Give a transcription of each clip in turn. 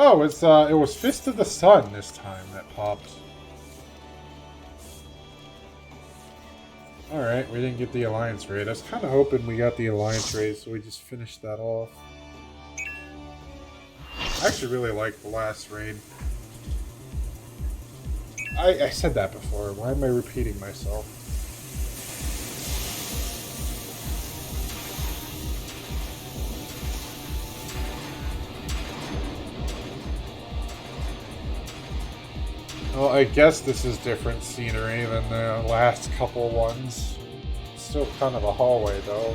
Oh, it was Fist of the Sun this time that popped. Alright, we didn't get the Alliance raid. I was kind of hoping we got the Alliance raid, so we just finished that off. I actually really like the last raid. I said that before. Why am I repeating myself? Well, I guess this is different scenery than the last couple ones. It's still kind of a hallway, though.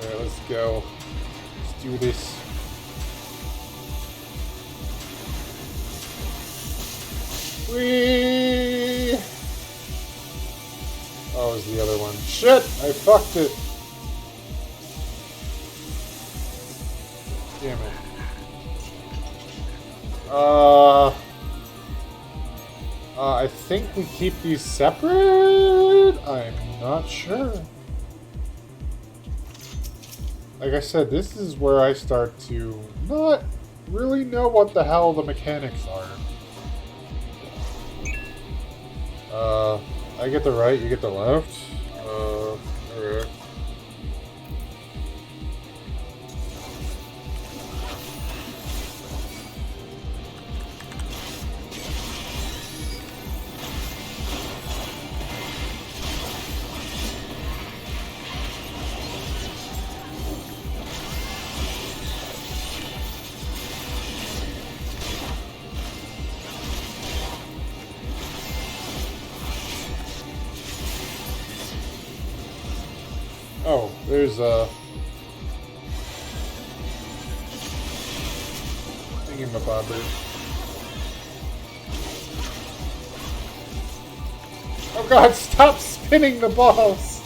Alright, let's go. Let's do this. Whee! Oh, it was the other one. Shit! I fucked it! Damn it. I think we keep these separate? I'm not sure. Like I said, this is where I start to not really know what the hell the mechanics are. I get the right, you get the left. Alright. Oh, there's a thingamabobber. Oh god, stop spinning the balls!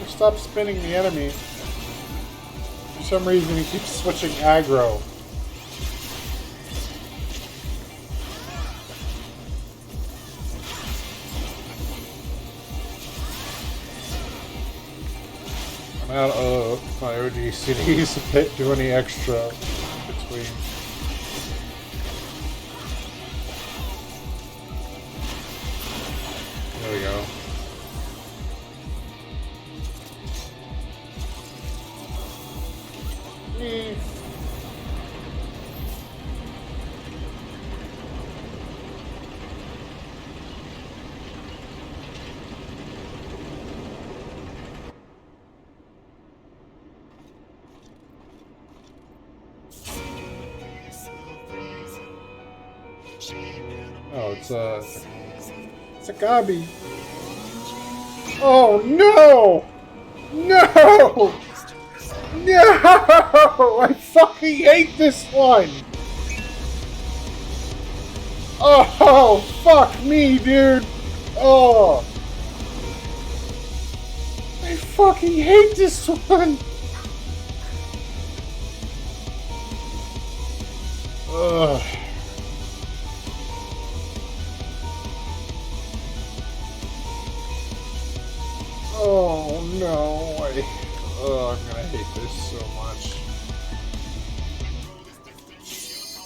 Or stop spinning the enemy. For some reason he keeps switching aggro. I'm out of my OG cities. Can't do any extra between. There we go. Oh, it's a Gabi. Oh no! No! No! I fucking hate this one! Oh, fuck me, dude! Oh! I fucking hate this one! Ugh. Oh no, I'm gonna hate this so much.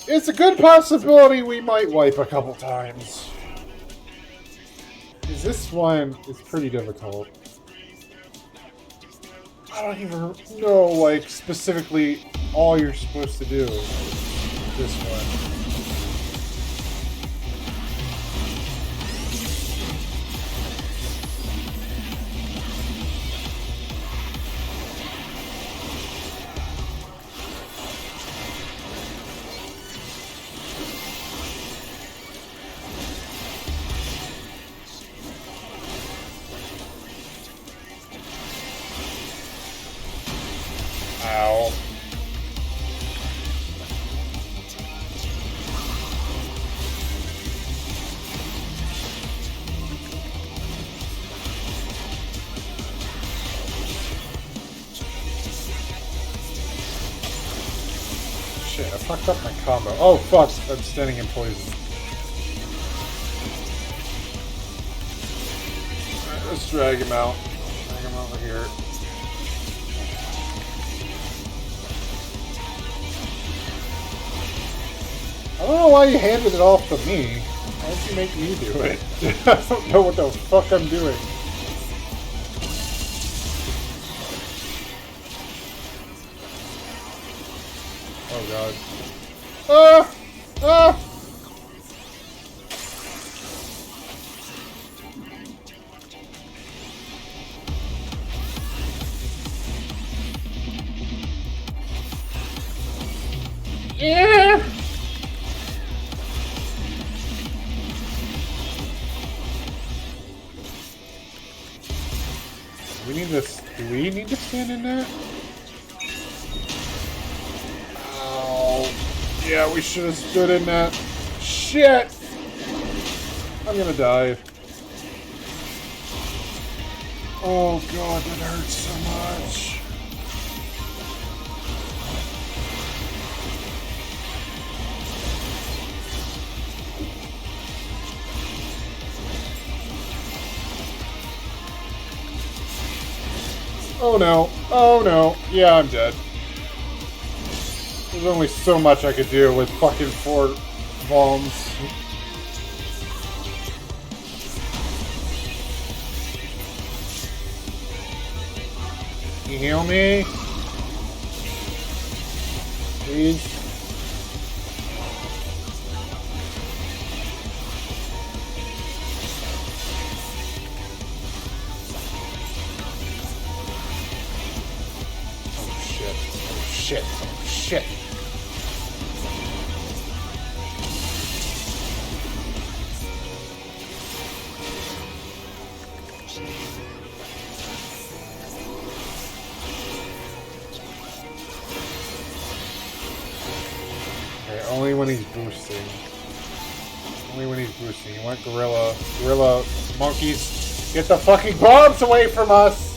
It's a good possibility we might wipe a couple times. Because this one is pretty difficult. I don't even know, like, specifically all you're supposed to do with this one. Ow. shit, I fucked up my combo. Oh fuck, I'm standing in poison. Alright, let's drag him out. Drag him over here. I don't know why you handed it off to me. Why don't you make me do it? I don't know what the fuck I'm doing. Oh god. Ah! Ah! Yeah! We need this. Do we need to stand in that? Oh. Yeah, we should have stood in that. Shit! I'm gonna die. Oh god, that hurts so much. Oh no. Oh no. Yeah, I'm dead. There's only so much I could do with fucking 4 bombs. Can you heal me? Please? Shit. Oh, shit. Okay, only when he's boosting. Only when he's boosting. You want gorilla. Gorilla monkeys. Get the fucking bombs away from us!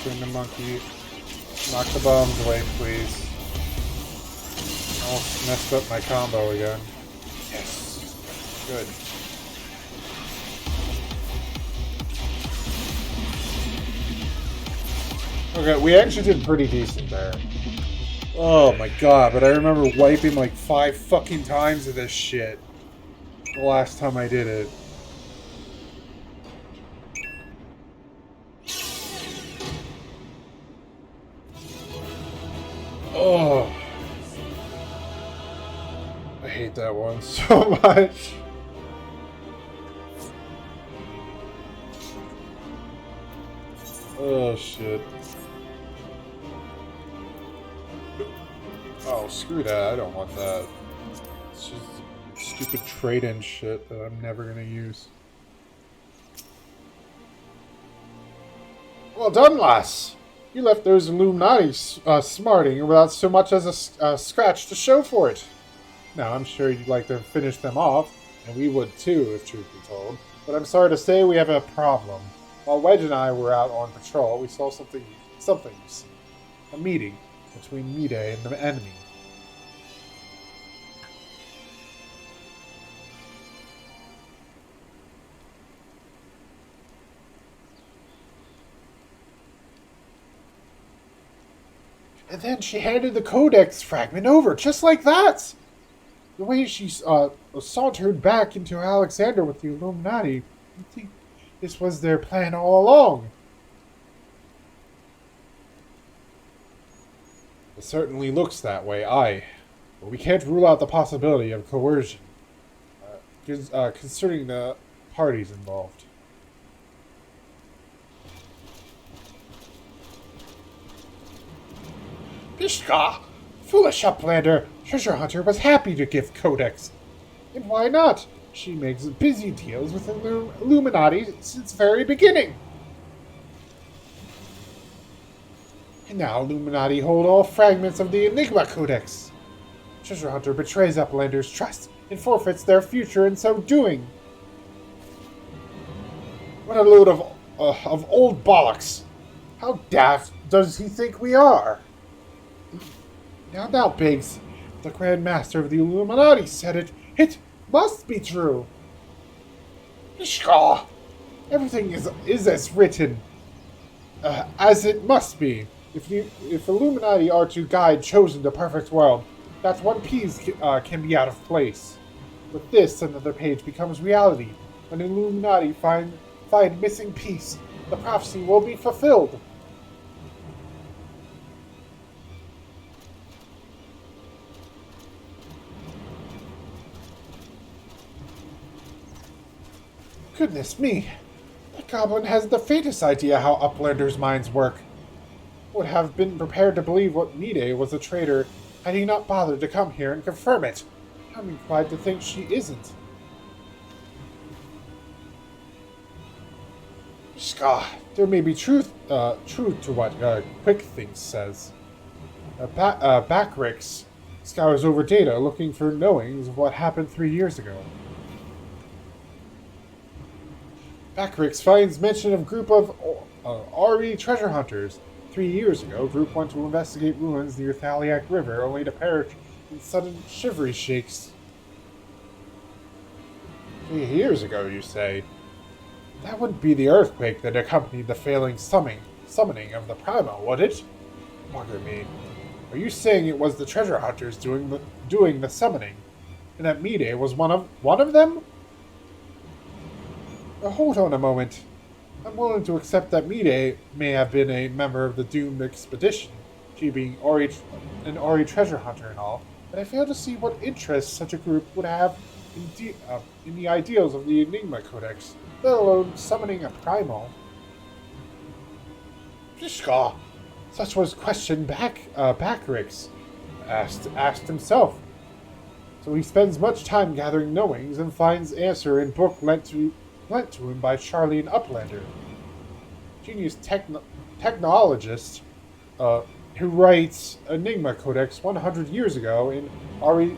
Turn the monkey. Knock the bombs away, please. I almost messed up my combo again. Yes. Good. Okay, we actually did pretty decent there. Oh my god, but I remember wiping like 5 fucking times of this shit the last time I did it. Oh, I hate that one so much. Oh shit. Oh, screw that. I don't want that. It's just stupid trade-in shit that I'm never gonna use. Well done, lass. You left those Illuminati smarting without so much as a scratch to show for it. Now, I'm sure you'd like to finish them off, and we would too, if truth be told. But I'm sorry to say we have a problem. While Wedge and I were out on patrol, we saw something you see. A meeting between Mide and the enemy. And then she handed the codex fragment over, just like that! The way she sauntered back into Alexander with the Illuminati, I think this was their plan all along. It certainly looks that way, aye. But we can't rule out the possibility of coercion, concerning the parties involved. Bishka! Foolish uplander! Treasure Hunter was happy to give Codex. And why not? She makes busy deals with the Illuminati since the very beginning. And now Illuminati hold all fragments of the Enigma Codex. Treasure Hunter betrays Uplander's trust and forfeits their future in so doing. What a load of old bollocks! How daft does he think we are? Now, Biggs, the Grand Master of the Illuminati said it. It must be true. Pshaw! Everything is as written, as it must be. If Illuminati are to guide chosen to perfect world, that one piece can be out of place. But this, another page, becomes reality. When Illuminati find missing piece, the prophecy will be fulfilled. Goodness me! That goblin has the faintest idea how Uplanders' minds work. Would have been prepared to believe what Mide was a traitor had he not bothered to come here and confirm it. I'm inclined to think she isn't. Ska, there may be truth to what Quick Things says. Backrix scours over data looking for knowings of what happened 3 years ago. Backrix finds mention of group of RE treasure hunters. 3 years ago, group went to investigate ruins near Thaliac River, only to perish in sudden shivery shakes. 3 years ago, you say? That wouldn't be the earthquake that accompanied the failing summoning of the Primal, would it? Bugger me. Are you saying it was the treasure hunters doing the summoning, and that Mide was one of them? Hold on a moment. I'm willing to accept that Mide may have been a member of the doomed expedition, she being an Ori treasure hunter and all, but I fail to see what interest such a group would have in the ideals of the Enigma Codex, let alone summoning a primal. Pshka! Such was question Backrix asked himself. So he spends much time gathering knowings and finds answer in book lent to him by Charlie and Uplander. Genius technologist who writes Enigma Codex 100 years ago in Ari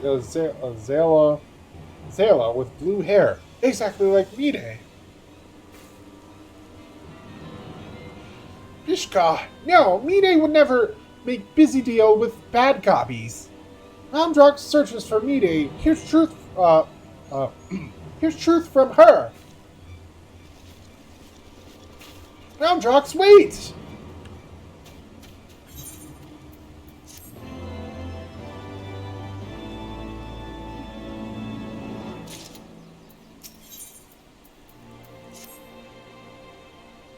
Zala with blue hair, exactly like Mide. Pishka, no, Mide would never make busy deal with bad gobbies. Ramdrox searches for Mide. Here's truth from her. Ramdrox, wait!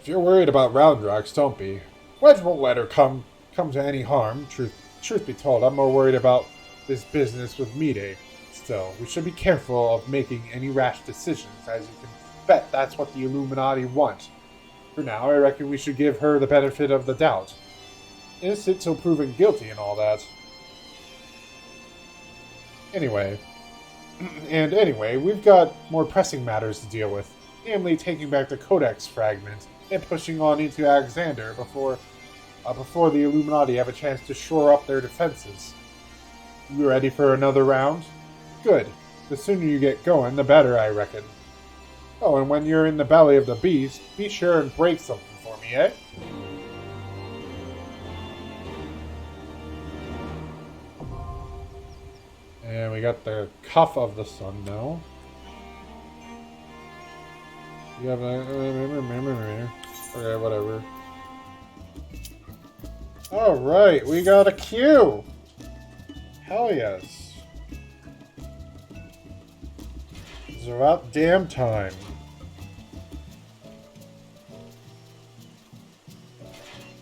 If you're worried about Roundrox, don't be. Wedge won't let her come to any harm. Truth be told, I'm more worried about this business with Mide. Still, we should be careful of making any rash decisions, as you can bet that's what the Illuminati want. For now, I reckon we should give her the benefit of the doubt. Innocent till proven guilty and all that. Anyway, we've got more pressing matters to deal with, namely taking back the Codex fragment and pushing on into Alexander before the Illuminati have a chance to shore up their defenses. You ready for another round? Good. The sooner you get going, the better, I reckon. Oh, and when you're in the belly of the beast, be sure and break something for me, eh? And we got the Cuff of the Sun now. You have a... Okay, whatever. Alright, we got a Q! Hell yes. It's about damn time.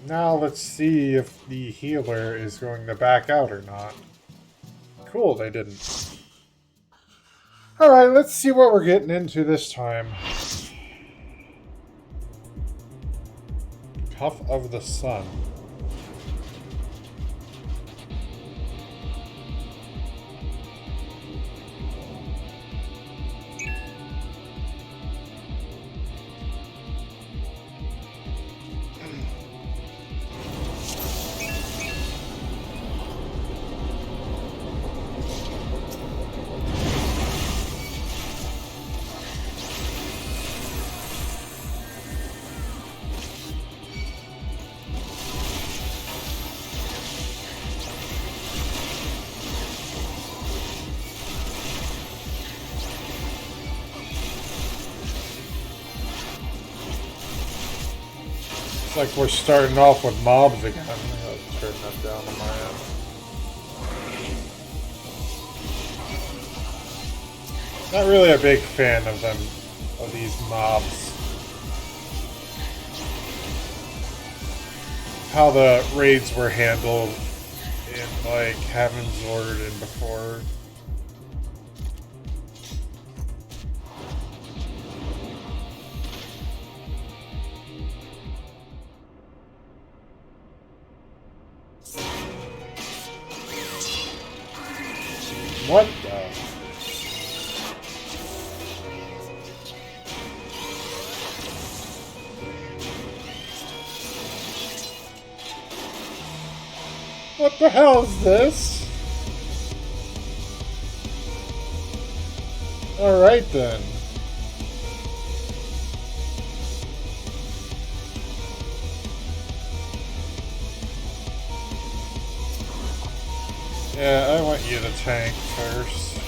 Now let's see if the healer is going to back out or not. Cool, they didn't. Alright, let's see what we're getting into this time. Cuff of the Sun. Looks like we're starting off with mobs again. Let's turn that down on my end. Not really a big fan of them, of these mobs. How the raids were handled in like Heavensward and before. What the? What the hell is this? Alright then. Yeah, I want you to tank first.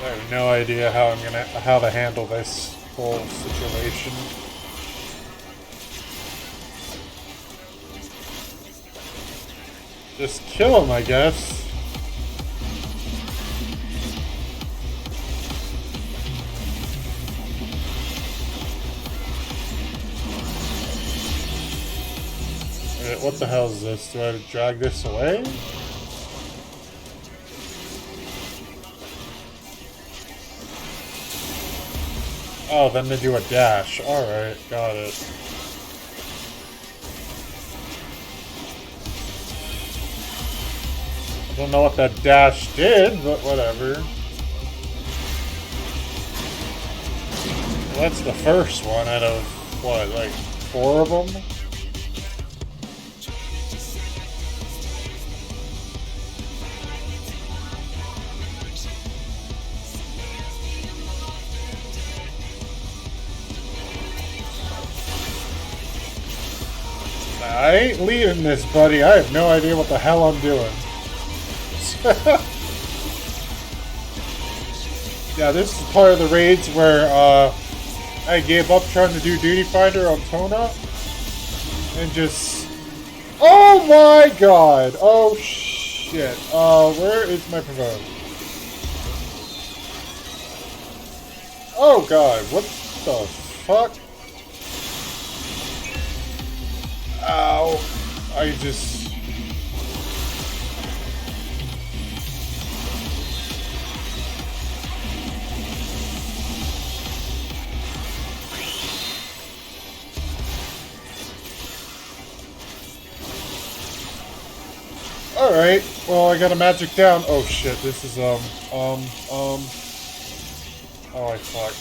I have no idea how to handle this whole situation. Just kill him, I guess. What the hell is this? Do I drag this away? Oh, then they do a dash. Alright, got it. I don't know what that dash did, but whatever. Well, that's the first one out of, what, like 4 of them? I ain't leading this, buddy. I have no idea what the hell I'm doing. Yeah, this is part of the raids where I gave up trying to do Duty Finder on Tona. And just... Oh my god! Oh shit. Where is my provoke? Oh god, what the fuck? Ow. I just... Alright, well I got a magic down. Oh shit, this is, Oh, I fuck.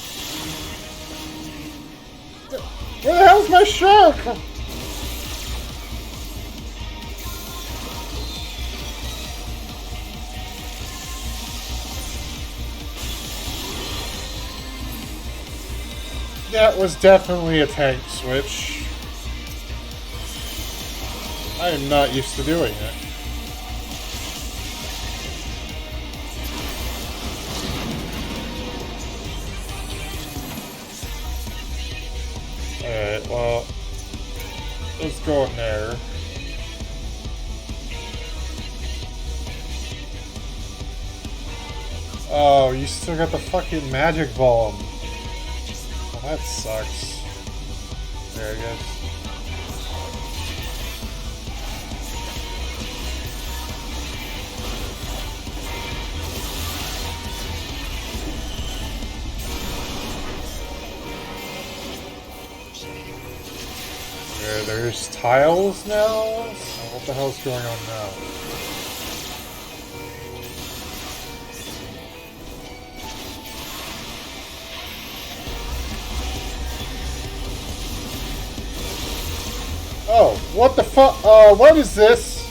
Where the hell's my shark? That was definitely a tank switch. I am not used to doing it. Alright, well, let's go in there. Oh, you still got the fucking magic bomb. That sucks. There it goes. There's tiles now? So what the hell's going on now? Oh, what the fuck? What is this?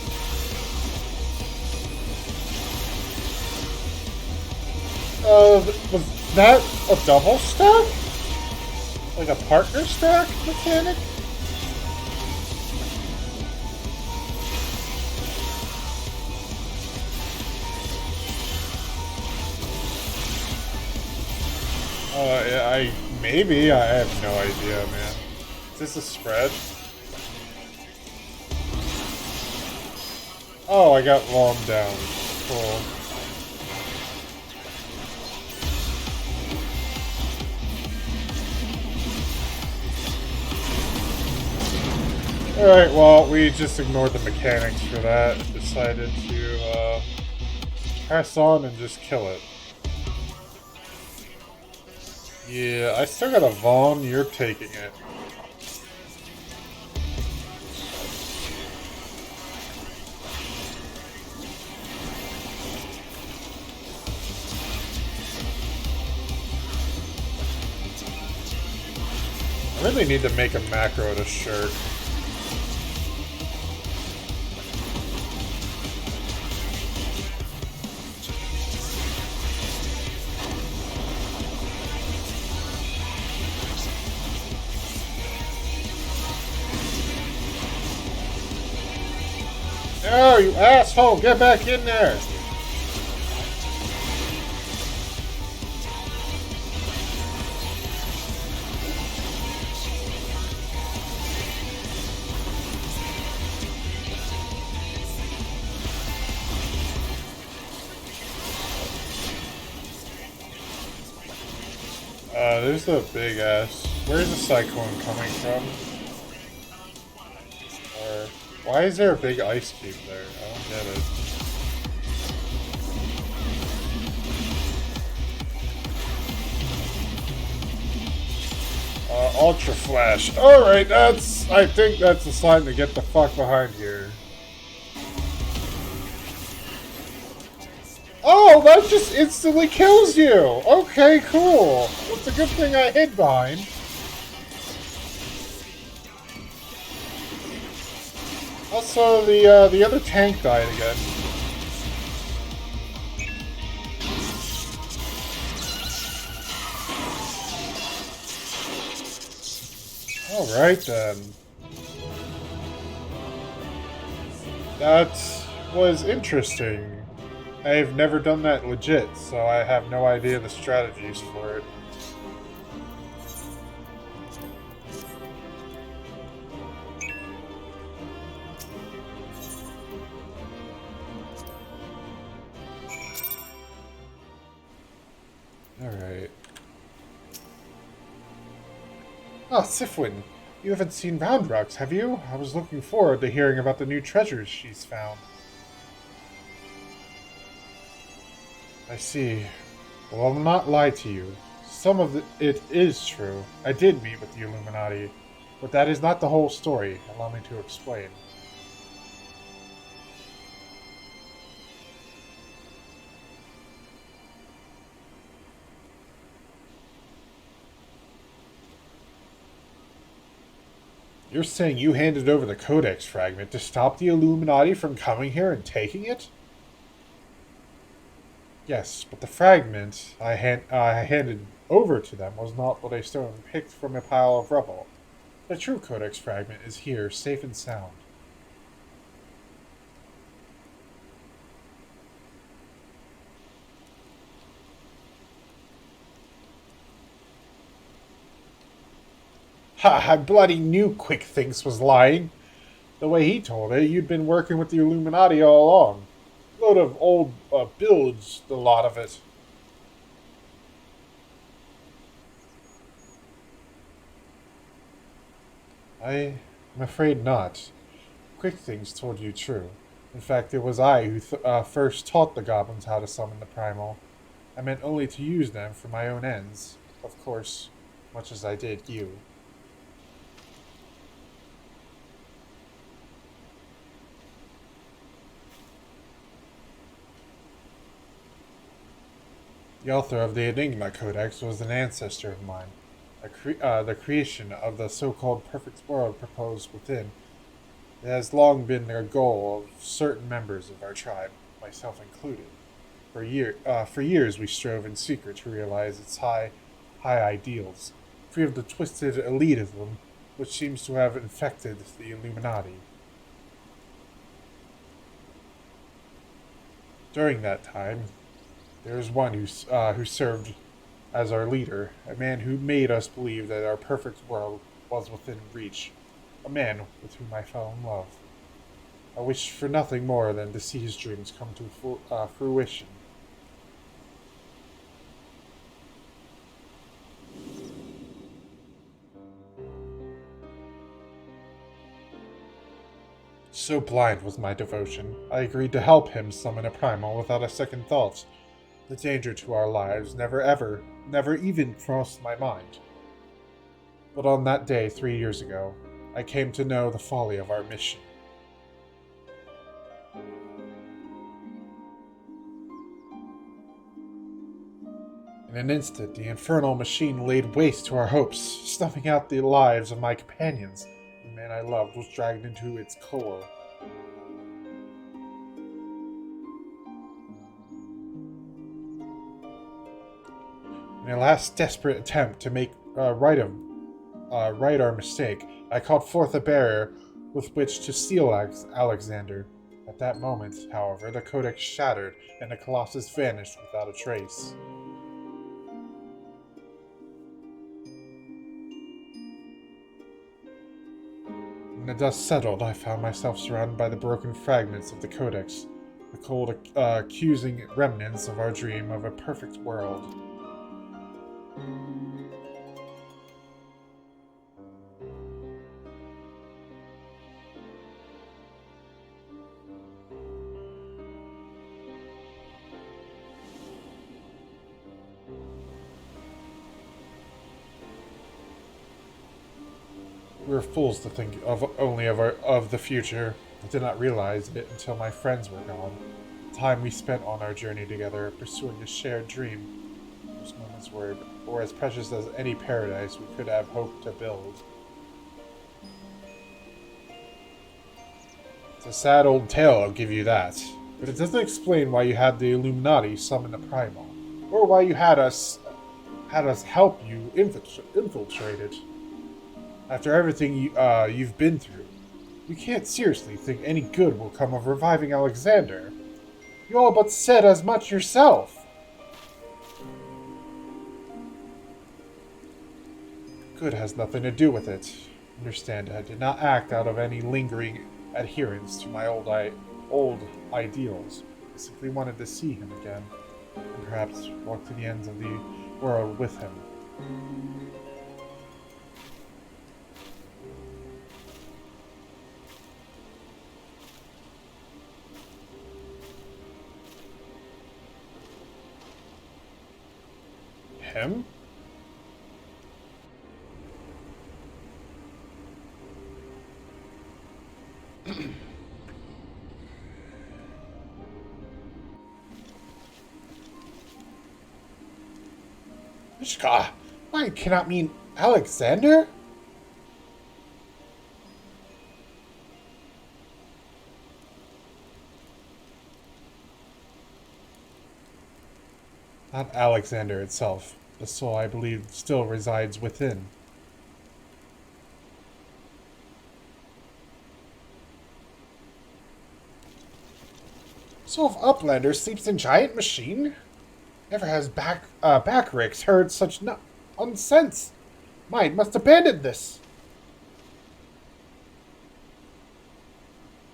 Was that a double stack? Like a partner stack mechanic? Maybe. I have no idea, man. Is this a spread? Oh, I got long down. Cool. Alright, well, we just ignored the mechanics for that and decided to press on and just kill it. Yeah, I still got a Vaughn, you're taking it. I really need to make a macro to Shirk. No, you asshole! Get back in there! There's the big ass. Where's the cyclone coming from? Or why is there a big ice cube there? I don't get it. Ultra Flash. Alright, I think that's a sign to get the fuck behind here. Oh, that just instantly kills you! Okay, cool. Well, it's a good thing I hid behind. Also, the other tank died again. Alright then. That was interesting. I've never done that legit, so I have no idea the strategies for it. Alright. Ah, Sifwin, you haven't seen Roundrocks, have you? I was looking forward to hearing about the new treasures she's found. I see. Well, I'll not lie to you. Some of it is true. I did meet with the Illuminati, but that is not the whole story. Allow me to explain. You're saying you handed over the Codex fragment to stop the Illuminati from coming here and taking it? Yes, but the fragment I handed over to them was not but a stone picked from a pile of rubble. The true Codex fragment is here, safe and sound. Ha! I bloody knew Quick Thinks was lying. The way he told it, you'd been working with the Illuminati all along. Load of old builds, a lot of it. I'm afraid not. Quick Things told you true. In fact, it was I who first taught the goblins how to summon the primal. I meant only to use them for my own ends. Of course, much as I did you. The author of the Enigma Codex was an ancestor of mine. The creation of the so-called perfect world proposed within. It has long been the goal of certain members of our tribe, myself included. For years we strove in secret to realize its high ideals, free of the twisted elitism which seems to have infected the Illuminati. During that time, there was one who served as our leader, a man who made us believe that our perfect world was within reach, a man with whom I fell in love. I wished for nothing more than to see his dreams come to fruition. So blind was my devotion, I agreed to help him summon a primal without a second thought. The danger to our lives never even crossed my mind. But on that day 3 years ago, I came to know the folly of our mission. In an instant, the infernal machine laid waste to our hopes, snuffing out the lives of my companions. The man I loved was dragged into its core. In a last desperate attempt to make right our mistake, I called forth a barrier with which to seal Alexander. At that moment, however, the codex shattered and the Colossus vanished without a trace. When the dust settled, I found myself surrounded by the broken fragments of the codex, the cold, accusing remnants of our dream of a perfect world. We were fools to think only of the future. I did not realize it until my friends were gone. The time we spent on our journey together, pursuing a shared dream. Those moments were as precious as any paradise we could have hoped to build. It's a sad old tale, I'll give you that. But it doesn't explain why you had the Illuminati summon the Primal, or why you had us help you infiltrate it. After everything you've been through, you can't seriously think any good will come of reviving Alexander. You all but said as much yourself. Good has nothing to do with it. Understand, I did not act out of any lingering adherence to my old ideals. I simply wanted to see him again, and perhaps walk to the ends of the world with him. Him? Ishka, I cannot mean Alexander? Not Alexander itself. The soul, I believe, still resides within. Soul of Uplander sleeps in giant machine? Never has Backrix heard such nonsense. Mind must abandon this.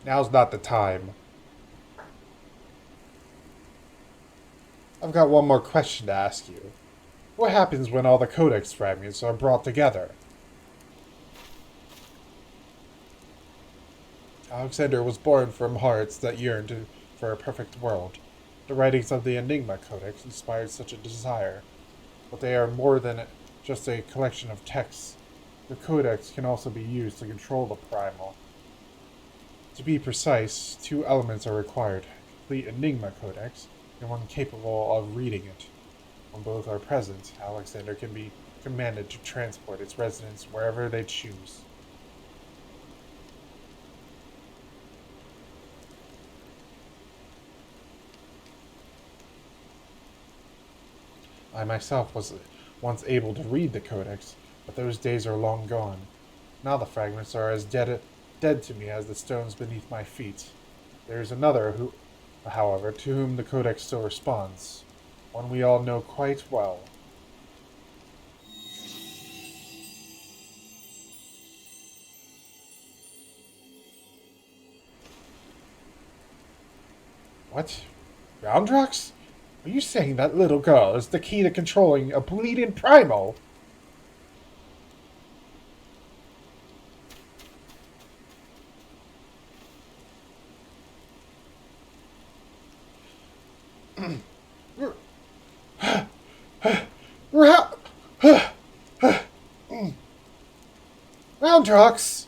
Now's not the time. I've got one more question to ask you. What happens when all the codex fragments are brought together? Alexander was born from hearts that yearned for a perfect world. The writings of the Enigma Codex inspired such a desire, but they are more than just a collection of texts. The Codex can also be used to control the Primal. To be precise, 2 elements are required: a complete Enigma Codex, and one capable of reading it. When both are present, Alexander can be commanded to transport its residents wherever they choose. I myself was once able to read the Codex, but those days are long gone. Now the fragments are as dead to me as the stones beneath my feet. There is another however, to whom the Codex still responds. One we all know quite well. What? Roundrox? Are you saying that little girl is the key to controlling a bleeding primal? Roundrox!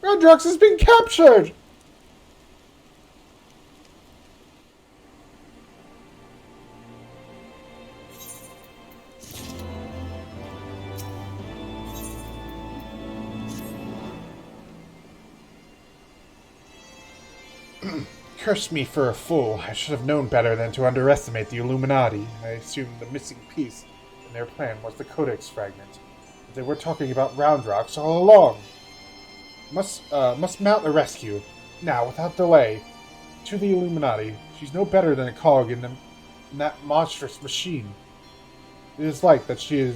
Roundrox has been captured! Curse me for a fool. I should have known better than to underestimate the Illuminati. I assumed the missing piece in their plan was the Codex fragment. But they were talking about Roundrox all along. Must mount a rescue. Now, without delay. To the Illuminati. She's no better than a cog in that monstrous machine. It is like that she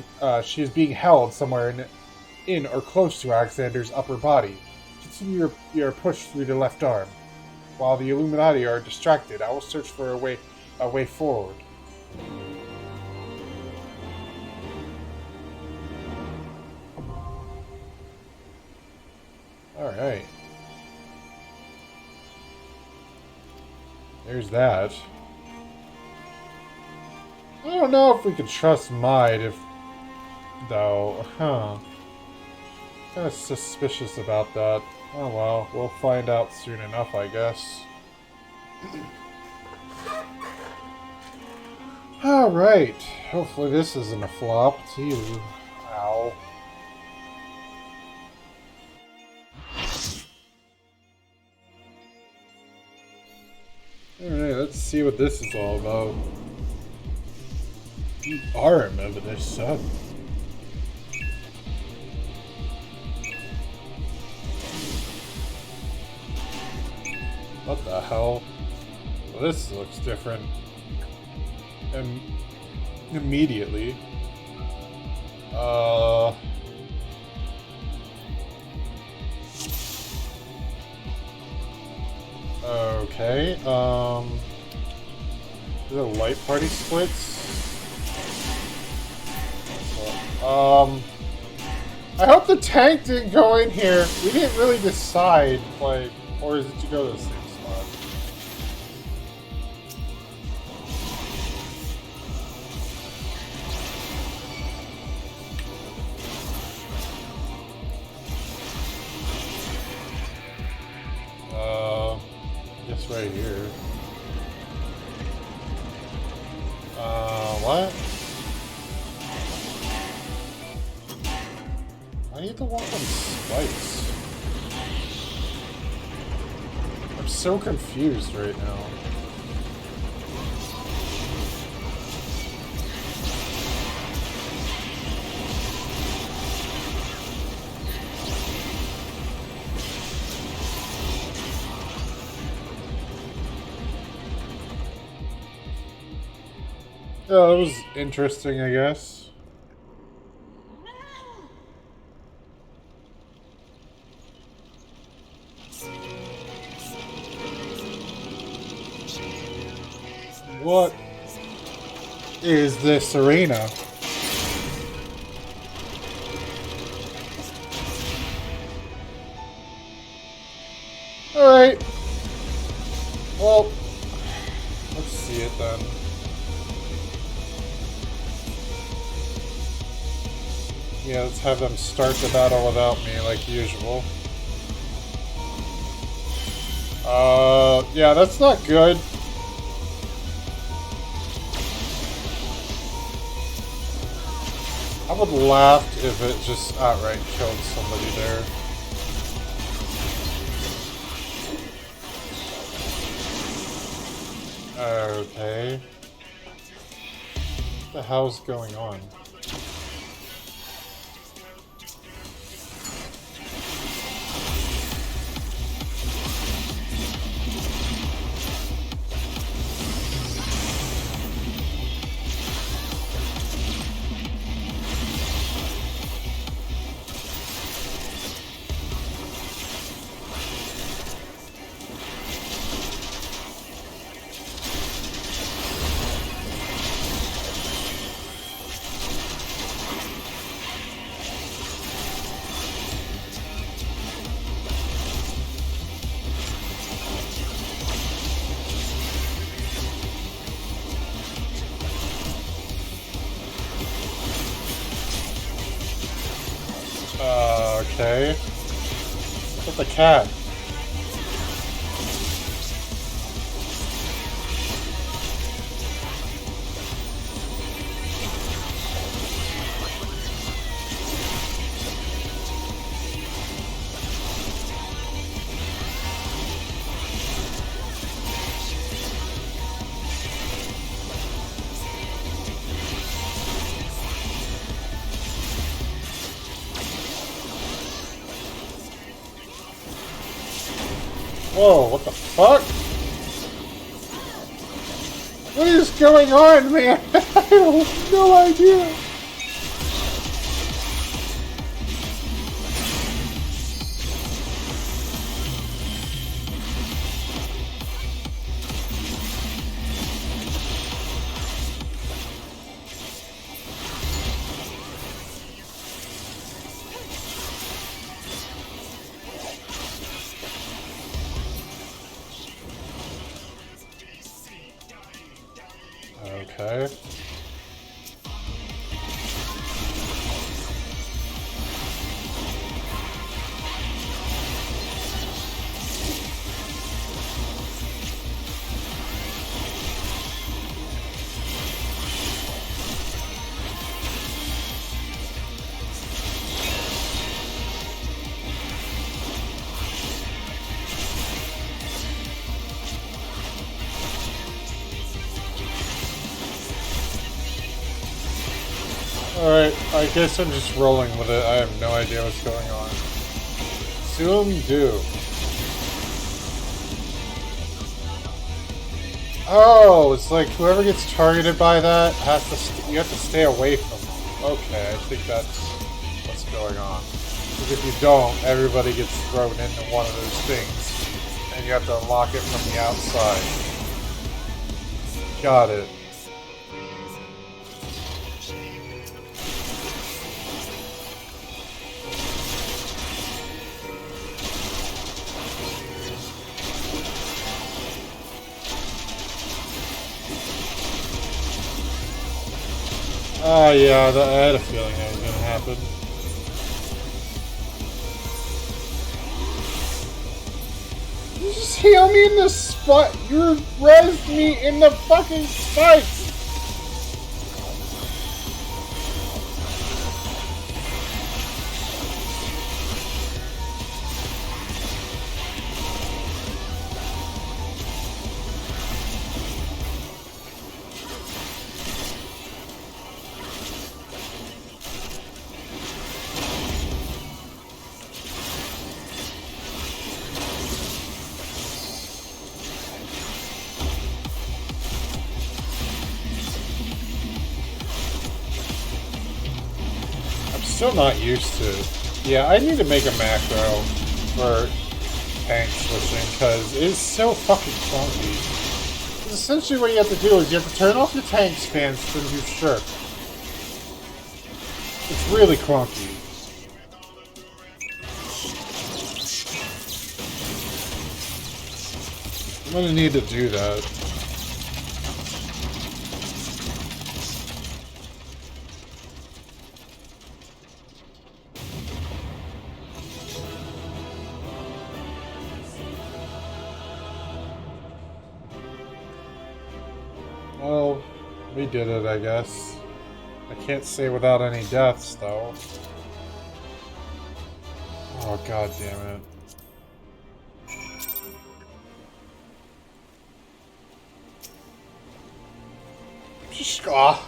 is being held somewhere in or close to Alexander's upper body. Continue your push through the left arm. While the Illuminati are distracted, I will search for a way forward. Alright. There's that. I don't know if we can trust Might though. Kinda suspicious about that. Oh well, we'll find out soon enough, I guess. Alright. Hopefully this isn't a flop, too. Ow. Alright, let's see what this is all about. The arm of the sun. What the hell? Well, this looks different. Immediately. Okay, is it light party splits? I hope the tank didn't go in here. We didn't really decide, like, or is it to go to the same spot? Just right here. What? I need to walk on spikes. I'm so confused right now. Yeah, that was interesting, I guess. What is this arena? Alright. Well, let's see it then. Yeah, let's have them start the battle without me, like usual. Yeah, that's not good. I would laugh if it just outright killed somebody there. Okay. What the hell's going on? Okay. What's the cat? Whoa, what the fuck? What is going on, man? I have no idea. Okay. Alright, I guess I'm just rolling with it. I have no idea what's going on. Zoom do. Oh, it's like whoever gets targeted by that has to. You have to stay away from them. Okay, I think that's what's going on. Because if you don't, everybody gets thrown into one of those things, and you have to unlock it from the outside. Got it. Ah, yeah, I had a feeling that was gonna happen. You just heal me in the spot. You rezzed me in the fucking spikes. Still not used to it. Yeah, I need to make a macro for tank switching because it is so fucking clunky. 'Cause essentially what you have to do is you have to turn off your tank spans to do shirk. It's really clunky. I'm gonna need to do that. Well, we did it, I guess. I can't say without any deaths, though. Oh, god damn it.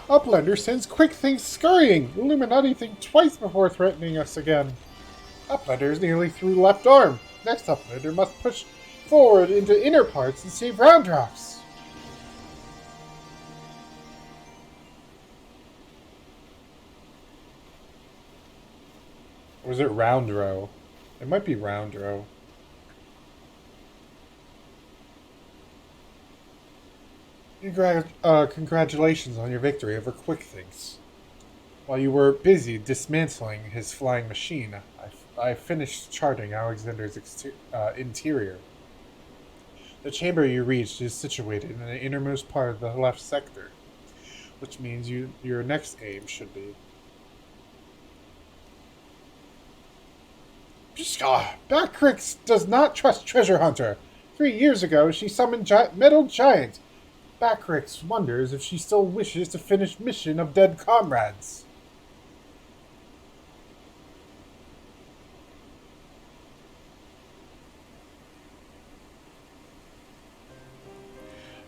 Uplander sends quick things scurrying. Illuminati think twice before threatening us again. Uplander is nearly through left arm. Next Uplander must push forward into inner parts and save round drops. Or is it round row? It might be round row. Congratulations on your victory over Quick Things. While you were busy dismantling his flying machine, I finished charting Alexander's interior. The chamber you reached is situated in the innermost part of the left sector, which means your next aim should be. Backrix does not trust Treasure Hunter. 3 years ago, she summoned Metal Giant. Backrix wonders if she still wishes to finish mission of dead comrades.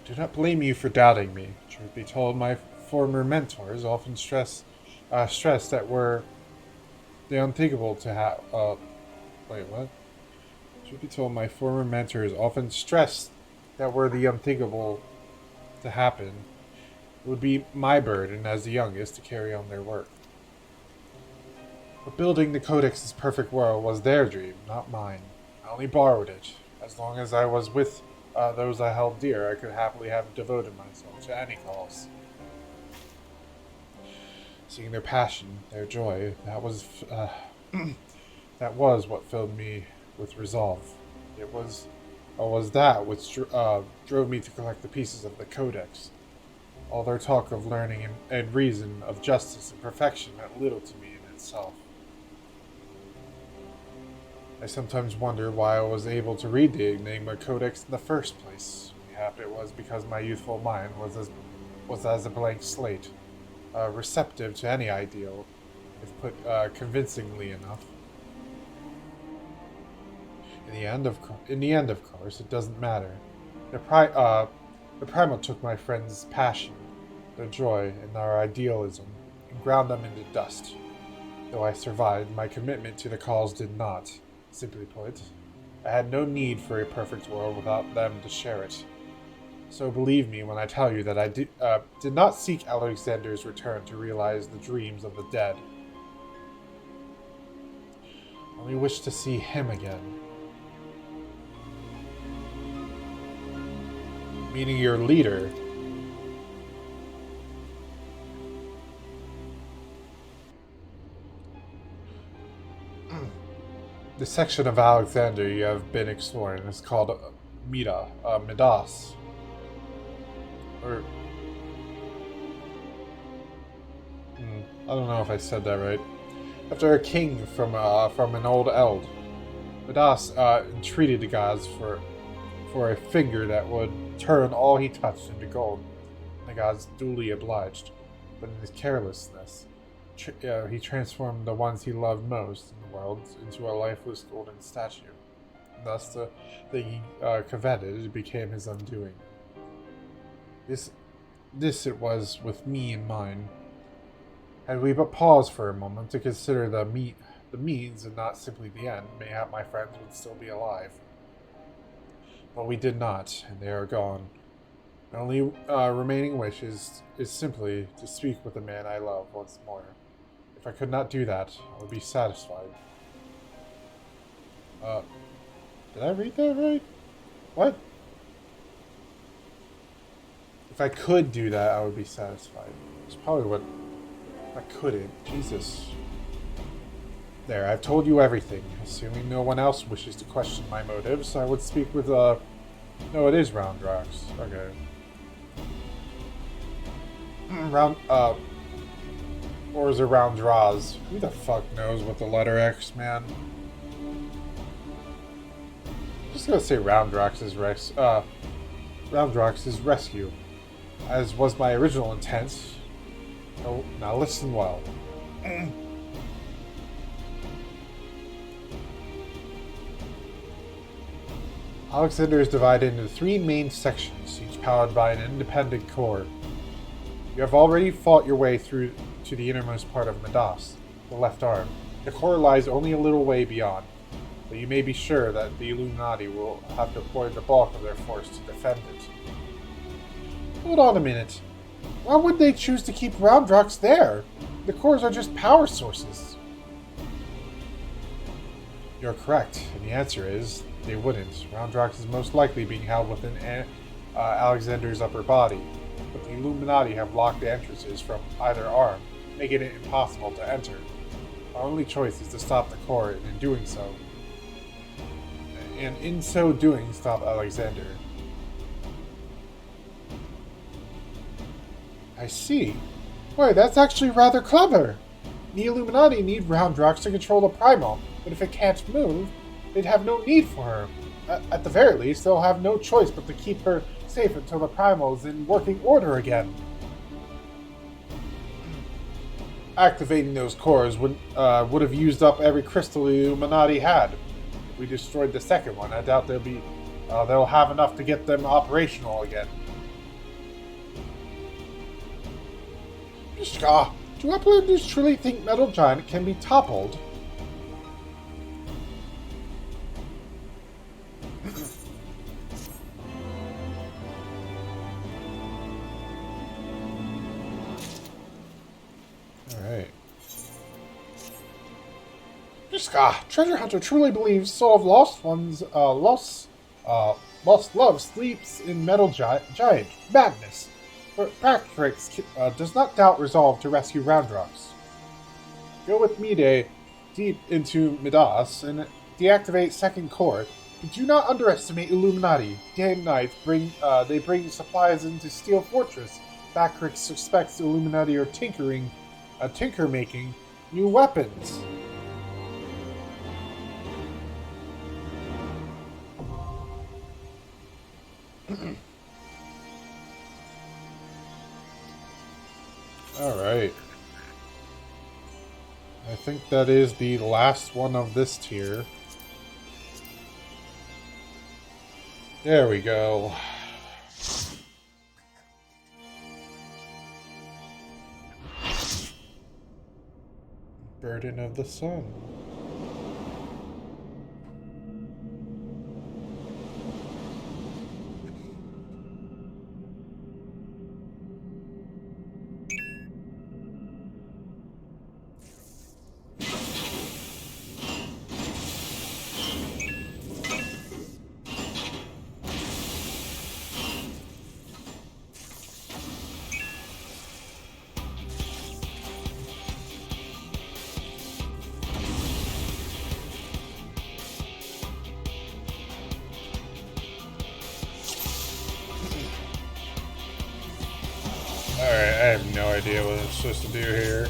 Do not blame you for doubting me. Truth be told, my former mentors often stress that we're the unthinkable to have. Wait, what? Truth be told, my former mentors often stressed that were the unthinkable to happen. It would be my burden as the youngest to carry on their work. But building the Codex's perfect world was their dream, not mine. I only borrowed it. As long as I was with those I held dear, I could happily have devoted myself to any cause. Seeing their passion, their joy, that was what filled me with resolve. It was that which drove me to collect the pieces of the Codex. All their talk of learning and reason, of justice and perfection meant little to me in itself. I sometimes wonder why I was able to read the Enigma Codex in the first place. Mayhap it was because my youthful mind was as a blank slate, receptive to any ideal, if put convincingly enough. In the end, of course, it doesn't matter. The primal took my friend's passion, their joy, and our idealism, and ground them into dust. Though I survived, my commitment to the cause did not. Simply put, I had no need for a perfect world without them to share it. So believe me when I tell you that I did not seek Alexander's return to realize the dreams of the dead. I only wish to see him again. Meaning your leader. The section of Alexander you have been exploring is called Midas. Or... I don't know if I said that right. After a king from an old eld, Midas entreated the gods for a finger that would turn all he touched into gold. The gods duly obliged, but in his carelessness, he transformed the ones he loved most in the world into a lifeless golden statue. Thus, the thing he coveted became his undoing. This it was with me in mind. Had we but paused for a moment to consider the means and not simply the end, mayhap my friends would still be alive. But we did not, and they are gone. My only remaining wish is simply to speak with the man I love once more. If I could not do that, I would be satisfied. Did I read that right? What? If I could do that, I would be satisfied. It's probably what... I couldn't. Jesus. There, I've told you everything. Assuming no one else wishes to question my motives, I would speak with, No, it is Roundrax. Okay. Or is it Roundraz? Who the fuck knows what the letter X, man? I'm just gonna say Roundrax's rescue, as was my original intent. Oh, now listen well. Alexander is divided into 3 main sections, each powered by an independent core. You have already fought your way through to the innermost part of Midas, the left arm. The core lies only a little way beyond, but you may be sure that the Illuminati will have deployed the bulk of their force to defend it. Hold on a minute. Why would they choose to keep Roundrox there? The cores are just power sources. You're correct, and the answer is they wouldn't. Roundrox is most likely being held within Alexander's upper body, but the Illuminati have locked the entrances from either arm, making it impossible to enter. Our only choice is to stop the core, and in so doing, stop Alexander. I see. Wait, that's actually rather clever. The Illuminati need Roundrox to control the Primal, but if it can't move, they'd have no need for her. At the very least, they'll have no choice but to keep her safe until the Primal's in working order again. Activating those cores would have used up every crystal the Illuminati had. If we destroyed the second one, I doubt they'll have enough to get them operational again. Do uplanders truly think Metal Giant can be toppled? Alright. Treasure Hunter truly believes Soul of Lost One's lost love sleeps in Metal Giant. Madness. But Practrix does not doubt resolve to rescue Roundrox. Go with Mide deep into Midas and deactivate second core. But do not underestimate Illuminati. Day and night they bring supplies into Steel Fortress. Practrix suspects Illuminati are tinker making new weapons. Alright. I think that is the last one of this tier. There we go. Burden of the Sun. Alright, I have no idea what I'm supposed to do here.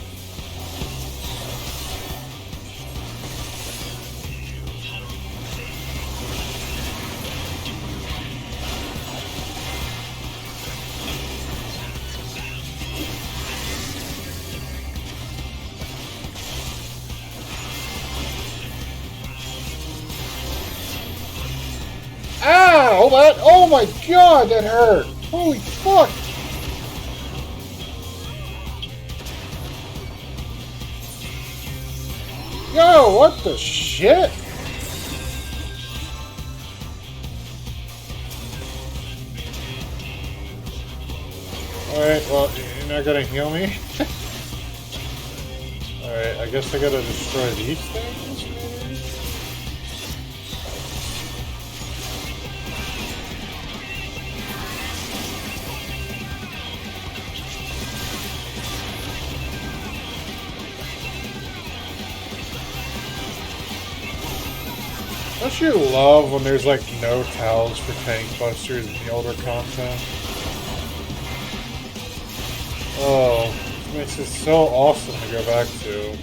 Ow! Oh my god, that hurt! Holy fuck! Yo, what the shit? Alright, well, you're not gonna heal me? Alright, I guess I gotta destroy these things, maybe? Don't you love when there's like no towels for tank busters in the older content? Oh, this makes it so awesome to go back to.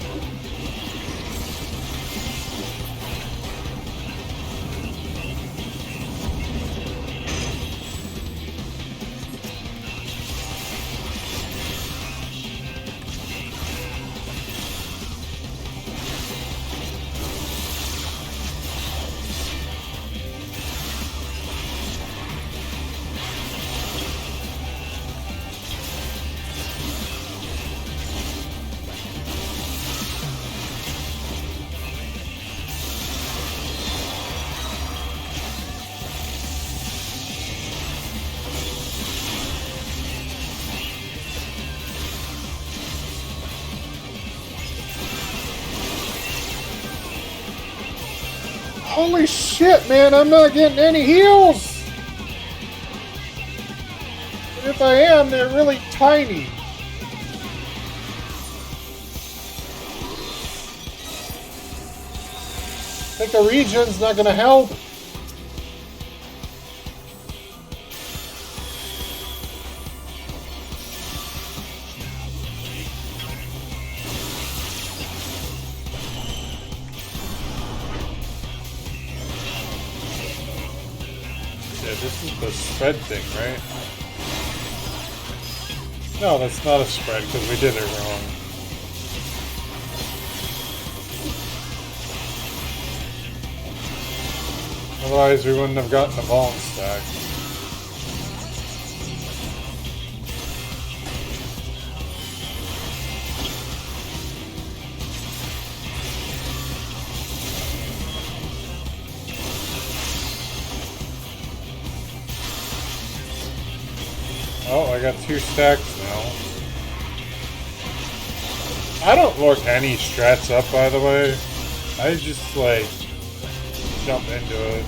Holy shit, man, I'm not getting any heals! And if I am, they're really tiny. I think a regen's not gonna help. this is the spread thing, right? No, that's not a spread because we did it wrong. Otherwise, we wouldn't have gotten a Vaughn stack. Oh, I got 2 stacks now. I don't look any strats up, by the way. I just, like, jump into it.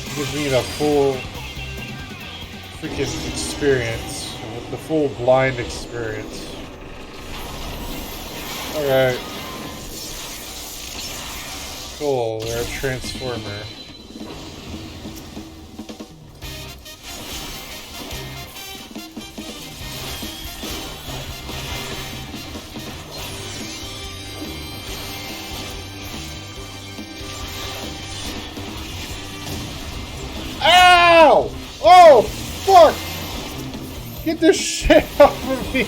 It gives me the full freaking experience. The full blind experience. Alright. Cool, they're a transformer. Ow! Oh, fuck! Get this shit off of me!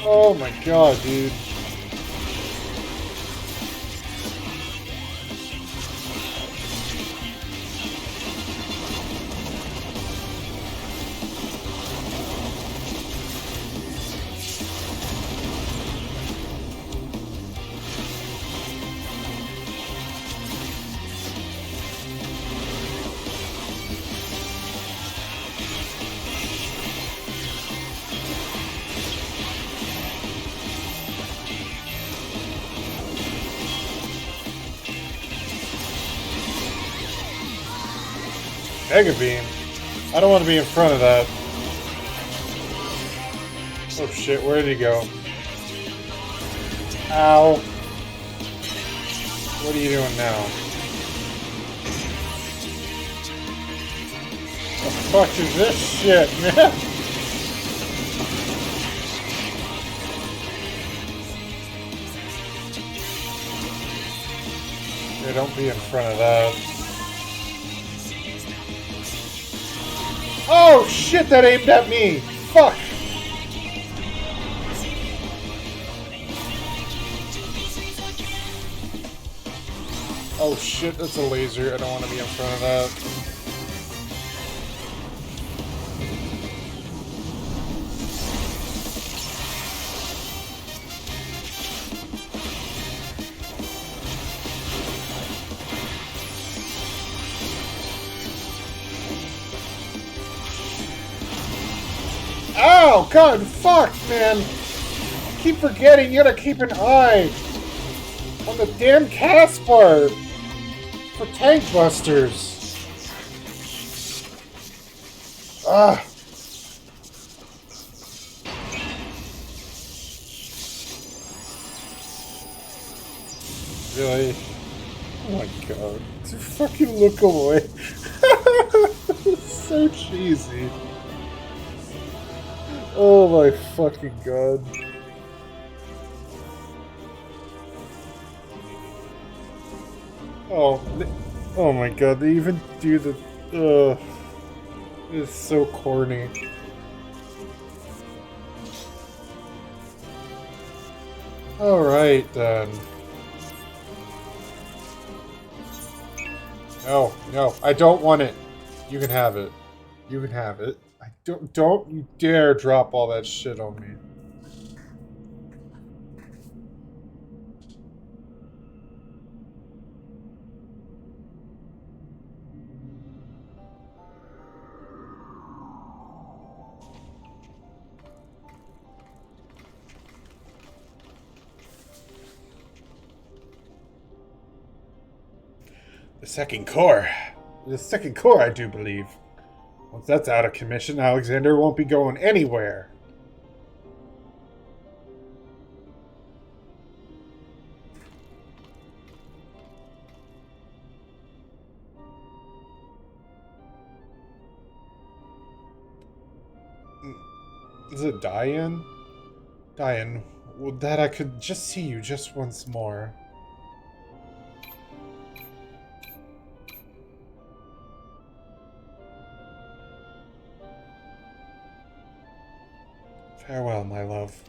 Oh my god, dude. Mega Beam? I don't want to be in front of that. Oh shit, where did he go? Ow. What are you doing now? What the fuck is this shit, man? Okay, don't be in front of that. Oh shit, that aimed at me! Fuck! Oh shit, that's a laser. I don't want to be in front of that. Oh, God, fuck, man! I keep forgetting you gotta keep an eye on the damn cast bar for tank busters. Ah. Really? Oh my god. Fucking look away. So cheesy. Oh my fucking god. Oh my god, they even do the... It's so corny. Alright then. No, no, I don't want it. You can have it. You can have it. Don't you dare drop all that shit on me. The second core, I do believe. Once that's out of commission, Alexander won't be going anywhere. Is it Diane? Diane, would that I could just see you just once more. Farewell, my love.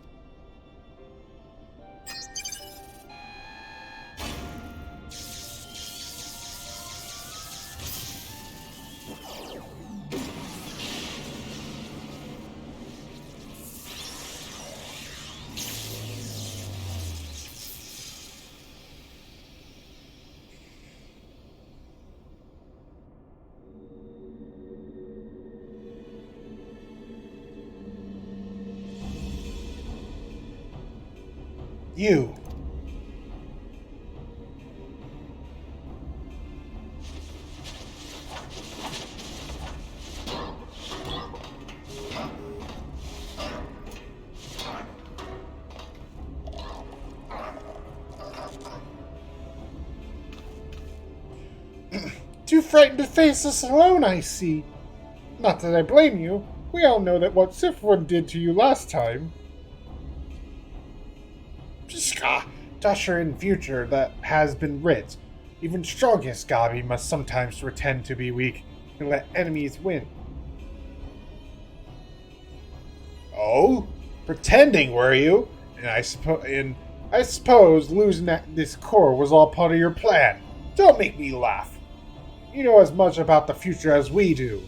You! Too frightened to face us alone, I see. Not that I blame you. We all know that what XIV did to you last time. Dasher in future that has been writ. Even strongest Gabi must sometimes pretend to be weak and let enemies win. Oh? Pretending, were you? And I suppose losing this core was all part of your plan. Don't make me laugh. You know as much about the future as we do.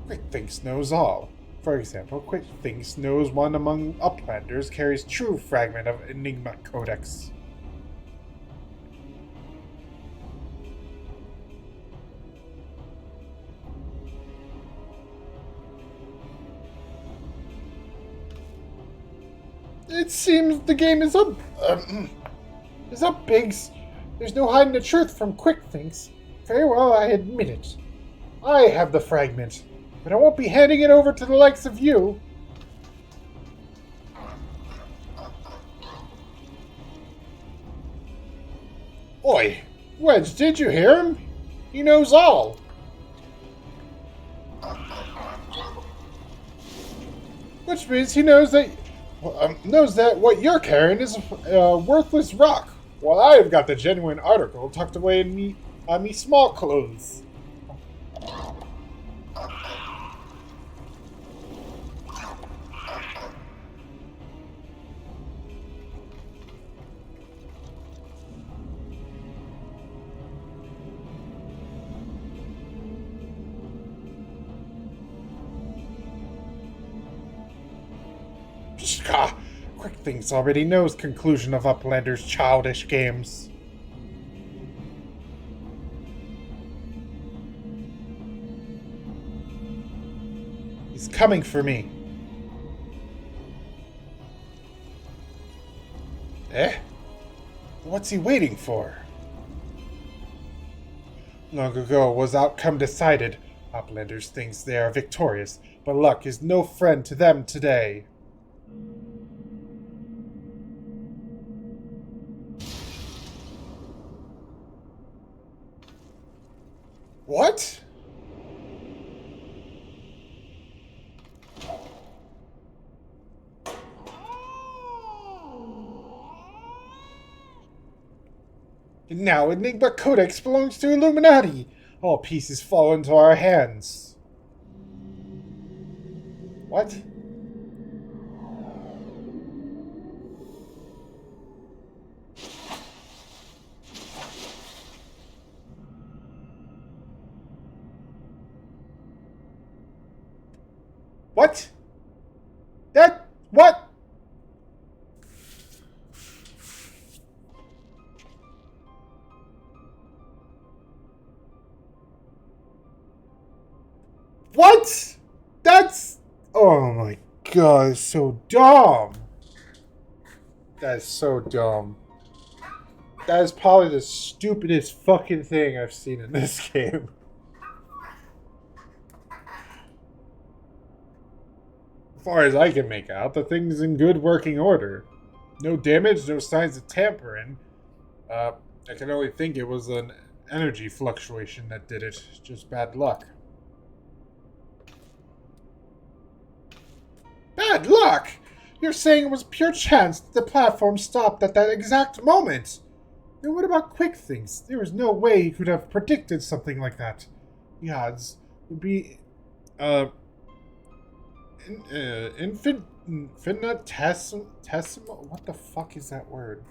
Quick thinks knows all. For example, Quick thinks knows one among Uplanders carries true fragment of Enigma Codex. It seems the game is up. Is up, Biggs. There's no hiding the truth from Quick thinks. Very well, I admit it. I have the fragment. But I won't be handing it over to the likes of you. Oi! Wedge, did you hear him? He knows all. Which means he knows that what you're carrying is a worthless rock, while I've got the genuine article tucked away in me small clothes. Quick thinks already knows conclusion of Uplander's childish games. He's coming for me. Eh? What's he waiting for? Long ago was outcome decided. Uplanders thinks they are victorious, but luck is no friend to them today. What? And now Enigma Codex belongs to Illuminati. All pieces fall into our hands. What? What? What? What? That's... Oh my god, it's so dumb. That's so dumb. That is probably the stupidest fucking thing I've seen in this game. As far as I can make out, the thing's in good working order. No damage, no signs of tampering. I can only think it was an energy fluctuation that did it. Just bad luck. Bad luck! You're saying it was pure chance that the platform stopped at that exact moment. Then what about quick things? There is no way he could have predicted something like that. The odds would be, infinitesimal. What the fuck is that word?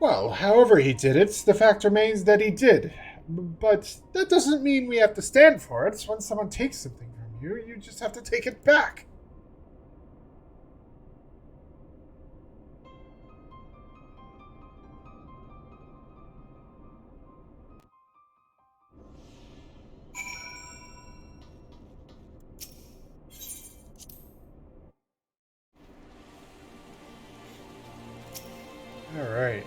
Well, however he did it, the fact remains that he did. But that doesn't mean we have to stand for it. When someone takes something from you, you just have to take it back. Alright.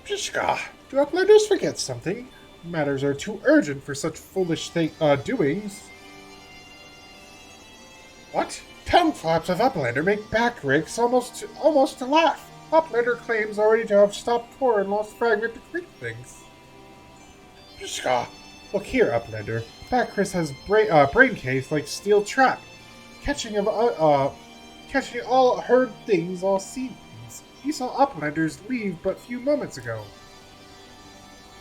Pishka, do uplanders forget something? Matters are too urgent for such foolish doings. What? Tongue flaps of Uplander make backrakes almost to laugh. Uplander claims already to have stopped core and lost fragment to creep things. Pishka, look here, Uplander. Backris has brain case like steel trap. Catching all heard things, all seen things. He saw Uplanders leave but few moments ago.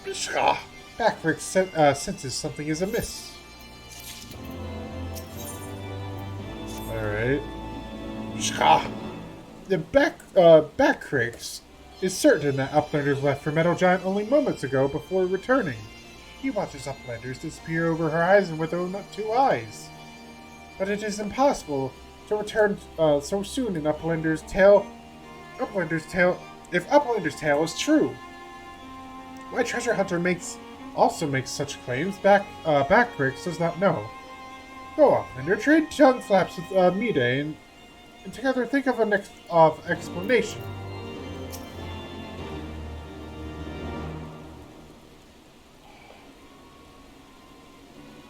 Pishka! Backrick senses something is amiss. Alright. Pishka! The Backrick is certain that Uplanders left for Metal Giant only moments ago before returning. He watches Uplanders disappear over horizon with only two eyes. But it is impossible to return so soon in Uplander's tale. If Uplander's tale is true. Why Treasure Hunter also makes such claims, Backrix does not know. Go Uplander, trade tongue flaps with Mide and together think of an explanation.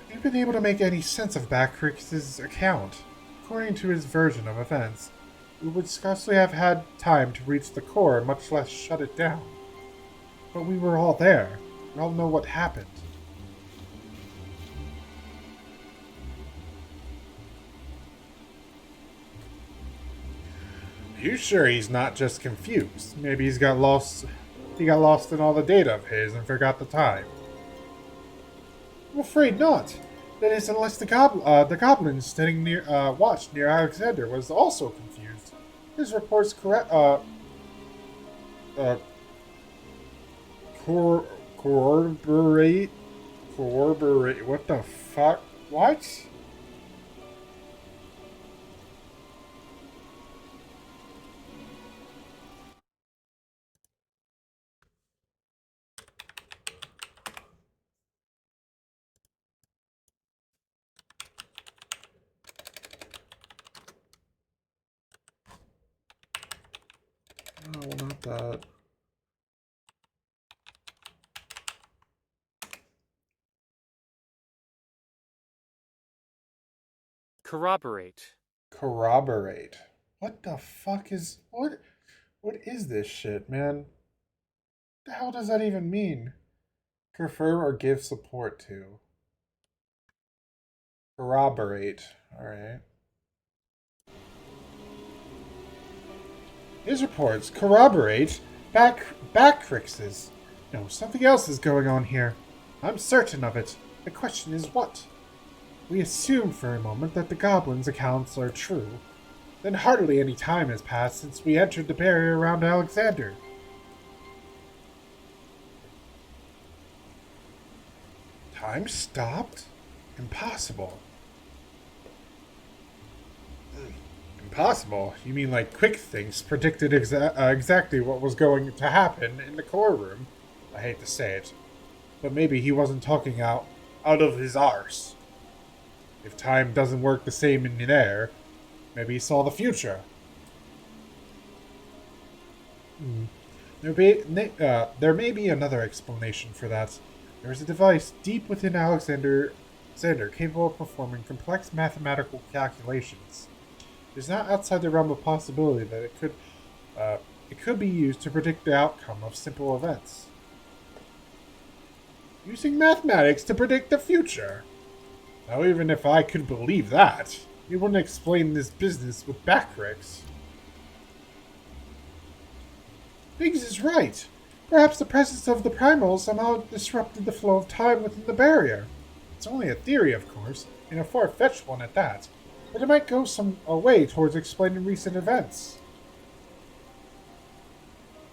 Have you been able to make any sense of Backrix's account? According to his version of events, we would scarcely have had time to reach the core, much less shut it down. But we were all there. We all know what happened. Are you sure he's not just confused? Maybe he got lost in all the data of his and forgot the time. I'm afraid not. That is, unless the goblin standing near watch near Alexander was also confused. His reports corroborate. What the fuck? What? No, not that. Corroborate. Corroborate. What the fuck is what is this shit, man? What the hell does that even mean? Confirm or give support to. Corroborate. Alright. His reports corroborate Backrix's. No, something else is going on here. I'm certain of it. The question is what? We assume for a moment that the goblins' accounts are true. Then hardly any time has passed since we entered the barrier around Alexander. Time stopped? Impossible. Impossible? You mean like Quick Things predicted exactly what was going to happen in the core room? I hate to say it, but maybe he wasn't talking out of his arse. If time doesn't work the same in there, maybe he saw the future. There may be another explanation for that. There is a device deep within Alexander capable of performing complex mathematical calculations. It is not outside the realm of possibility that it could be used to predict the outcome of simple events. using mathematics to predict the future. Now, even if I could believe that, we wouldn't explain this business with backricks. Biggs is right. Perhaps the presence of the primals somehow disrupted the flow of time within the barrier. It's only a theory, of course, and a far-fetched one at that, but it might go some way towards explaining recent events.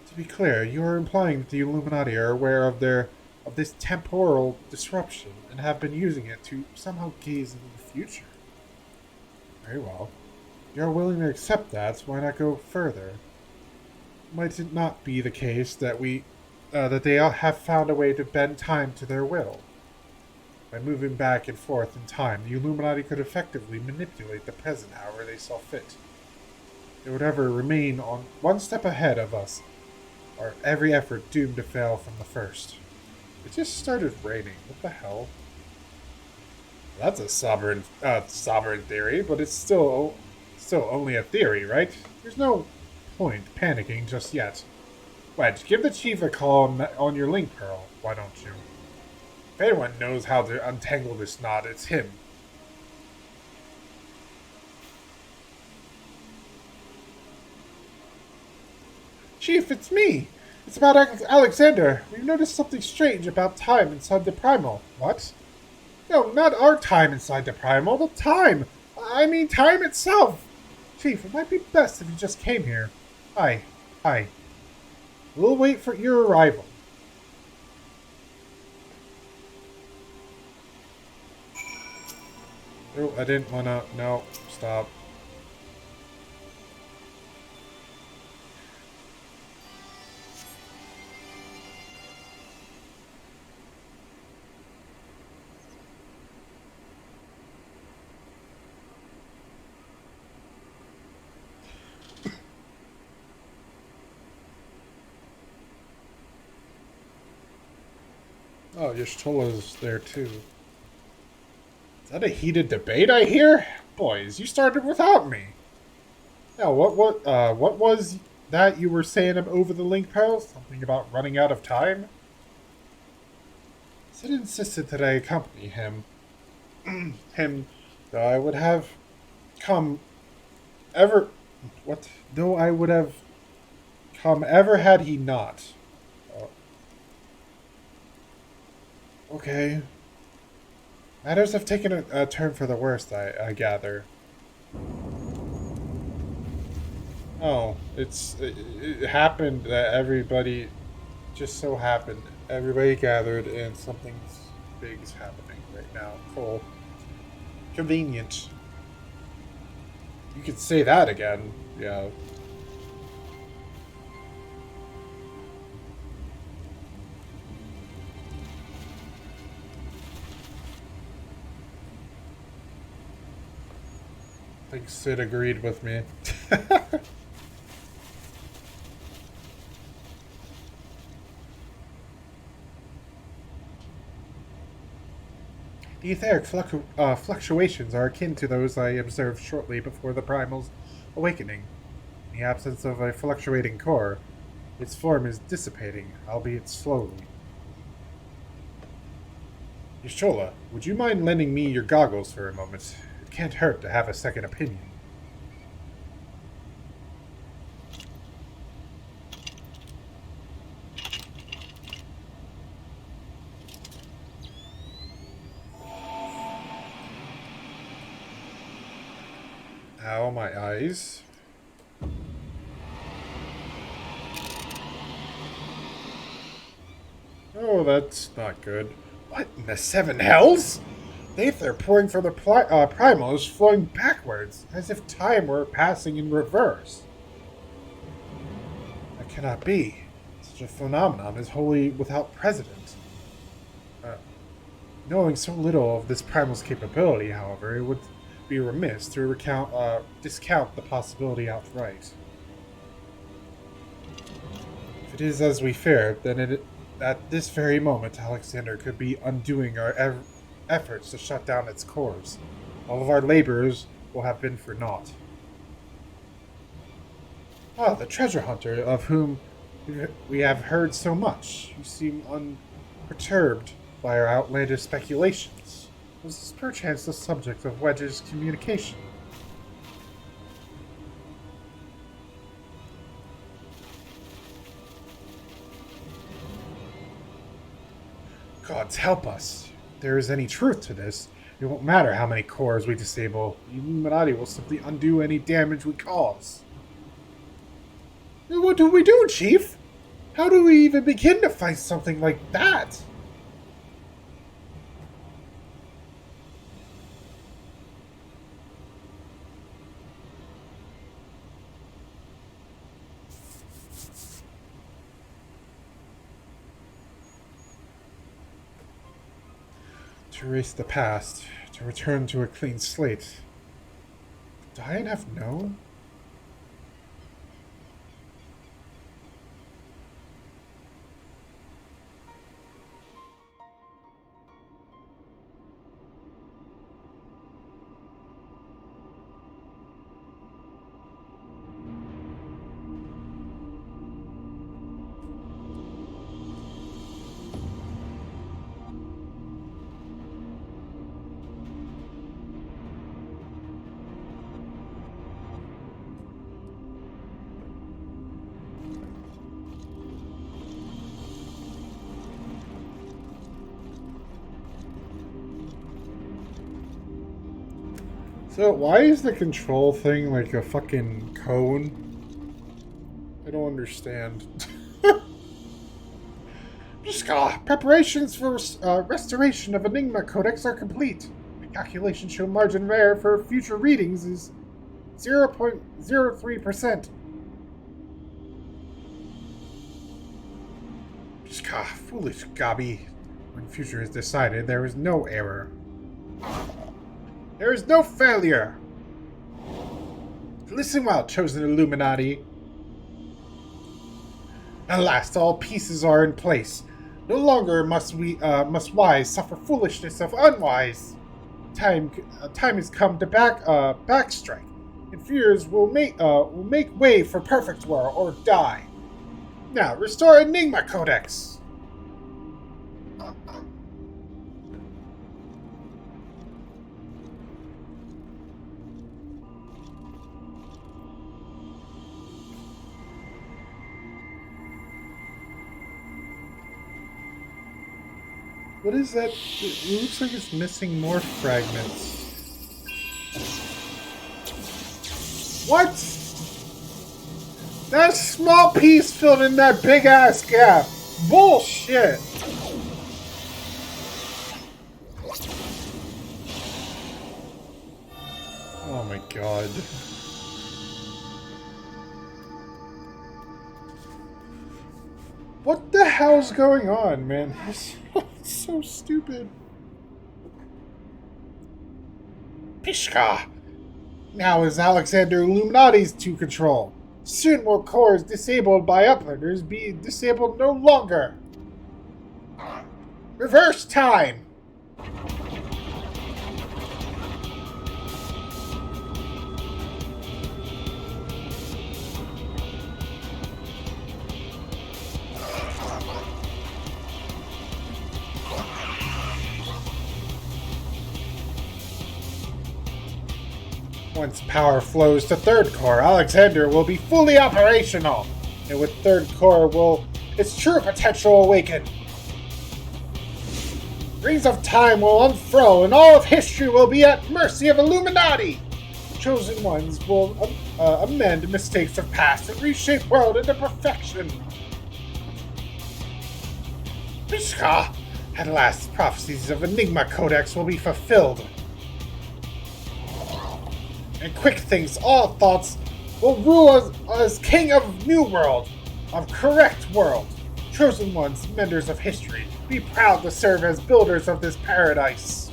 To be clear, you are implying that the Illuminati are aware of this temporal disruption and have been using it to somehow gaze into the future. Very well. If you are willing to accept that, why not go further? Might it not be the case that that they have found a way to bend time to their will? By moving back and forth in time, the Illuminati could effectively manipulate the present however they saw fit. They would ever remain on one step ahead of us, or every effort doomed to fail from the first. It just started raining. What the hell? That's a sovereign theory, but it's still only a theory, right? There's no point panicking just yet. Wedge, give the chief a call on your link pearl, why don't you? If anyone knows how to untangle this knot, it's him. Chief, it's me! It's about Alexander. We've noticed something strange about time inside the Primal. What? No, not our time inside the Primal. The time! I mean time itself! Chief, it might be best if you just came here. Hi. We'll wait for your arrival. Oh, I didn't wanna... No, stop. Oh, Yashtola's there too. Is that a heated debate I hear? Boys, you started without me. Now, what was that you were saying over the link pal? Something about running out of time? Sid insisted that I accompany him. Though I would have come ever... What? Though I would have come ever had he not. Okay. Matters have taken a turn for the worst, I gather. Oh, it happened that everybody, just so happened, everybody gathered and something big's happening right now. Cool. Convenient. You could say that again, yeah. I think Sid agreed with me. The etheric fluctuations are akin to those I observed shortly before the Primal's awakening. In the absence of a fluctuating core, its form is dissipating, albeit slowly. Yashola, would you mind lending me your goggles for a moment? It can't hurt to have a second opinion. Ow, my eyes. Oh, that's not good. What in the seven hells? The aether pouring from the primal is flowing backwards, as if time were passing in reverse. That cannot be. Such a phenomenon is wholly without precedent. Knowing so little of this primal's capability, however, it would be remiss to discount the possibility outright. If it is as we feared, then at this very moment Alexander could be undoing our efforts to shut down its cores. All of our labors will have been for naught. Ah, the treasure hunter, of whom we have heard so much. You seem unperturbed by our outlandish speculations? Was this perchance the subject of Wedge's communication? Gods help us. If there is any truth to this, it won't matter how many cores we disable. The Illuminati will simply undo any damage we cause. What do we do, Chief? How do we even begin to fight something like that? To erase the past, to return to a clean slate. Would Diane have known? So why is the control thing like a fucking cone? I don't understand. Preparations for restoration of Enigma Codex are complete. The calculations show margin error for future readings is 0.03%. Foolish Gabi. When future is decided, there is no error. There is no failure! Listen well, chosen Illuminati. At last, all pieces are in place. No longer must wise suffer foolishness of unwise. Time has come to backstrike. Inferiors will make way for perfect war or die. Now, restore Enigma Codex. What is that? It looks like it's missing more fragments. What? That small piece filled in that big ass gap. Bullshit. Oh my god. What the hell's going on, man? It's so stupid. Pishka! Now is Alexander Illuminati's to control. Soon will cores disabled by uplanders be disabled no longer. Reverse time! Once power flows to third core, Alexander will be fully operational, and with third core will its true potential awaken. Rings of time will unfurl, and all of history will be at mercy of Illuminati. Chosen ones will amend mistakes of past and reshape world into perfection. Pishka! At last, prophecies of Enigma Codex will be fulfilled. And quick things, all thoughts will rule as king of new world, of correct world. Chosen ones, menders of history, be proud to serve as builders of this paradise.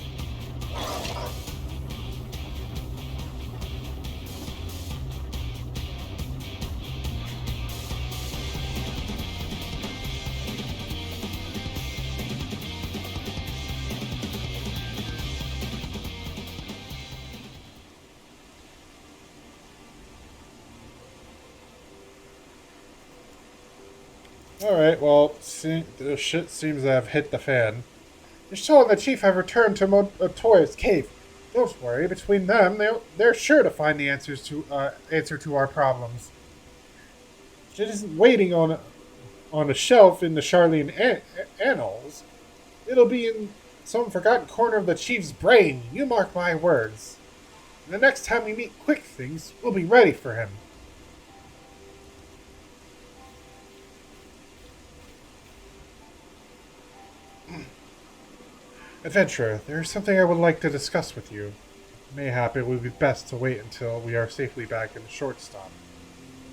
Alright, well, the shit seems to have hit the fan. The Shaw and the Chief have returned to Toya's cave. Don't worry, between them, they're sure to find the answer to our problems. It isn't waiting on a shelf in the Charlene Annals. It'll be in some forgotten corner of the Chief's brain, you mark my words. And the next time we meet Quick Things, we'll be ready for him. Adventurer, there is something I would like to discuss with you. Mayhap it would be best to wait until we are safely back in the short stop.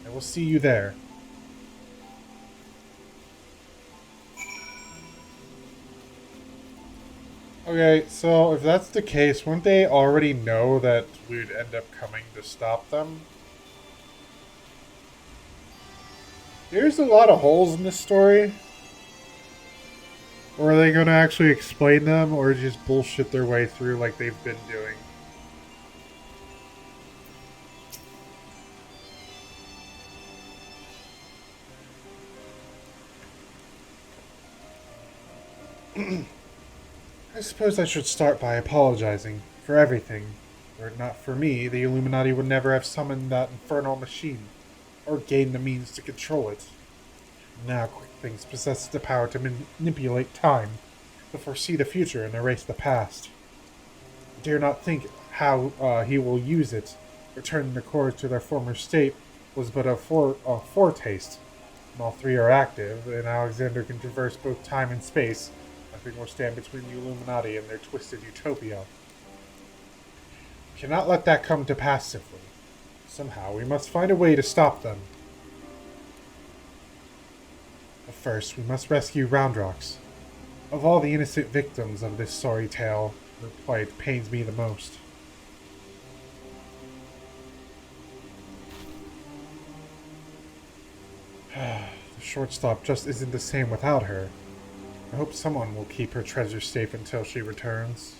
I will see you there. Okay, so if that's the case, wouldn't they already know that we'd end up coming to stop them? There's a lot of holes in this story. Or are they going to actually explain them, or just bullshit their way through like they've been doing? I suppose I should start by apologizing for everything. Were it not for me, the Illuminati would never have summoned that infernal machine, or gained the means to control it. Now Quick Things possess the power to manipulate time, to foresee the future and erase the past. I dare not think how he will use it. Returning the cores to their former state was but a foretaste. When all three are active, and Alexander can traverse both time and space, nothing will stand between the Illuminati and their twisted utopia. We cannot let that come to passively. Somehow, we must find a way to stop them. But first, we must rescue Roundrocks. Of all the innocent victims of this sorry tale, their plight pains me the most. The shortstop just isn't the same without her. I hope someone will keep her treasure safe until she returns.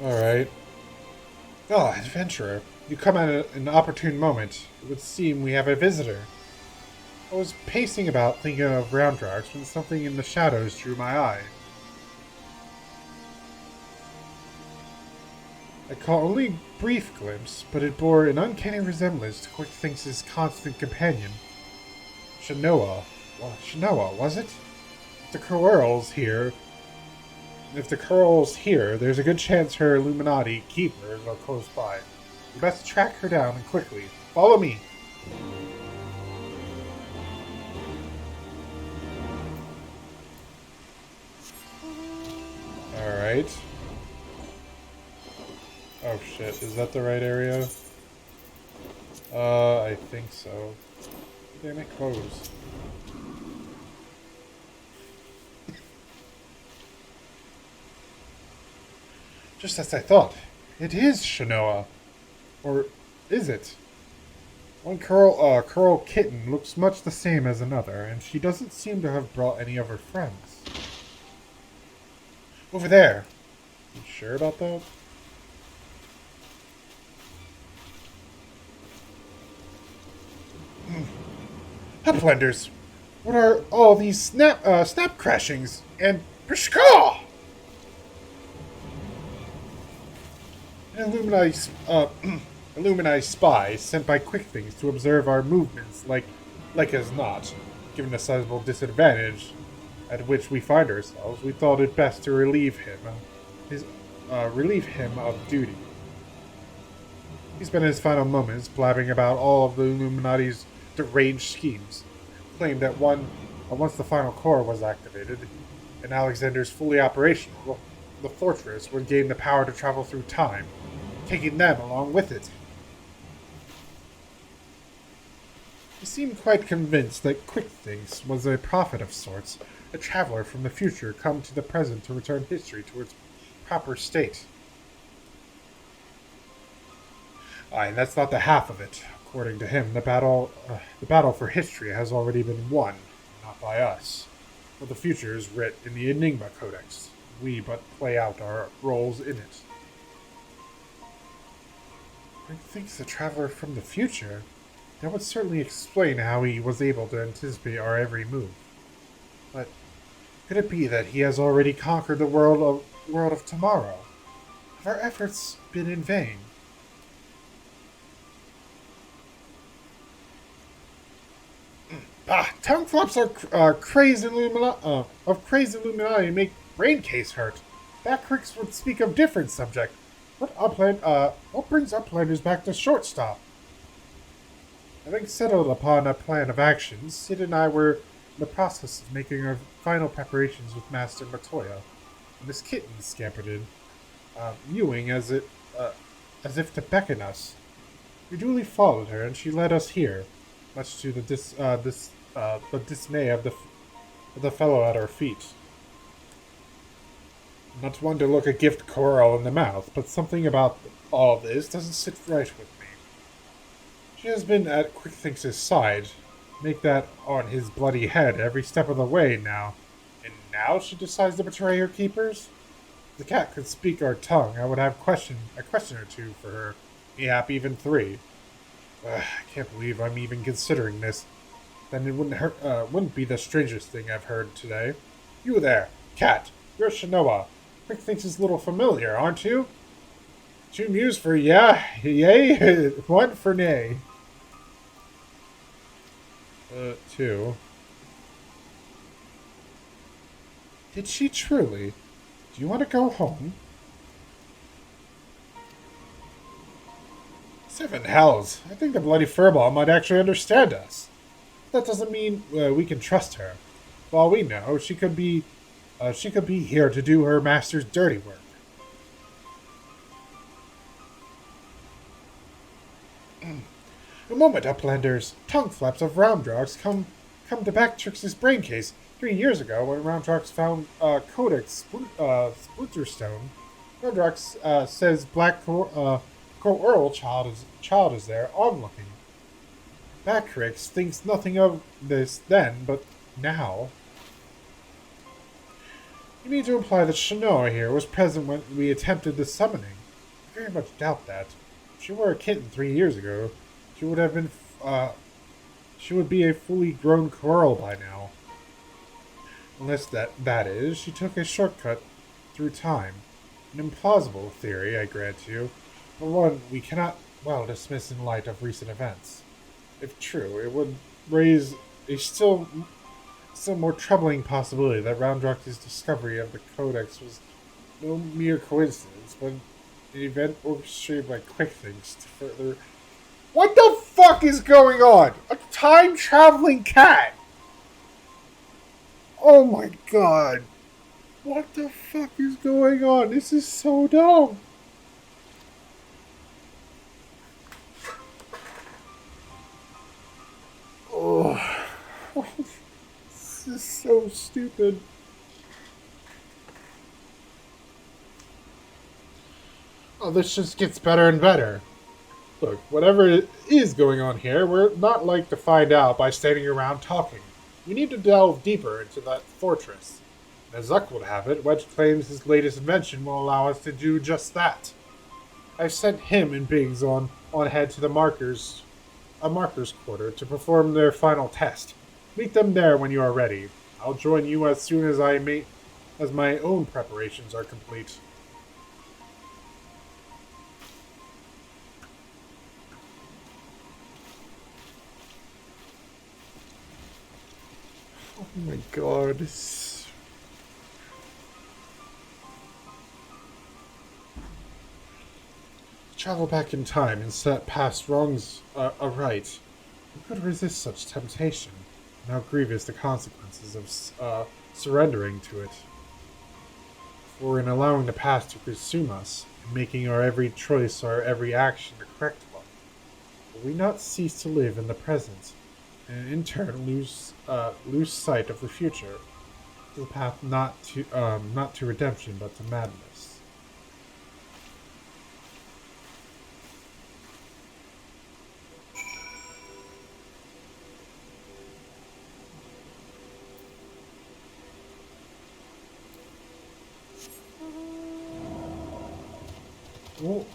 Alright. Oh, adventurer. You come at an opportune moment. It would seem we have a visitor. I was pacing about thinking of Roundrocks when something in the shadows drew my eye. I caught only a brief glimpse, but it bore an uncanny resemblance to Quick Things' constant companion. Shanoa. Well, Shanoa, was it? If the Curl's here, there's a good chance her Illuminati keepers are close by. We best track her down and quickly. Follow me. Alright. Oh shit, is that the right area? I think so. Damn it, close. Just as I thought. It is Shanoa. Or is it? One curl kitten looks much the same as another, and she doesn't seem to have brought any of her friends. Over there. You sure about that? Uplanders! What are all these snap crashings? And Brishka! An Illuminati spy sent by Quick Things to observe our movements like as not. Given the sizable disadvantage at which we find ourselves, we thought it best to relieve him of duty. He spent his final moments blabbing about all of the Illuminati's deranged schemes, claimed that once the final core was activated and Alexander's fully operational, the fortress would gain the power to travel through time, taking them along with it. He seemed quite convinced that Quick Things was a prophet of sorts, a traveler from the future come to the present to return history to its proper state. And that's not the half of it. According to him, the battle for history has already been won, not by us. But the future is writ in the Enigma Codex. We but play out our roles in it. He thinks a traveler from the future. That would certainly explain how he was able to anticipate our every move. But could it be that he has already conquered the world of tomorrow? Have our efforts been in vain? Tongue flops are crazed Illuminati make brain case hurt. Backricks would speak of different subject. What brings Uplanders back to shortstop? Having settled upon a plan of action, Sid and I were in the process of making our final preparations with Master Matoya, and Miss Kitten scampered in, mewing as if to beckon us. We duly followed her, and she led us here, much to the dismay of the fellow at our feet. Not one to look a gift coral in the mouth, but something about all this doesn't sit right with me. She has been at Quickthinks' side, make that on his bloody head every step of the way now, and now she decides to betray her keepers? If the cat could speak our tongue, I would have a question or two for her, mayhap even 3. I can't believe I'm even considering this. Then it wouldn't be the strangest thing I've heard today. You there, cat, you're Shinoa. Quick thinks it's a little familiar, aren't you? 2 mews for yeah, yay, 1 for nay. 2. Did she truly? Do you want to go home? 7 hells. I think the bloody furball might actually understand us. That doesn't mean we can trust her. For all we know, she could be here to do her master's dirty work. A moment, Uplanders. Tongue flaps of Roundrox come to Backtrix's brain case 3 years ago when Roundrox found Codex Splinterstone. Roundrox says Black Coral child is there onlooking. Backrix thinks nothing of this then, but now. You mean to imply that Shinoa here was present when we attempted the summoning? I very much doubt that. If she were a kitten 3 years ago, she would have been, she would be a fully grown coral by now. Unless that is, she took a shortcut through time. An implausible theory, I grant you, but one we cannot well dismiss in light of recent events. If true, it would raise a still more troubling possibility that Roundrox's discovery of the Codex was no mere coincidence, but an event orchestrated by Quickthinks to further... What the fuck is going on? A time-traveling cat! Oh my god. What the fuck is going on? This is so dumb. Oh, this is so stupid. Oh, this just gets better and better. Look, whatever is going on here, we're not like to find out by standing around talking. We need to delve deeper into that fortress. And as luck would have it, Wedge claims his latest invention will allow us to do just that. I've sent him and Biggs on ahead to the markers quarter to perform their final test. Meet them there when you are ready. I'll join you as soon as as my own preparations are complete. Oh my god. Travel back in time and set past wrongs aright. Who could resist such temptation? And how grievous the consequences of surrendering to it. For in allowing the past to consume us, and making our every choice, our every action the correct one, will we not cease to live in the present, and in turn lose sight of the future, the path not to redemption but to madness? Well,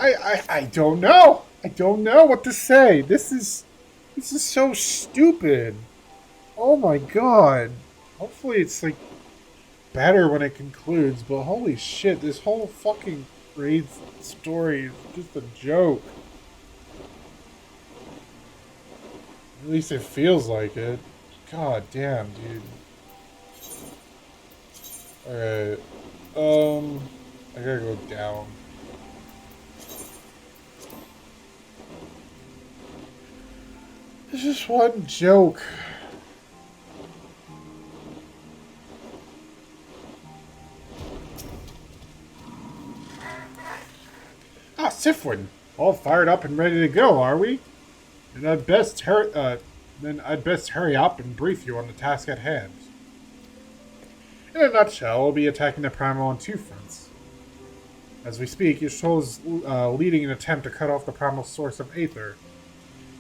I don't know. I don't know what to say. This is so stupid. Oh my god. Hopefully it's like better when it concludes, but holy shit, this whole fucking raid story is just a joke. At least it feels like it. God damn, dude. Alright. I gotta go down. It's just one joke. Ah, Sifwin. All fired up and ready to go, are we? Then I'd best hurry up and brief you on the task at hand. In a nutshell, we'll be attacking the Primal on two fronts. As we speak, Yashol is leading an attempt to cut off the Primal source of Aether.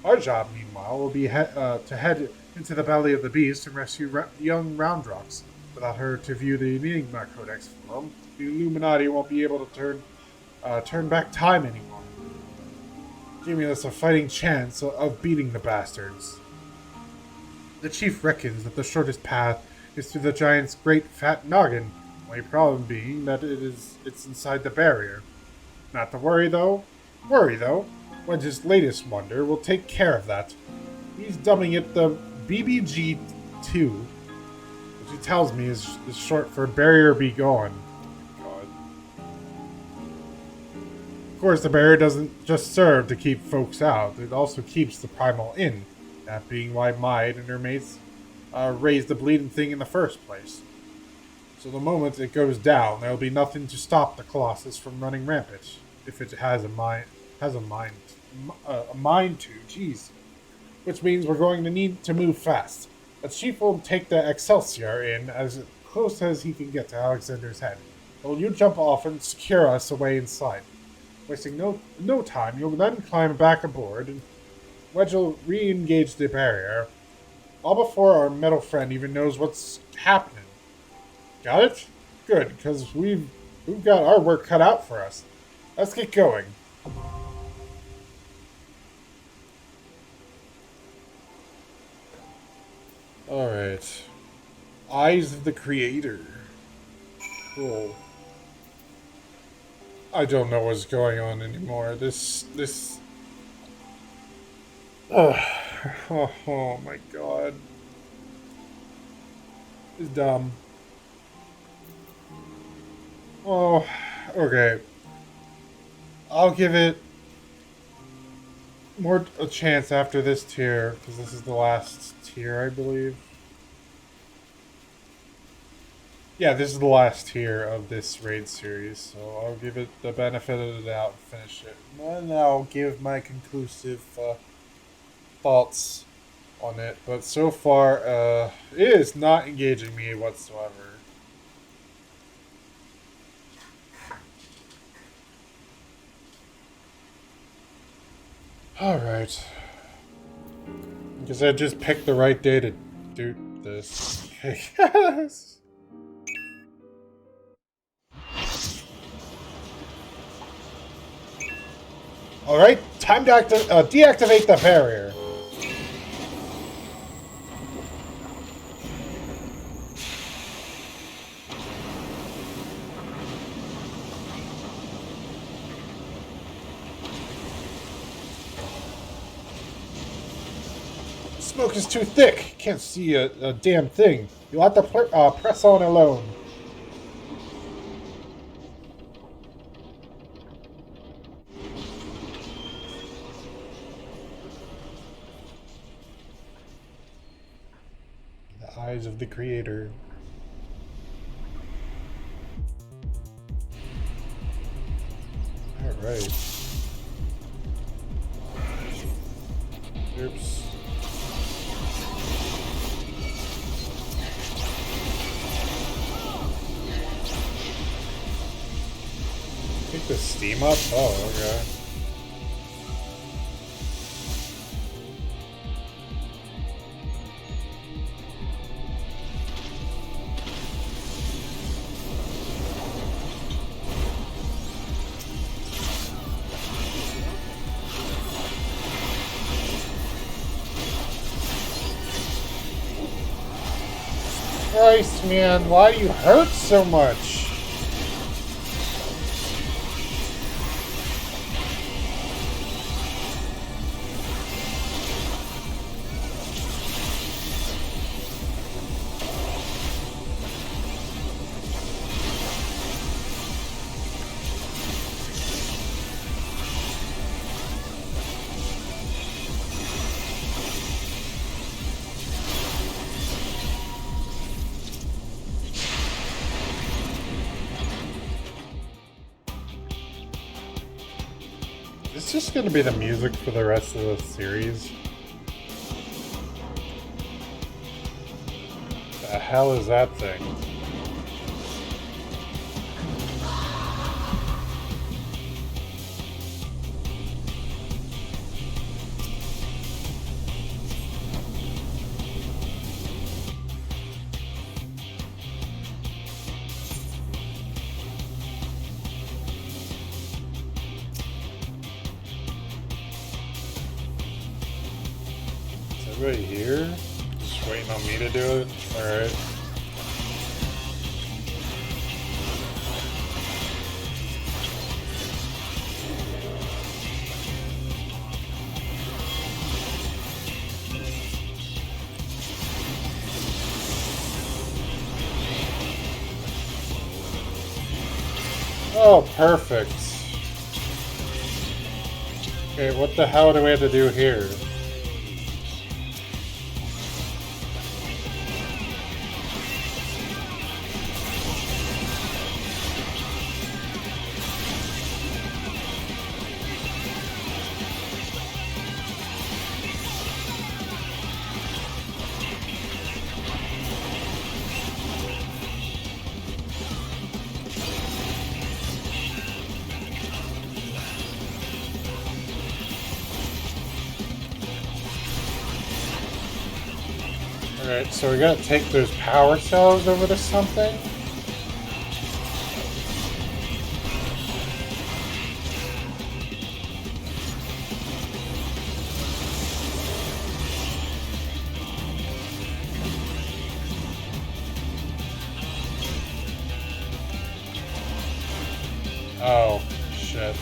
Our job, meanwhile, will be to head into the belly of the beast and rescue young Roundrox. Without her to view the Enigma Codex from, the Illuminati won't be able to turn back time anymore, giving us a fighting chance of beating the bastards. The chief reckons that the shortest path is through the giant's great fat noggin, only problem being that it's inside the barrier. Not to worry though. Wedge's latest wonder will take care of that. He's dubbing it the BBG-2, which he tells me is short for Barrier Be Gone. God. Of course, the barrier doesn't just serve to keep folks out, it also keeps the Primal in, that being why Maid and her mates raised the bleeding thing in the first place. So the moment it goes down, there'll be nothing to stop the Colossus from running rampant, if it has a mind to, jeez. Which means we're going to need to move fast. The chief will take the Excelsior in as close as he can get to Alexander's head. Will you jump off and secure us away inside? Wasting no time, you'll then climb back aboard, and Wedge will re-engage the barrier, all before our metal friend even knows what's happening. Got it? Good, because we've got our work cut out for us. Let's get going. Alright. Eyes of the Creator. Cool. I don't know what's going on anymore. Oh my god. It's dumb. Oh, okay. I'll give it a chance after this tier, because this is the last tier, I believe. Yeah, this is the last tier of this raid series, so I'll give it the benefit of the doubt and finish it. And then I'll give my conclusive thoughts on it, but so far, it is not engaging me whatsoever. Alright. I guess I just picked the right day to do this. Yes. Alright, time to deactivate the barrier. Smoke is too thick. Can't see a damn thing. You'll have to press on alone. The eyes of the Creator. Alright. Oops. Pick the steam up? Oh, okay. Christ, man. Why do you hurt so much? It's just going to be the music for the rest of the series. The hell is that thing? Right here? Just waiting on me to do it? Alright. Oh, perfect. Okay, what the hell do we have to do here? Alright, so we gotta take those power cells over to something? Oh, shit.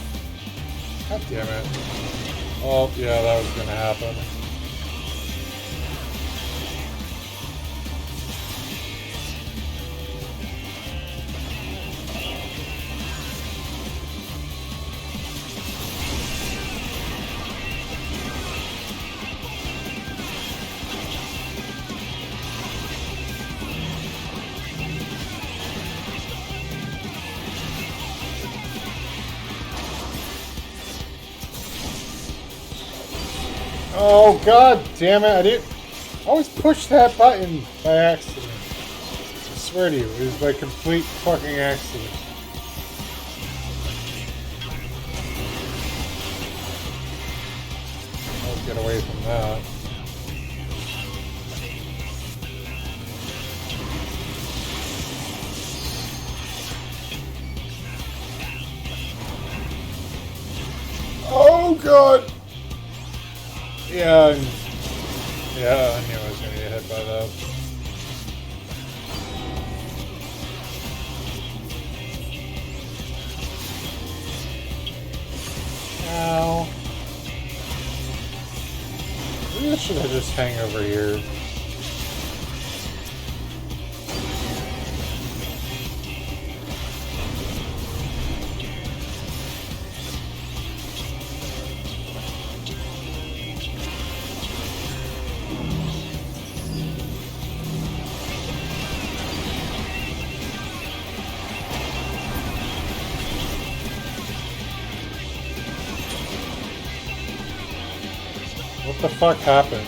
God damn it. Oh, yeah, that was gonna happen. Oh, god damn it, I didn't always push that button by accident. I swear to you, it was by complete fucking accident. I'll get away from that. Oh god! Yeah, I knew I was gonna get hit by that. Ow. Maybe I should have just hang over here. What the fuck happened?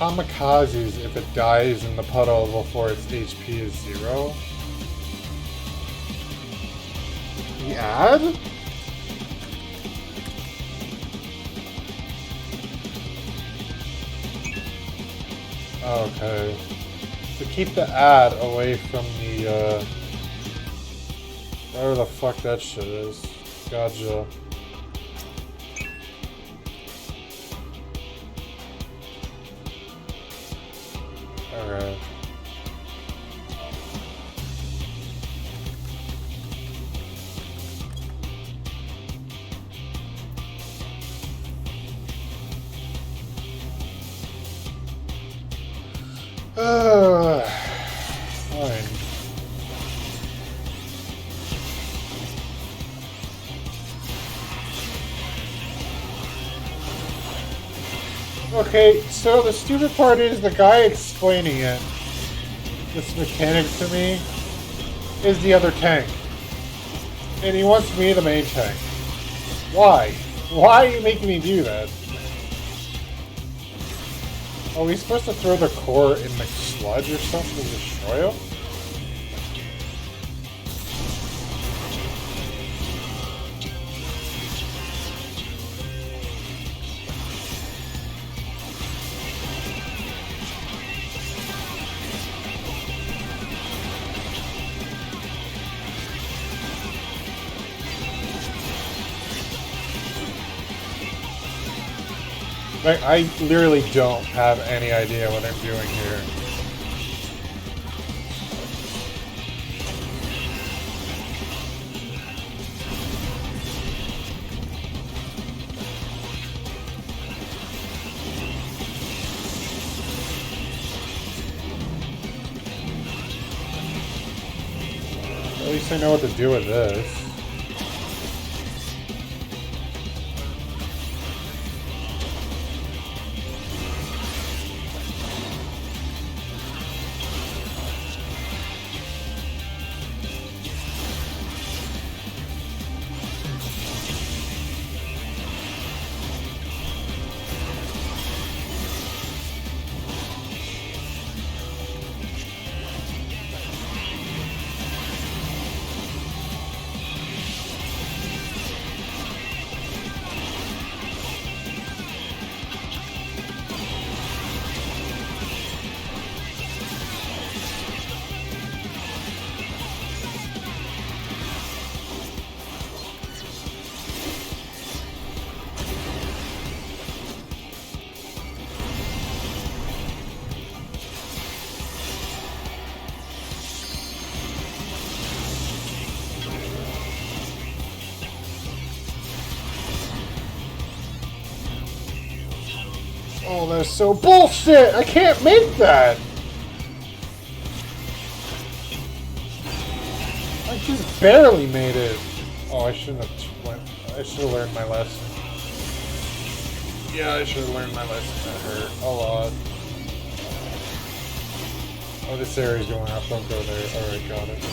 kamikazes if it dies in the puddle before its HP is 0. The ad? Okay. To keep the ad away from the, whatever the fuck that shit is. Gotcha. Alright. Fine. Okay, so the stupid part is the guy explaining it, this mechanic to me, is the other tank. And he wants me the main tank. Why? Why are you making me do that? Are we supposed to throw the core in the sludge or something to destroy him? Like, I literally don't have any idea what I'm doing here. At least I know what to do with this. Oh, that's so bullshit! I can't make that! I just barely made it. Oh, I shouldn't have went. I should have learned my lesson. Yeah, I should have learned my lesson. That hurt a lot. Oh, this area's going up. Don't go there. Alright, got it.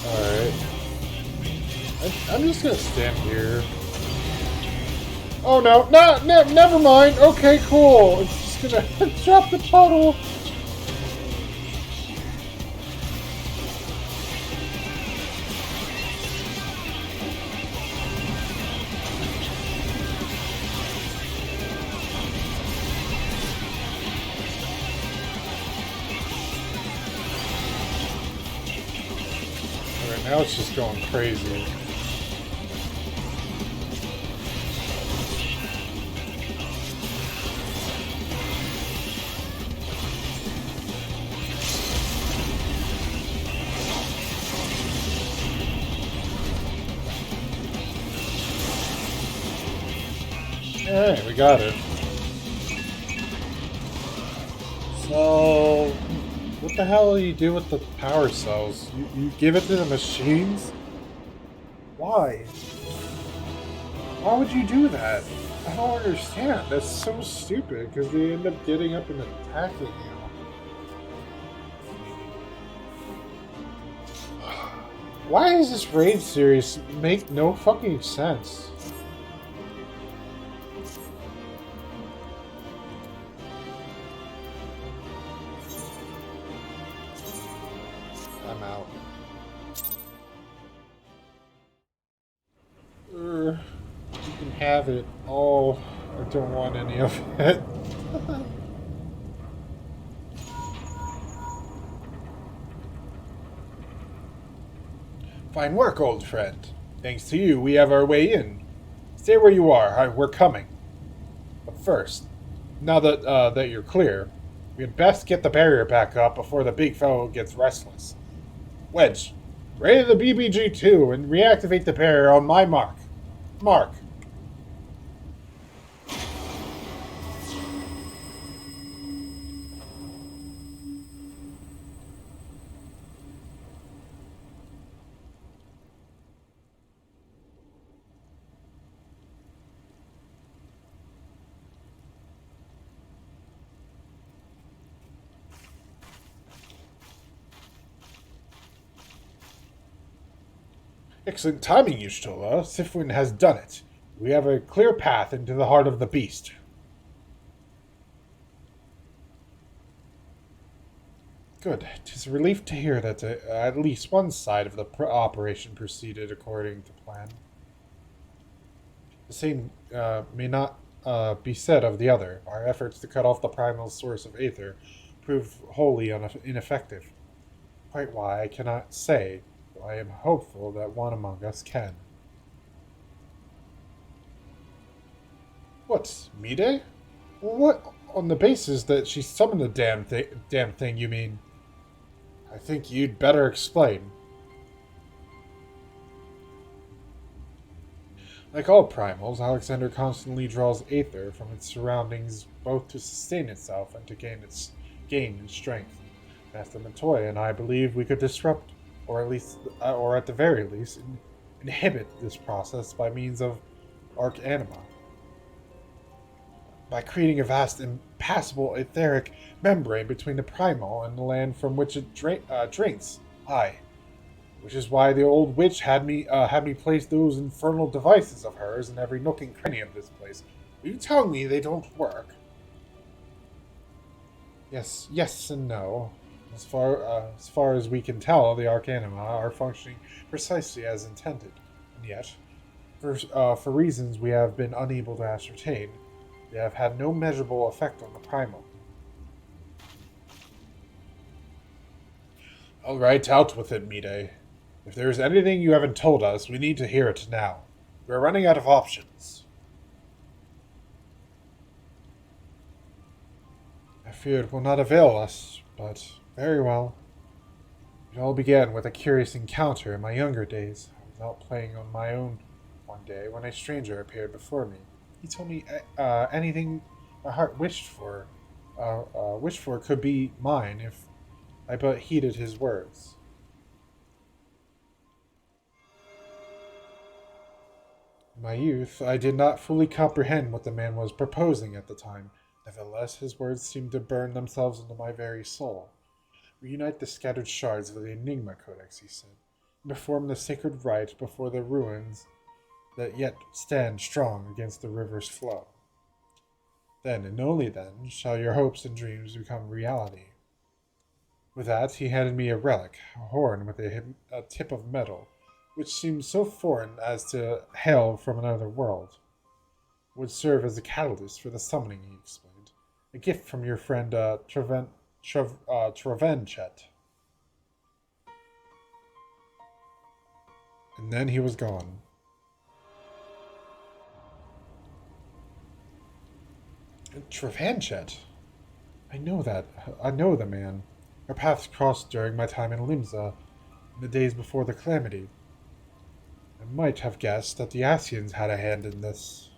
Alright. I'm just gonna stand here. Oh no, never mind. Okay, cool. It's just gonna drop the puddle. Alright, now it's just going crazy. Alright, we got it. So, what the hell do you do with the power cells? You give it to the machines? Why? Why would you do that? I don't understand. That's so stupid, because they end up getting up and attacking you. Why does this raid series make no fucking sense? I'm out. You can have it all. I don't want any of it. Fine work, old friend. Thanks to you, we have our way in. Stay where you are. We're coming. But first, now that you're clear, we'd best get the barrier back up before the big fellow gets restless. Wedge, ready the BBG-2 and reactivate the barrier on my mark. Mark. Excellent timing, Yushtola. Sifwin has done it. We have a clear path into the heart of the beast. Good. 'Tis a relief to hear that at least one side of the operation proceeded according to plan. The same may not be said of the other. Our efforts to cut off the primal source of aether proved wholly ineffective. Quite why I cannot say, though I am hopeful that one among us can. What, Mide? What, on the basis that she summoned the damn thing, you mean? I think you'd better explain. Like all primals, Alexander constantly draws aether from its surroundings both to sustain itself and to gain in strength. Master Matoya and I believe we could disrupt, or at the very least, inhibit this process by means of arc anima. By creating a vast, impassable etheric membrane between the primal and the land from which it drinks. Aye. Which is why the old witch had me place those infernal devices of hers in every nook and cranny of this place. Are you telling me they don't work? Yes and no. As far as we can tell, the arcanima are functioning precisely as intended, and yet, for reasons we have been unable to ascertain, they have had no measurable effect on the primal. All right, out with it, Mide. If there is anything you haven't told us, we need to hear it now. We're running out of options. I fear it will not avail us, but very well. It all began with a curious encounter in my younger days. I was out playing on my own one day when a stranger appeared before me. He told me anything my heart wished for could be mine if I but heeded his words. In my youth, I did not fully comprehend what the man was proposing at the time. Nevertheless, his words seemed to burn themselves into my very soul. Reunite the scattered shards of the Enigma Codex, he said, and perform the sacred rite before the ruins that yet stand strong against the river's flow. Then, and only then, shall your hopes and dreams become reality. With that, he handed me a relic, a horn with a tip of metal, which seemed so foreign as to hail from another world. It would serve as a catalyst for the summoning, he explained. A gift from your friend Travenchet. And then he was gone. Travenchet? I know the man. Our paths crossed during my time in Limsa, in the days before the calamity. I might have guessed that the Asians had a hand in this.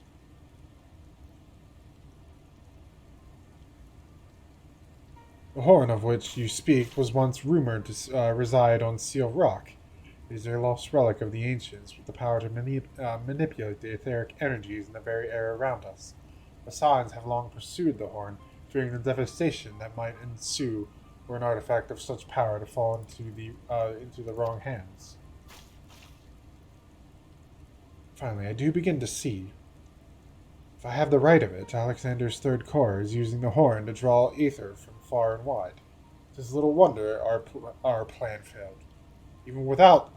The horn of which you speak was once rumored to reside on Seal Rock. It is a lost relic of the ancients with the power to manipulate the etheric energies in the very air around us. The Signs have long pursued the horn, fearing the devastation that might ensue were an artifact of such power to fall into the wrong hands. Finally, I do begin to see. If I have the right of it, Alexander's third corps is using the horn to draw ether from far and wide. It is little wonder our plan failed. Even without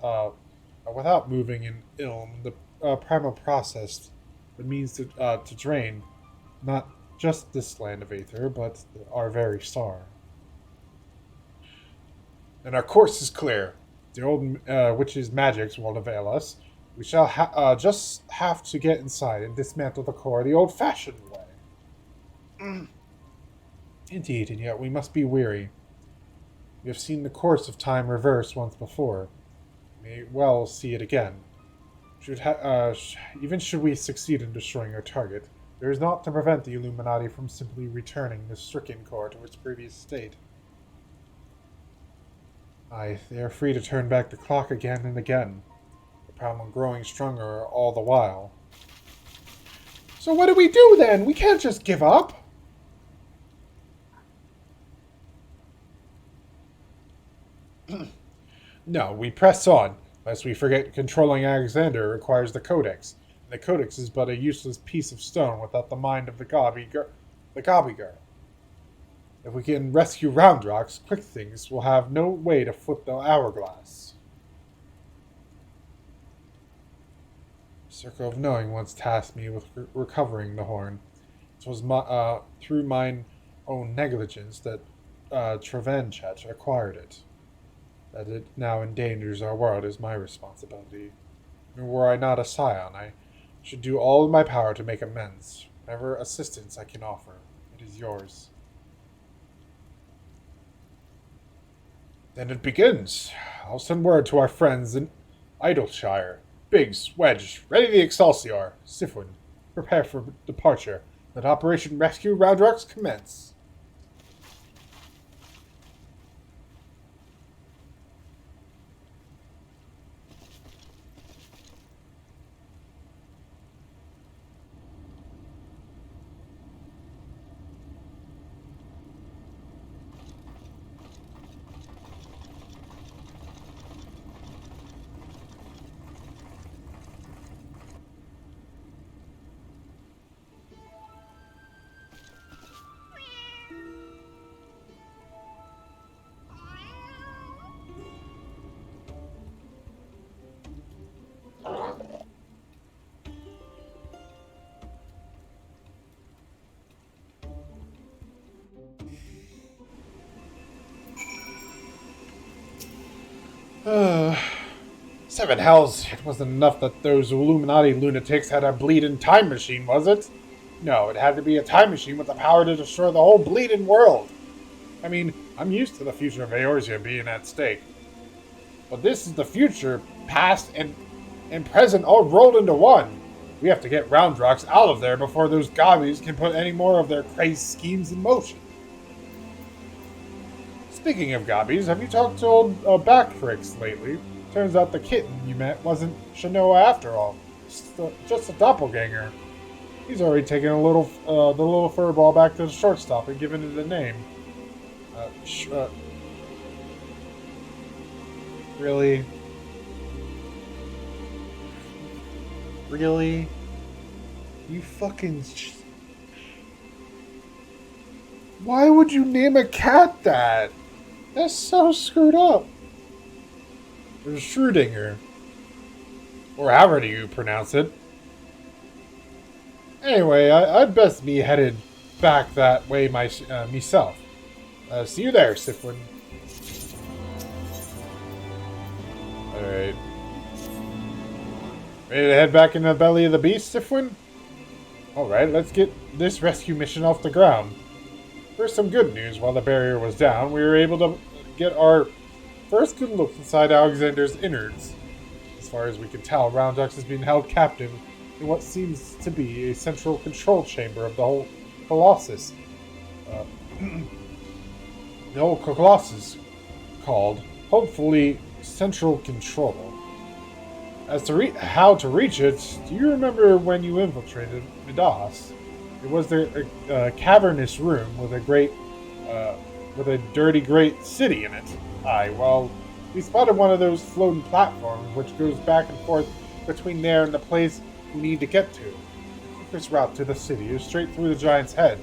moving in Ilm, the primal process, the means to drain not just this land of aether, but our very star. And our course is clear. The old witch's magics won't avail us. We shall just have to get inside and dismantle the core the old-fashioned way. Indeed, and yet we must be weary. We have seen the course of time reverse once before. We may well see it again. Even should we succeed in destroying our target, there is naught to prevent the Illuminati from simply returning the stricken core to its previous state. Aye, they are free to turn back the clock again and again, the problem growing stronger all the while. So what do we do then? We can't just give up. No, we press on, lest we forget controlling Alexander requires the Codex, and the Codex is but a useless piece of stone without the mind of the Gobbygirl. If we can rescue Roundrock's quick things, we'll have no way to flip the hourglass. Circle of Knowing once tasked me with recovering the horn. It was through mine own negligence that Trevenchet acquired it. That it now endangers our world is my responsibility. And were I not a scion, I should do all in my power to make amends. Whatever assistance I can offer, it is yours. Then it begins. I'll send word to our friends in Idleshire. Biggs, Wedge, ready the Excelsior. Sifwin, prepare for departure. Let Operation Rescue Roundrocks commence. Seven hells, it wasn't enough that those Illuminati lunatics had a bleeding time machine, was it? No, it had to be a time machine with the power to destroy the whole bleeding world. I mean, I'm used to the future of Eorzea being at stake. But this is the future, past, and present all rolled into one. We have to get Roundrocks out of there before those gobbies can put any more of their crazy schemes in motion. Speaking of gobbies, have you talked to old Backfricks lately? Turns out the kitten you met wasn't Shanoa after all. Just a doppelganger. He's already taken the little furball back to the shortstop and given it a name. Really? Really? You fucking... Why would you name a cat that? That's so screwed up. There's Schrödinger. Or however you pronounce it. Anyway, I'd best be headed back that way myself. See you there, Sifwin. Alright. Ready to head back into the belly of the beast, Sifwin? Alright, let's get this rescue mission off the ground. First, some good news. While the barrier was down, we were able to get our first good look inside Alexander's innards. As far as we can tell, Roundrocks is being held captive in what seems to be a central control chamber of the whole Colossus. The whole Colossus, called, hopefully, Central Control. As to how to reach it, do you remember when you infiltrated Midas? It was a cavernous room with a dirty great city in it. Aye, well, we spotted one of those floating platforms which goes back and forth between there and the place we need to get to. The quickest route to the city is straight through the Giant's Head.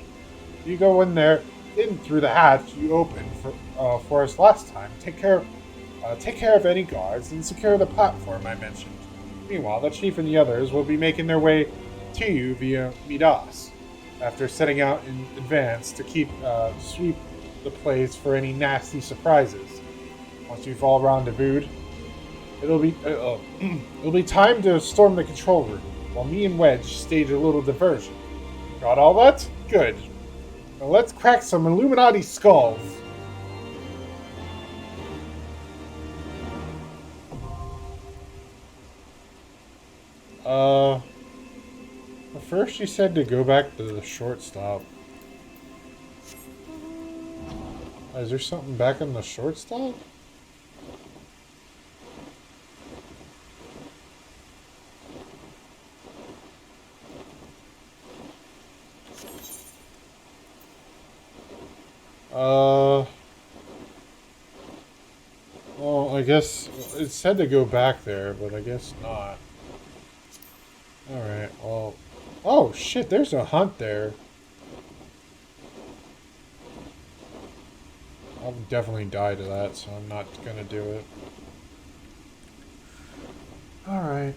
You go in there, in through the hatch you opened for us last time. Take care of any guards and secure the platform I mentioned. Meanwhile, the chief and the others will be making their way to you via Midas, after setting out in advance to sweep the place for any nasty surprises. Once you've all rendezvoused, it'll be time to storm the control room, while me and Wedge stage a little diversion. Got all that? Good. Now let's crack some Illuminati skulls. First she said to go back to the shortstop. Is there something back in the shortstop? Well, I guess it said to go back there, but I guess not. Alright, well... Oh, shit, there's a hunt there. I'll definitely die to that, so I'm not gonna do it. Alright.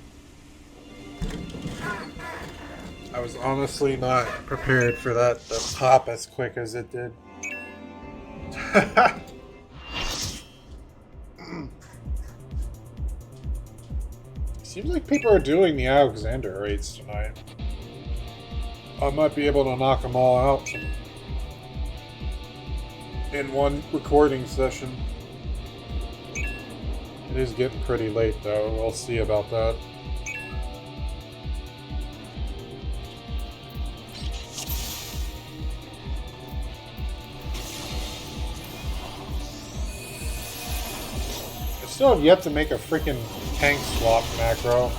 I was honestly not prepared for that to pop as quick as it did. Seems like people are doing the Alexander raids tonight. I might be able to knock them all out in one recording session. It is getting pretty late though, we'll see about that. I still have yet to make a freaking tank swap macro.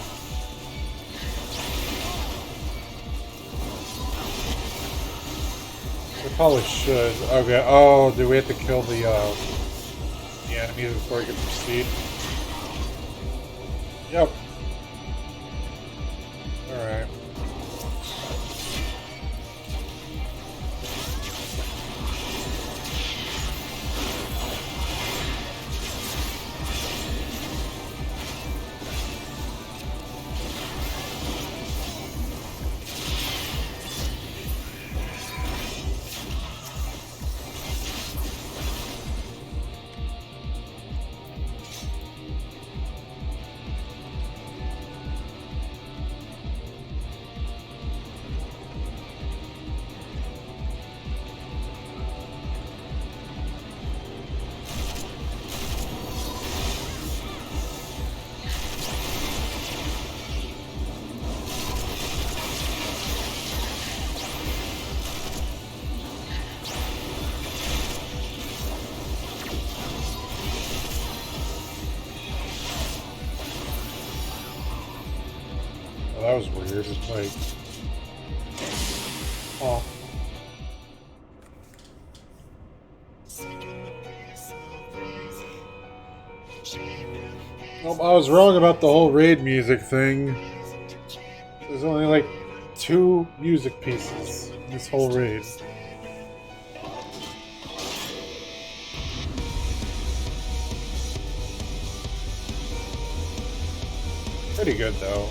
We probably should. Okay. Oh, do we have to kill the enemies before we can proceed? Yep. Alright. That was weird. It's like... Oh. Nope, I was wrong about the whole raid music thing. There's only like 2 music pieces in this whole raid. Pretty good though.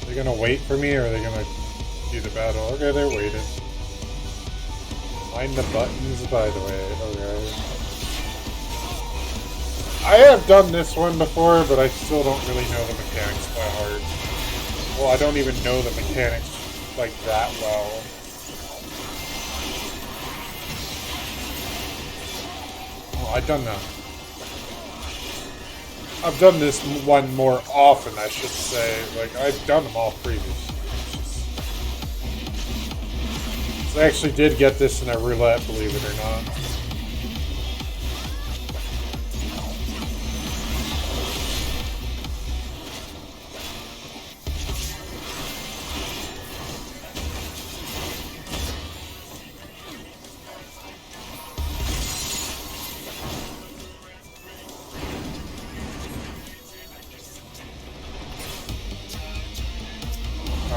Are they gonna wait for me or are they gonna do the battle? Okay, they're waiting. Mind the buttons, by the way. Okay. I have done this one before, but I still don't really know the mechanics by heart. Well, I don't even know the mechanics like that well. Well, I've done this one more often, I should say. Like, I've done them all previously. I actually did get this in a roulette, believe it or not.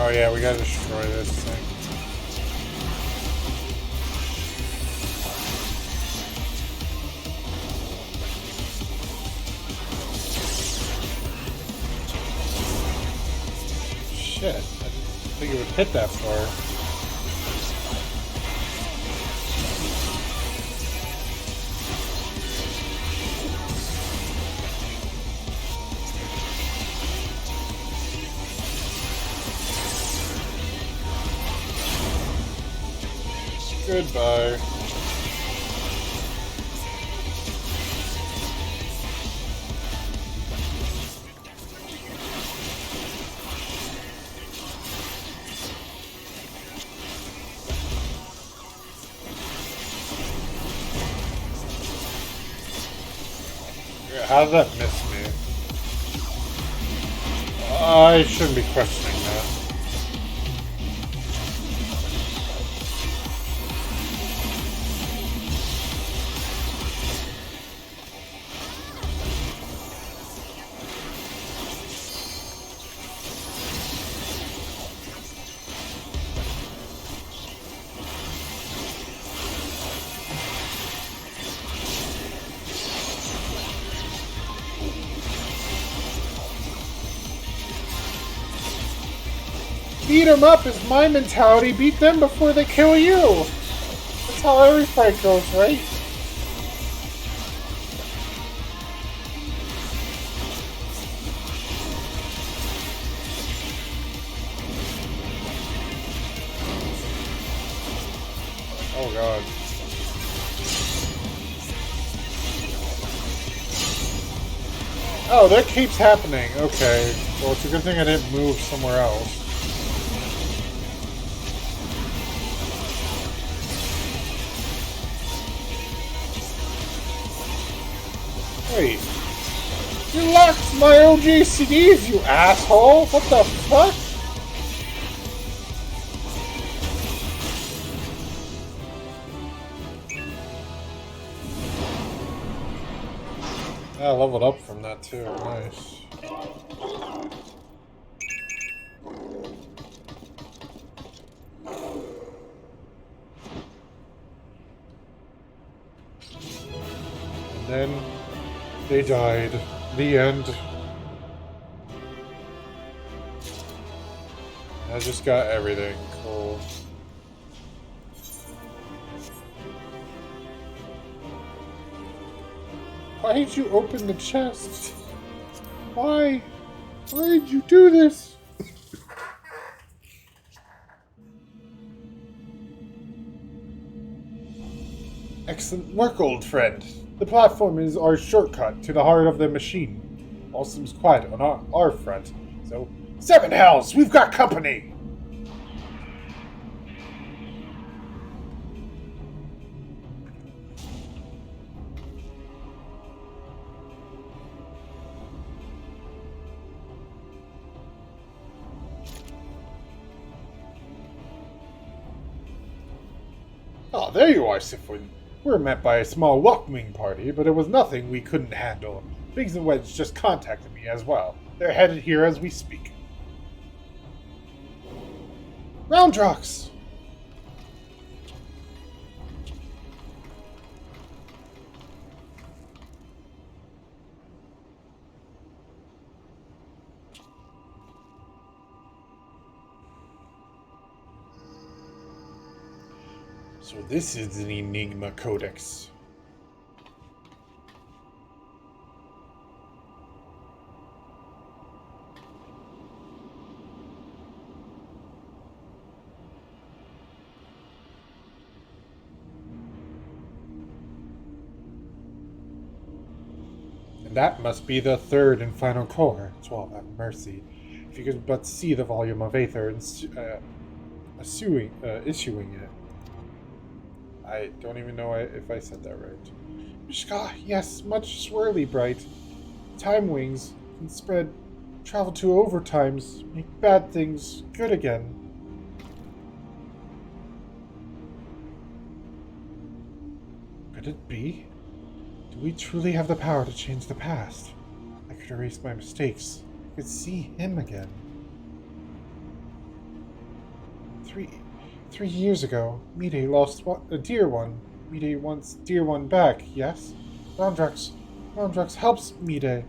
Oh yeah, we gotta destroy this thing. Shit, I didn't think it would hit that far. Goodbye. How did that miss me? I shouldn't be questioning that. Beat them up is my mentality. Beat them before they kill you. That's how every fight goes, right? Oh god. Oh, that keeps happening. Okay. Well, it's a good thing I didn't move somewhere else. Wait. You locked my OG CDs, you asshole! What the fuck? I leveled up from that too. Nice. And then they died. The end. I just got everything. Cool. Why did you open the chest? Why? Why did you do this? Excellent work, old friend. The platform is our shortcut to the heart of the machine. All seems quiet on our front. So, 7 hells! We've got company! Oh, there you are, Sifwin. We were met by a small welcoming party, but it was nothing we couldn't handle. Biggs and Wedge just contacted me as well. They're headed here as we speak. Roundrox! So this is an Enigma Codex. And that must be the third and final core. 12, have mercy. If you could but see the volume of Aether and issuing it. I don't even know if I said that right. Mishka, yes, much swirly bright. Time wings can spread, travel to overtimes, make bad things good again. Could it be? Do we truly have the power to change the past? I could erase my mistakes. I could see him again. Three years ago, Mide lost a dear one. Mide wants dear one back, yes? Rondrax helps Mide.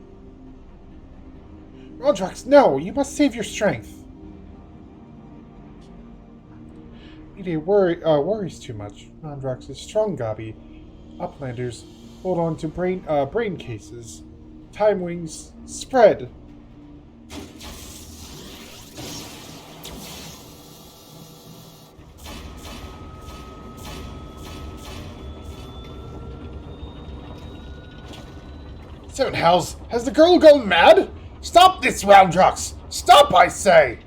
Rondrax, no! You must save your strength. Mide worries too much. Rondrax is strong, Gabi. Uplanders hold on to brain cases. Time wings spread. Seven Hells, has the girl gone mad? Stop this, Roundrux! Stop, I say!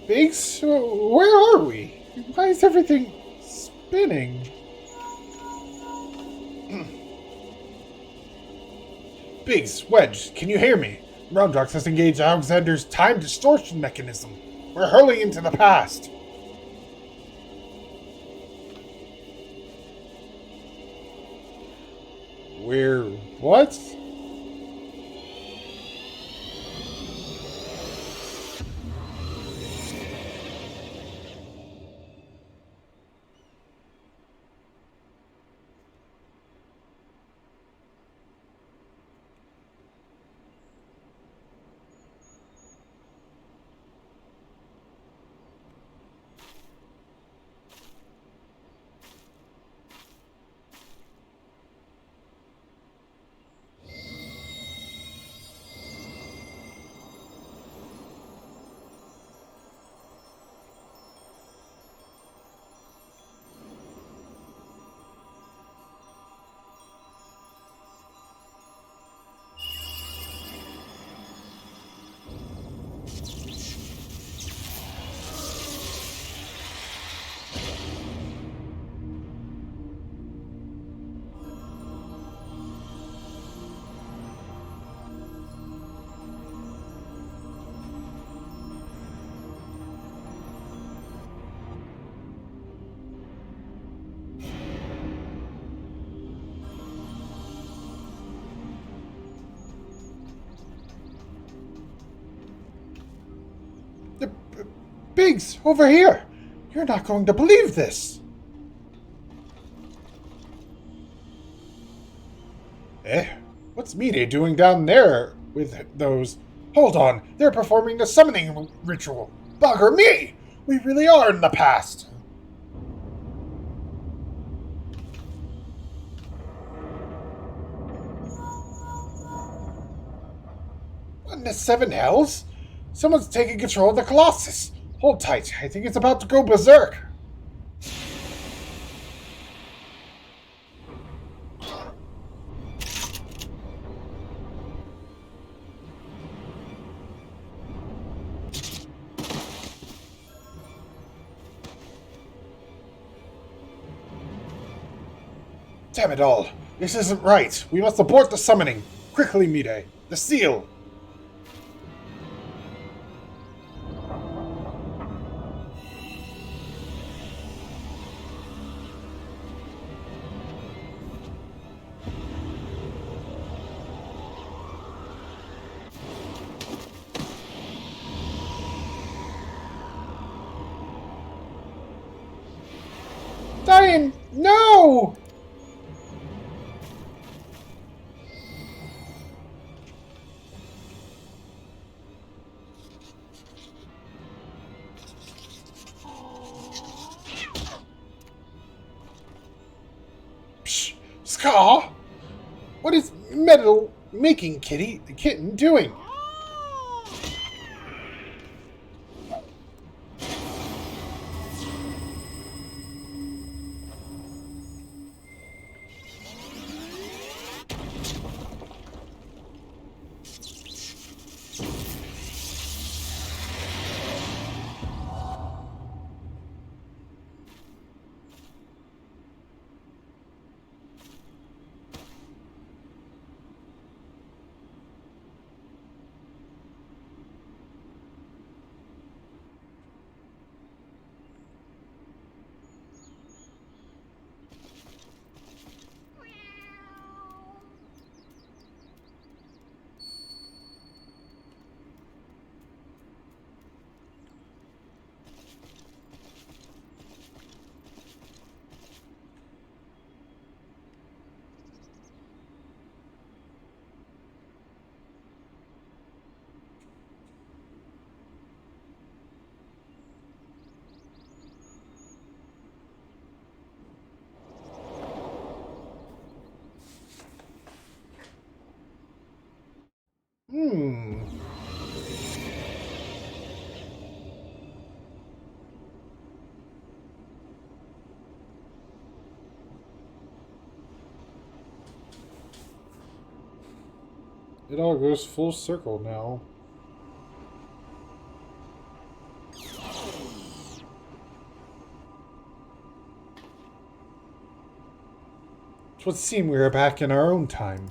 Biggs, where are we? Why is everything spinning? Biggs, Wedge, can you hear me? Roundrox has engaged Alexander's time distortion mechanism. We're hurling into the past. We're what? Biggs, over here! You're not going to believe this! What's Mide doing down there with those? Hold on, they're performing the summoning ritual. Bugger me! We really are in the past! What in the seven hells? Someone's taking control of the Colossus! Hold tight, I think it's about to go berserk! Damn it all! This isn't right! We must abort the summoning! Quickly, Mide! The seal! Diane, no! Psh, Scar! What is metal making the kitten doing? Hmm. It all goes full circle now. It would seem we are back in our own time.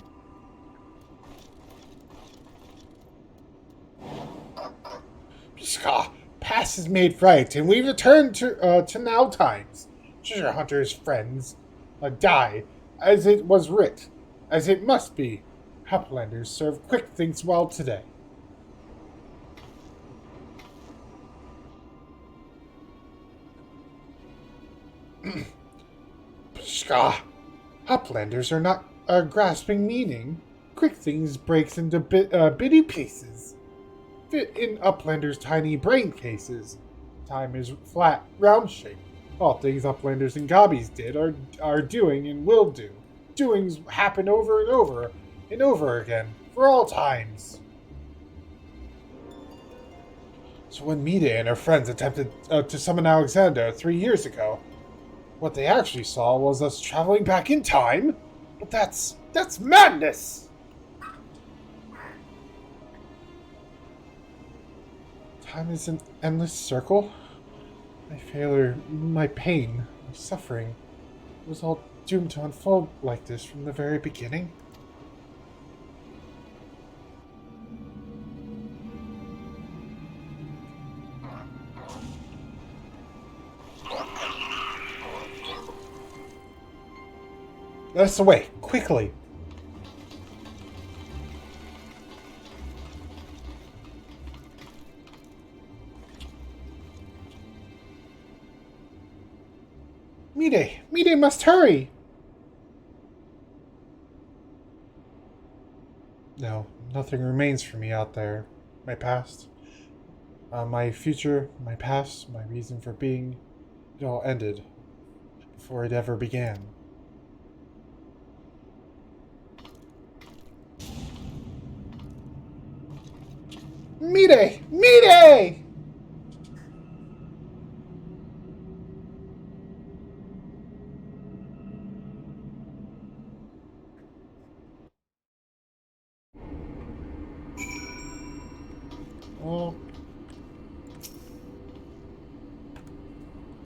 Pshaw! Past is made right, and we return to now times. Treasure hunters' friends die, as it was writ, as it must be. Uplanders serve quick things well today. Pshaw! Uplanders are not grasping meaning. Quick things breaks into bitty pieces. Fit in Uplanders' tiny brain cases. Time is flat, round shaped. All things Uplanders and Gobbies did are doing and will do. Doings happen over and over again, for all times. So when Mida and her friends attempted to summon Alexander 3 years ago, what they actually saw was us traveling back in time? But that's madness! Time is an endless circle. My failure, my pain, my suffering was all doomed to unfold like this from the very beginning. Let us away, quickly! Mide must hurry! No, nothing remains for me out there. My past, my future, my past, my reason for being, it all ended before it ever began. Mide! Mide! Well,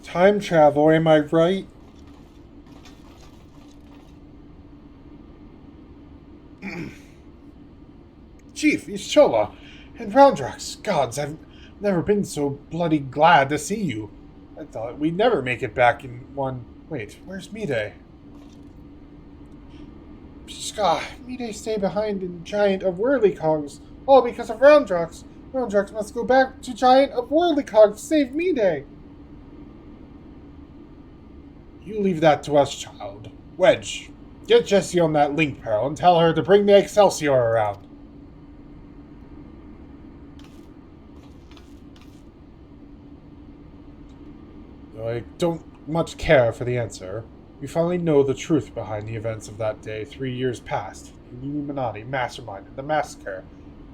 time travel, am I right? Chief, it's Chola and Roundrox. Gods, I've never been so bloody glad to see you. I thought we'd never make it back in one... Wait, where's Mide? Pshka, Mide stay behind in Giant of Whirlycogs, all because of Roundrox. Roundrox must go back to Giant of Whirlycogs to save Mide. You leave that to us, child. Wedge, get Jessie on that link pearl and tell her to bring the Excelsior around. Though I don't much care for the answer, we finally know the truth behind the events of that day 3 years past. The Illuminati masterminded the massacre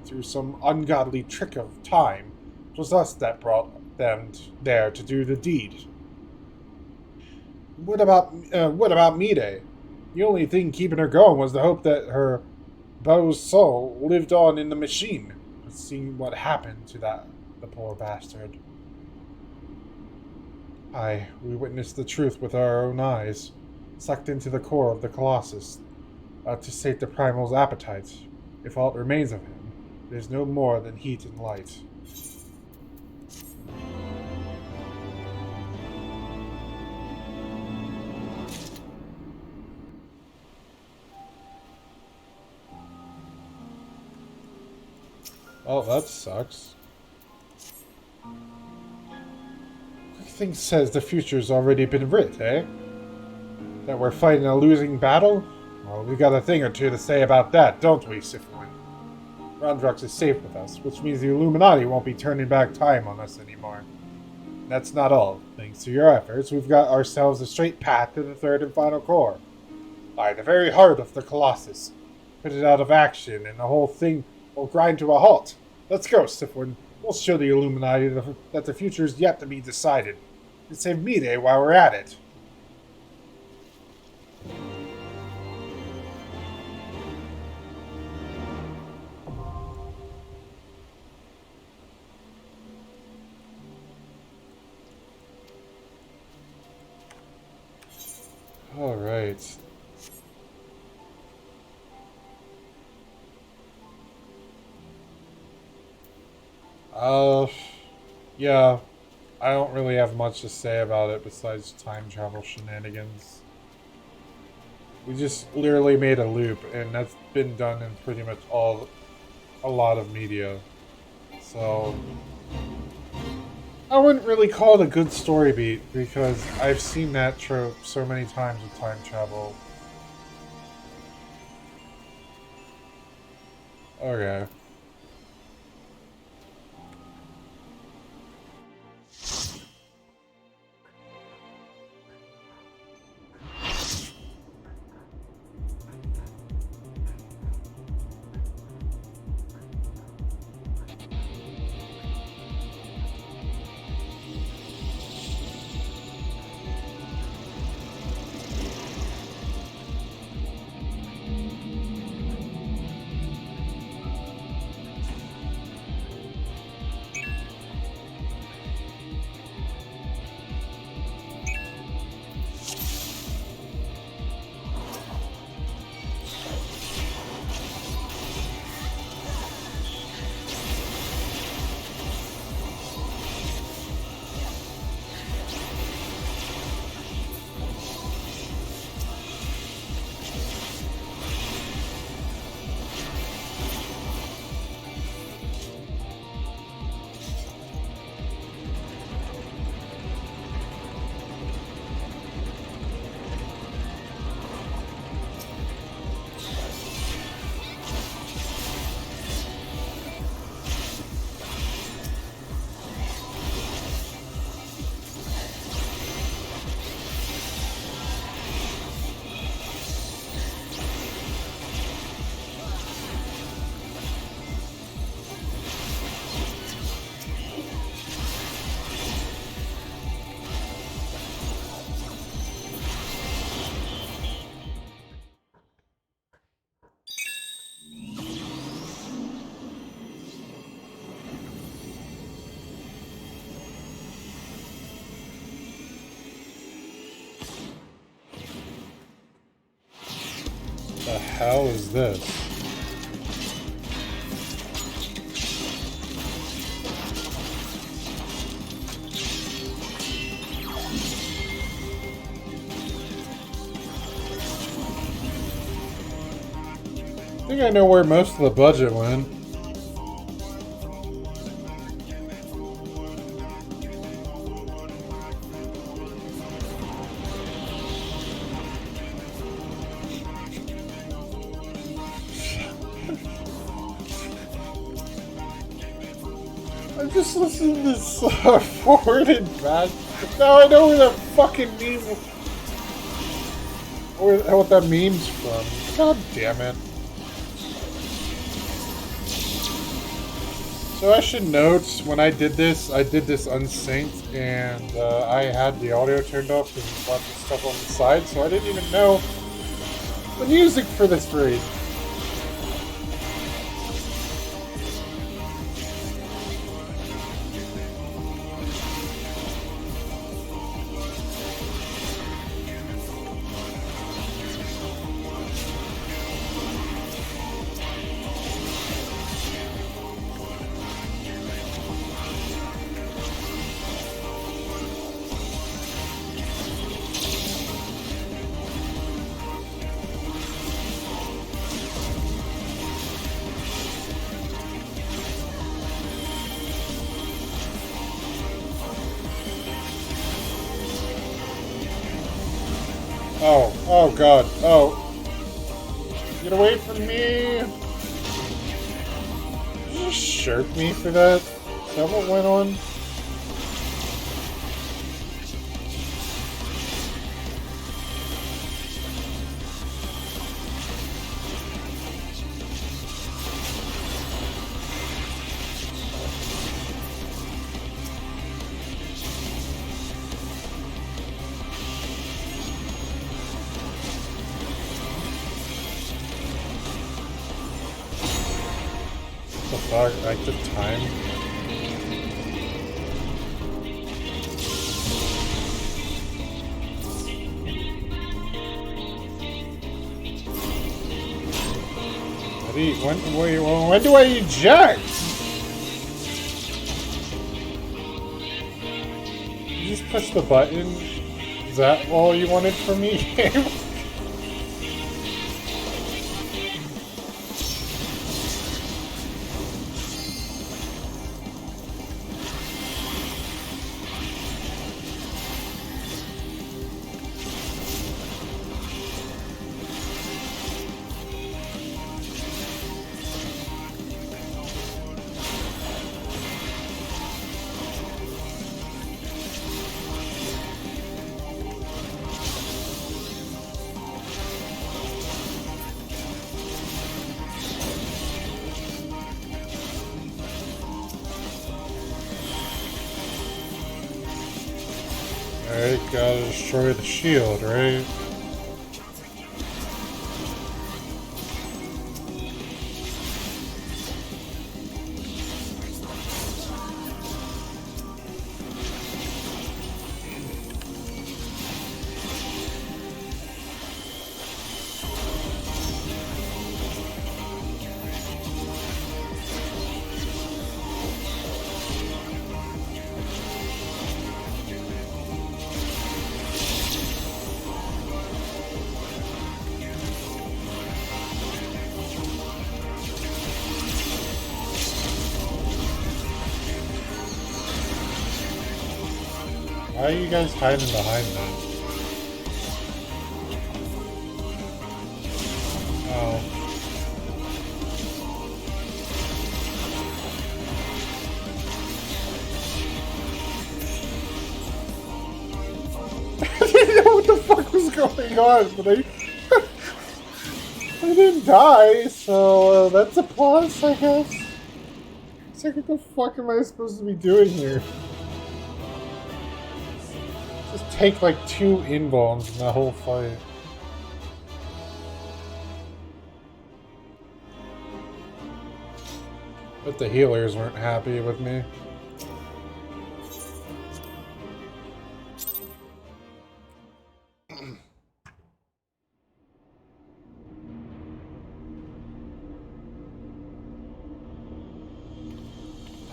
through some ungodly trick of time. It was us that brought them there to do the deed. What about Mide? The only thing keeping her going was the hope that her beau's soul lived on in the machine. But seeing what happened to the poor bastard. Aye, we witnessed the truth with our own eyes, sucked into the core of the Colossus, to sate the primal's appetite. If aught remains of him, it is no more than heat and light. Oh, that sucks. Thing says the future's already been writ, eh? That we're fighting a losing battle? Well, we got a thing or two to say about that, don't we, Sifwin? Roundrox is safe with us, which means the Illuminati won't be turning back time on us anymore. That's not all. Thanks to your efforts, we've got ourselves a straight path to the third and final core. By the very heart of the Colossus. Put it out of action, and the whole thing will grind to a halt. Let's go, Sifwin. We'll show the Illuminati that the future is yet to be decided. And save me day while we're at it. All right. Yeah, I don't really have much to say about it besides time travel shenanigans. We just literally made a loop, and that's been done in pretty much a lot of media. So, I wouldn't really call it a good story beat, because I've seen that trope so many times with time travel. Okay. The hell is this? I think I know where most of the budget went. I'm just listening to this forward and back. Now I know where that fucking meme, or what that meme's from. God damn it. So I should note, when I did this unsynced, and I had the audio turned off because there's lots of stuff on the side, so I didn't even know the music for this raid. Oh god, oh. Get away from me! Did you just shirk me for that? Is that what went on? The fuck? Like the time? When do I eject? You just push the button? Is that all you wanted from me, game? Alright, gotta destroy the shield, right? Why are you guys hiding behind that? Oh. I didn't know what the fuck was going on, but I didn't die, so that's a plus, I guess. It's like, what the fuck am I supposed to be doing here? Just take like 2 invulns in the whole fight. But the healers weren't happy with me.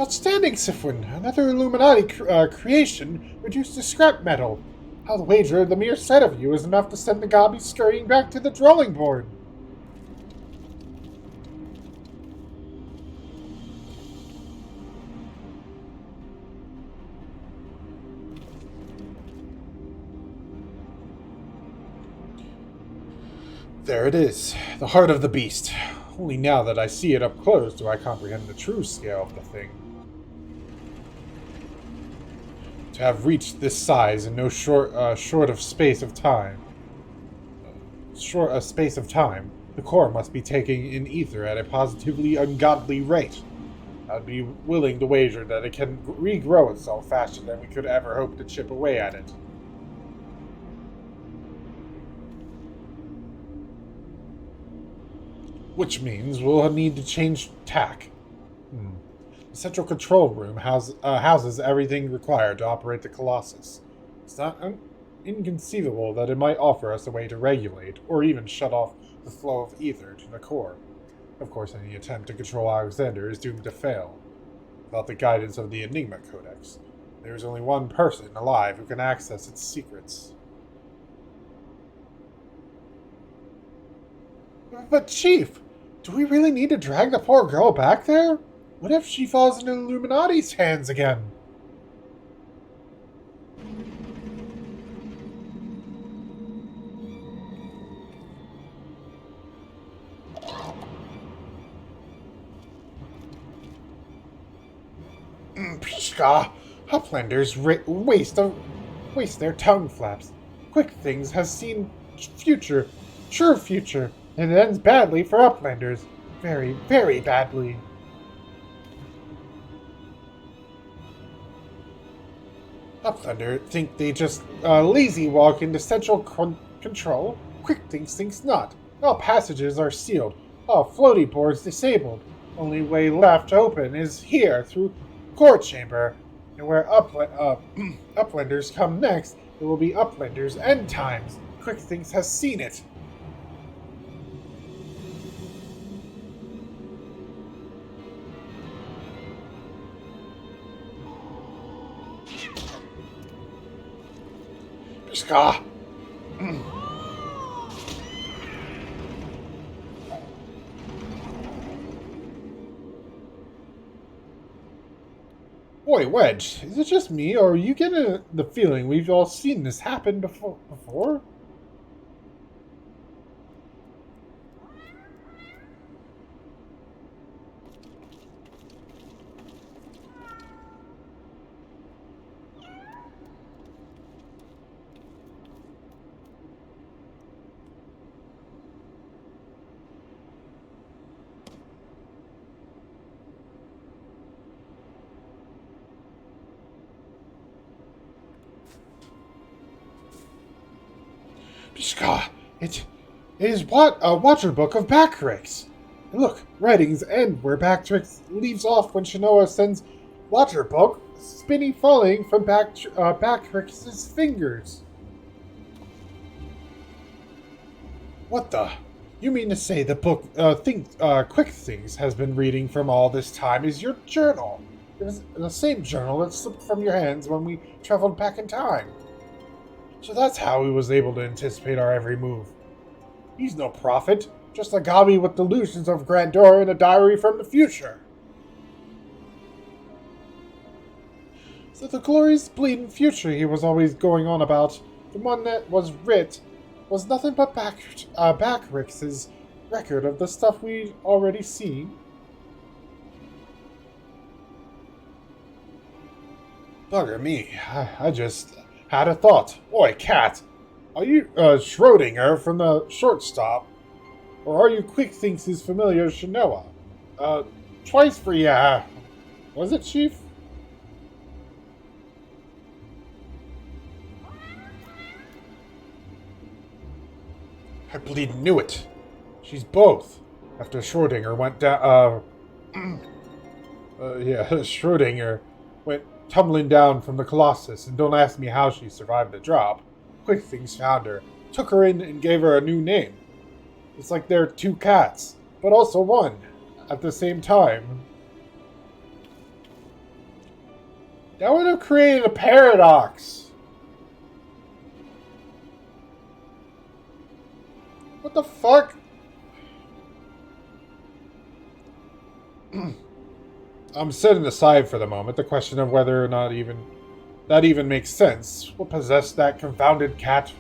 Outstanding, Sifwin! Another Illuminati creation reduced to scrap metal. I'll wager the mere sight of you is enough to send the Gabi scurrying back to the drawing board. There it is, the heart of the beast. Only now that I see it up close do I comprehend the true scale of the thing. To have reached this size in no short of space of time, the core must be taking in ether at a positively ungodly rate. I'd be willing to wager that it can regrow itself faster than we could ever hope to chip away at it. Which means we'll need to change tack. The central control room houses everything required to operate the Colossus. It's not inconceivable that it might offer us a way to regulate, or even shut off the flow of ether to the core. Of course, any attempt to control Alexander is doomed to fail. Without the guidance of the Enigma Codex, there is only one person alive who can access its secrets. But Chief, do we really need to drag the poor girl back there? What if she falls into Illuminati's hands again? Pishka! Uplanders waste their tongue flaps. Quick Things has seen true future, and it ends badly for Uplanders. Very, very badly. Uplander think they just lazy walk into central control. Quick Things thinks not. All passages are sealed. All floaty boards disabled. Only way left open is here, through Core Chamber. And where Uplanders come next, it will be Uplanders' end times. Quick Things has seen it. Ska. Boy, Wedge, is it just me, or are you getting the feeling we've all seen this happen before? It is what a Watcher Book of Backrix. And look, writings end where Backrix leaves off when Shanoa sends Watcher Book spinning falling from Backrix's fingers. What the? You mean to say the book Quick Things has been reading from all this time is your journal? It was the same journal that slipped from your hands when we traveled back in time. So that's how he was able to anticipate our every move. He's no prophet, just a gobby with delusions of grandeur and a diary from the future. So the glorious bleeding future he was always going on about, the one that was writ, was nothing but Backrix's record of the stuff we'd already seen. Bugger me, I just had a thought. Oi, cat, are you Schrodinger from the shortstop? Or are you Quick Thinks' familiar Shanoa? Twice for ya. Was it, Chief? I bleeding knew it. She's both. After Schrodinger went down, Schrodinger went tumbling down from the Colossus, and don't ask me how she survived the drop. Quick Things found her, took her in, and gave her a new name. It's like they're two cats, but also one, at the same time. That would have created a paradox. What the fuck? I'm setting aside for the moment the question of whether or not that even makes sense. What possessed that confounded cat,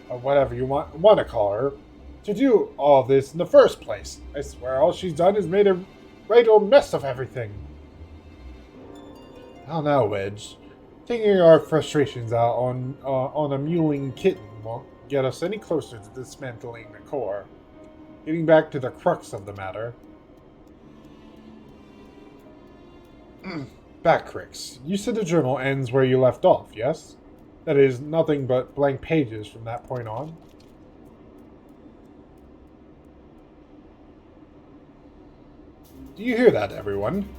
or whatever you want to call her, to do all this in the first place? I swear all she's done is made a right old mess of everything. How now, Wedge? Taking our frustrations out on a mewling kitten won't get us any closer to dismantling the core. Getting back to the crux of the matter. Backrix, you said the journal ends where you left off, yes? That is, nothing but blank pages from that point on. Do you hear that, everyone?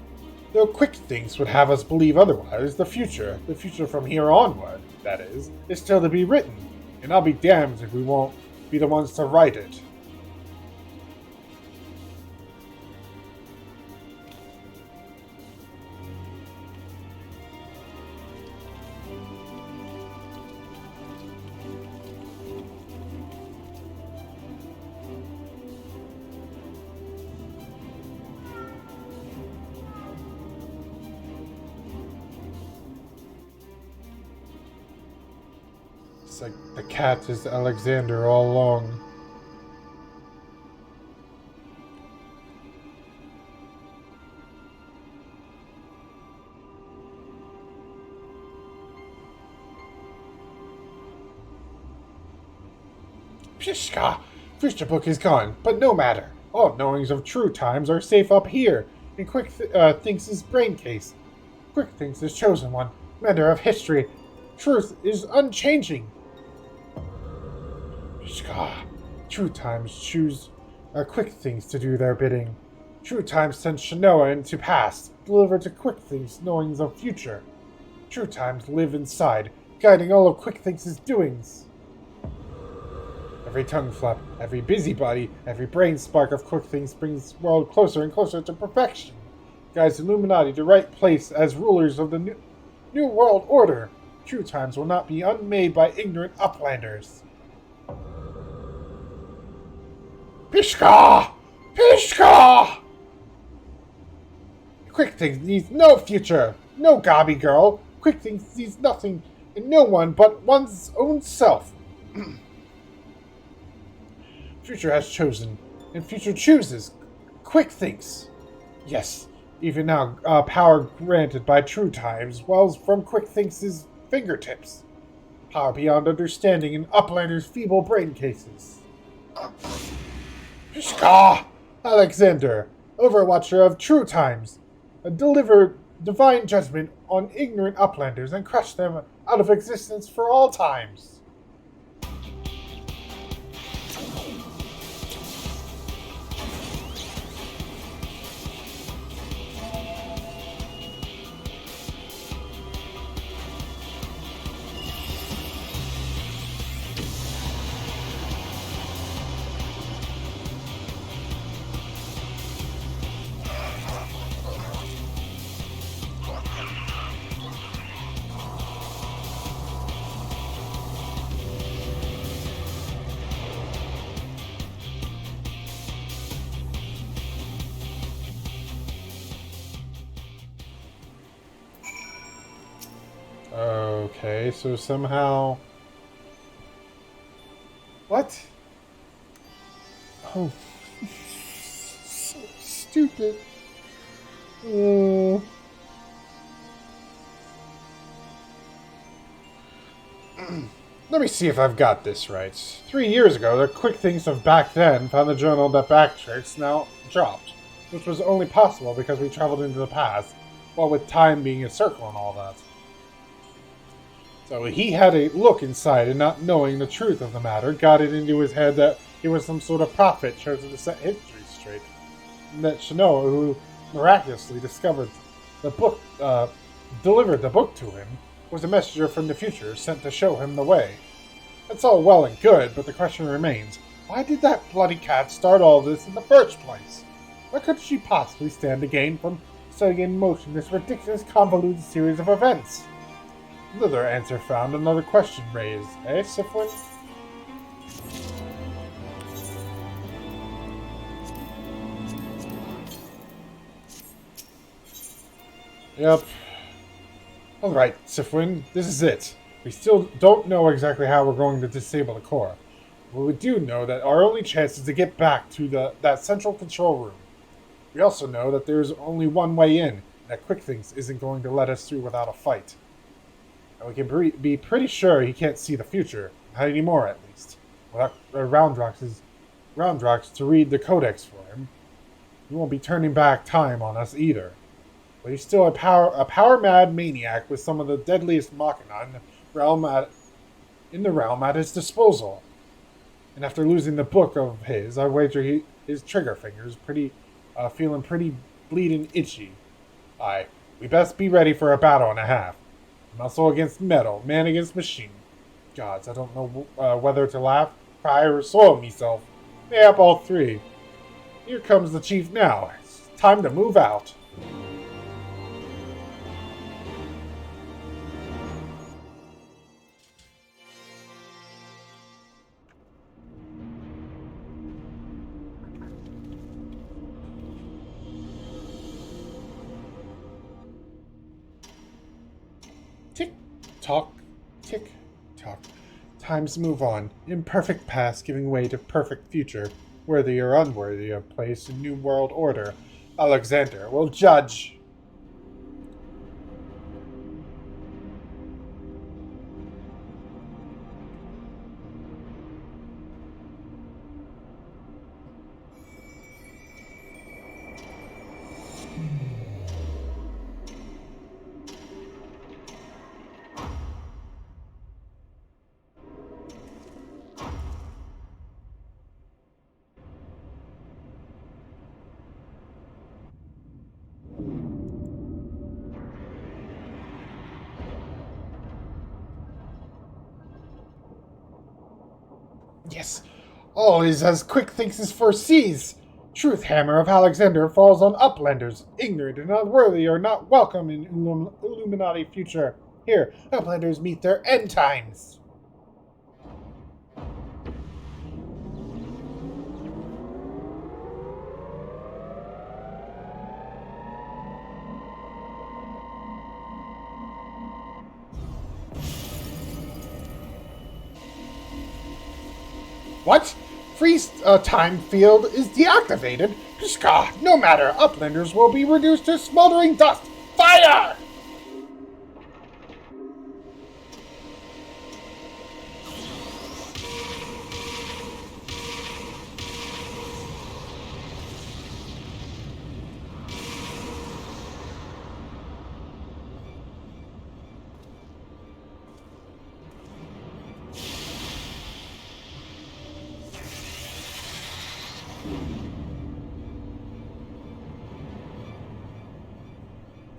Though Quick Things would have us believe otherwise, the future from here onward, that is still to be written, and I'll be damned if we won't be the ones to write it. It's like the cat is Alexander all along. Pishka! Future Book is gone, but no matter. All knowings of true times are safe up here, in Quick Thinks' brain case. Quick Thinks' chosen one, mender of history. Truth is unchanging. Pishka! True times choose Quick Things to do their bidding. True Time sends Shanoa into past, delivered to Quick Things knowing the future. True Times live inside, guiding all of Quick Things' doings. Every tongue flap, every busybody, every brain spark of Quick Things brings the world closer and closer to perfection. Guides Illuminati to right place as rulers of the new world order. True Times will not be unmade by ignorant uplanders. Pishka! Pishka! Quick Things needs no future, no gobby girl. Quick Things needs nothing and no one but one's own self. Future has chosen, and Future chooses. Quick Things. Yes, even now, power granted by True Times wells from Quick Things' fingertips. Power beyond understanding in Uplander's feeble brain cases. Pishka! Alexander, Overwatcher of True Times, deliver divine judgment on ignorant Uplanders and crush them out of existence for all times. Okay, so somehow... What? Oh. So stupid. Let me see if I've got this right. 3 years ago, the Quick Things of back then found the journal that Backtricks now dropped, which was only possible because we traveled into the past, while with time being a circle and all that. So he had a look inside and not knowing the truth of the matter, got it into his head that he was some sort of prophet chosen to set history straight. And that Shanoa, who miraculously delivered the book to him, was a messenger from the future sent to show him the way. That's all well and good, but the question remains, why did that bloody cat start all this in the first place? What could she possibly stand to gain from setting in motion this ridiculous convoluted series of events? Another answer found, another question raised, eh, Sifwin? Yep. Alright, Sifwin, this is it. We still don't know exactly how we're going to disable the core. But we do know that our only chance is to get back to that central control room. We also know that there's only one way in, and that Quick Things isn't going to let us through without a fight. And we can be pretty sure he can't see the future, not anymore at least. Without Roundrox to read the codex for him, he won't be turning back time on us either. But he's still a power-mad maniac with some of the deadliest machina in the realm at his disposal. And after losing the book of his, I wager his trigger fingers feeling pretty bleeding itchy. Aye, we best be ready for a battle and a half. Muscle against metal, man against machine. Gods, I don't know whether to laugh, cry, or soil myself. Mayhap all three. Here comes the chief now. It's time to move out. Tick-tock, tick-tock. Times move on. Imperfect past giving way to perfect future. Worthy or unworthy of place in New World Order. Alexander will judge. All is as quick thinks as foresees. Truth hammer of Alexander falls on uplanders. Ignorant and unworthy are not welcome in Illuminati future. Here, uplanders meet their end times. What? Freeze time field is deactivated? Pshka, no matter. Uplanders will be reduced to smoldering dust. Fire!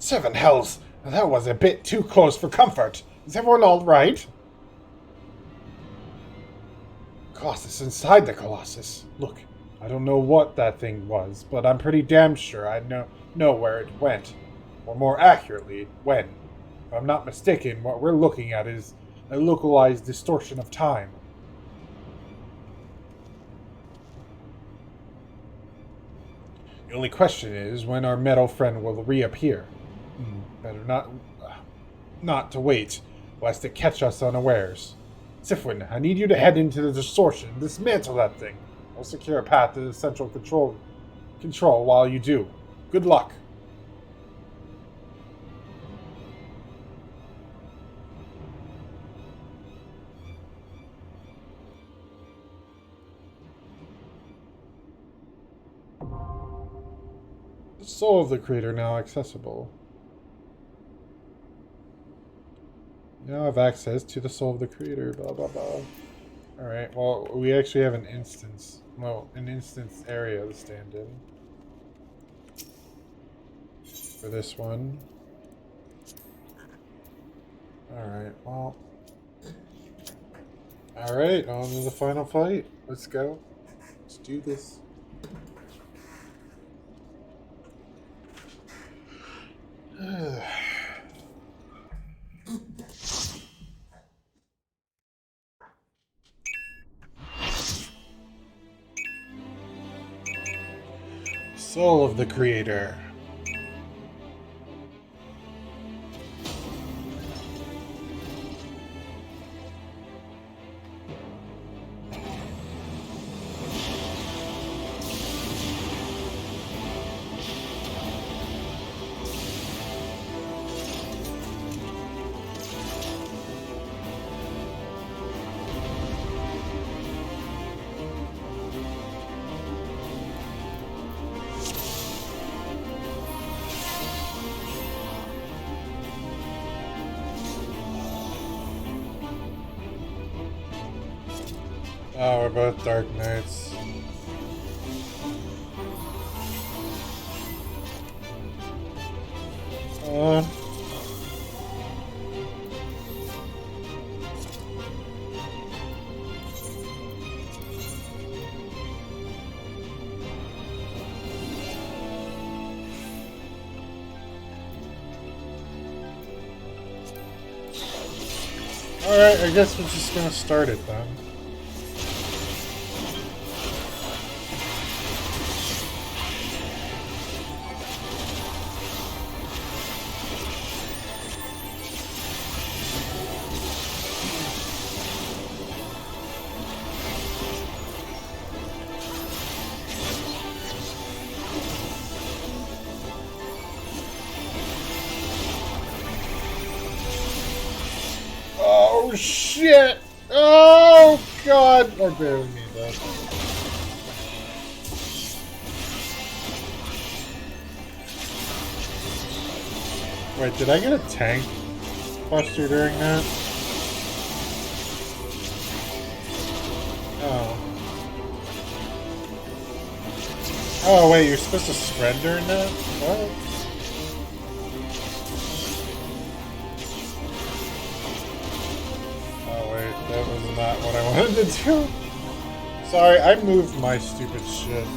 Seven hells! That was a bit too close for comfort. Is everyone all right? Colossus inside the Colossus. Look, I don't know what that thing was, but I'm pretty damn sure I know where it went. Or more accurately, when. If I'm not mistaken, what we're looking at is a localized distortion of time. The only question is when our metal friend will reappear. Better not to wait, lest it catch us unawares. Sifwin, I need you to head into the distortion and dismantle that thing. I'll secure a path to the central control while you do. Good luck. The soul of the creator now accessible. Now have access to the soul of the creator, blah blah blah. Alright, well, we actually have an instance area to stand in. For this one. Alright, well. Alright, on to the final fight. Let's go. Let's do this. Soul of the creator. Oh, we're both Dark Knights. Alright, I guess we're just gonna start it then. Oh shit! Oh god! I barely need that. Wait, did I get a tank buster during that? Oh. Oh wait, you're supposed to spread during that? What? That was not what I wanted to do. Sorry, I moved my stupid shit.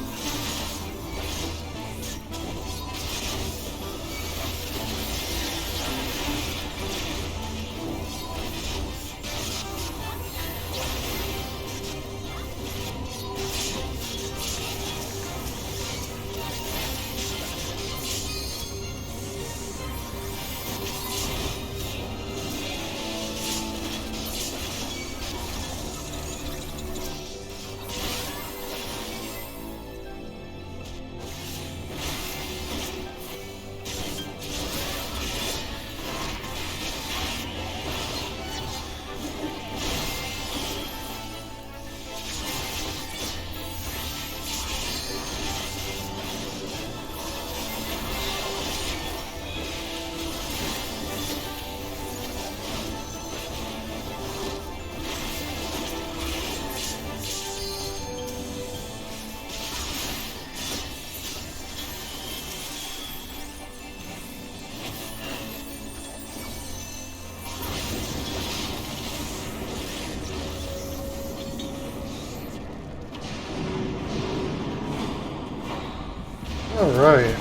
Alright.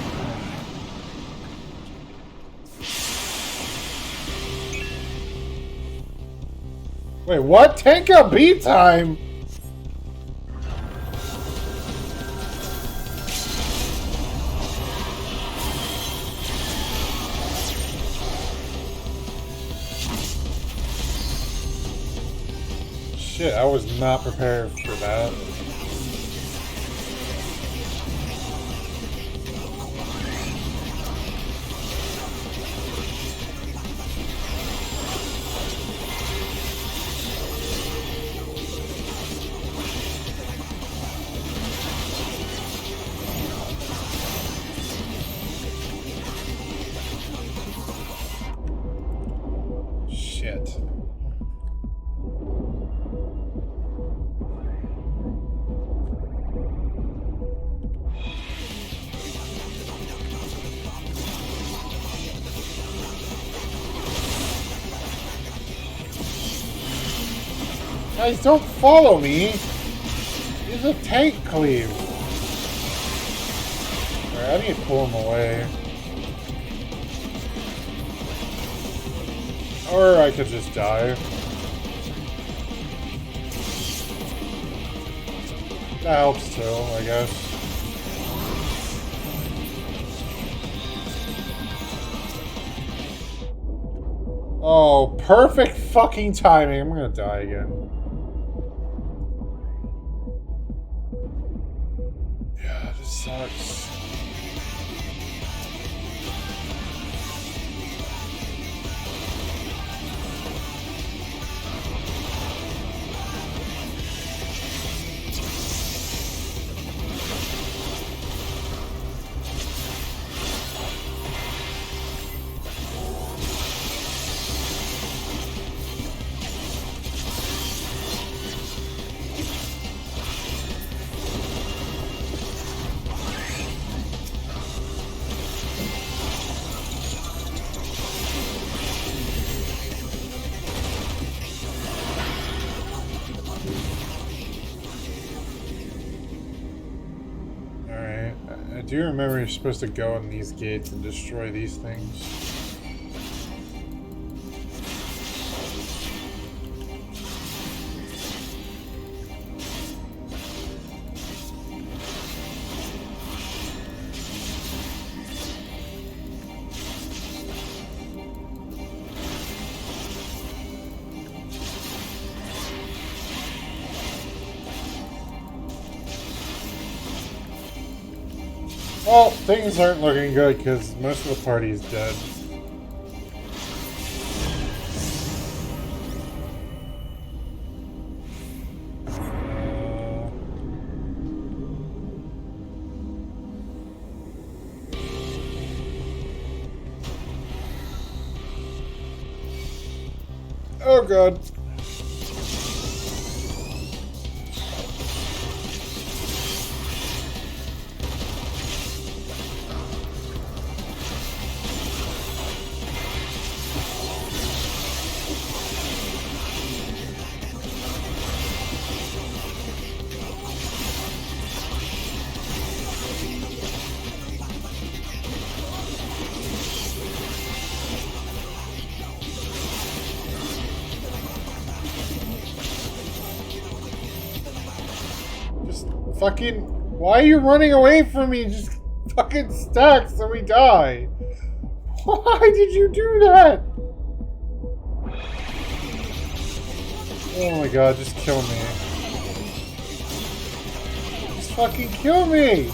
Wait, what? Tanka B time? Shit, I was not prepared for that. Shit. Guys, don't follow me! He's a tank cleave! Alright, I need to pull him away. Or I could just die. That helps too, I guess. Oh, perfect fucking timing. I'm gonna die again. Yeah, this sucks. I do remember you're supposed to go in these gates and destroy these things. Well, things aren't looking good because most of the party is dead. Oh god. Fucking... Why are you running away from me? Just fucking stack so we die. Why did you do that? Oh my god, just kill me. Just fucking kill me!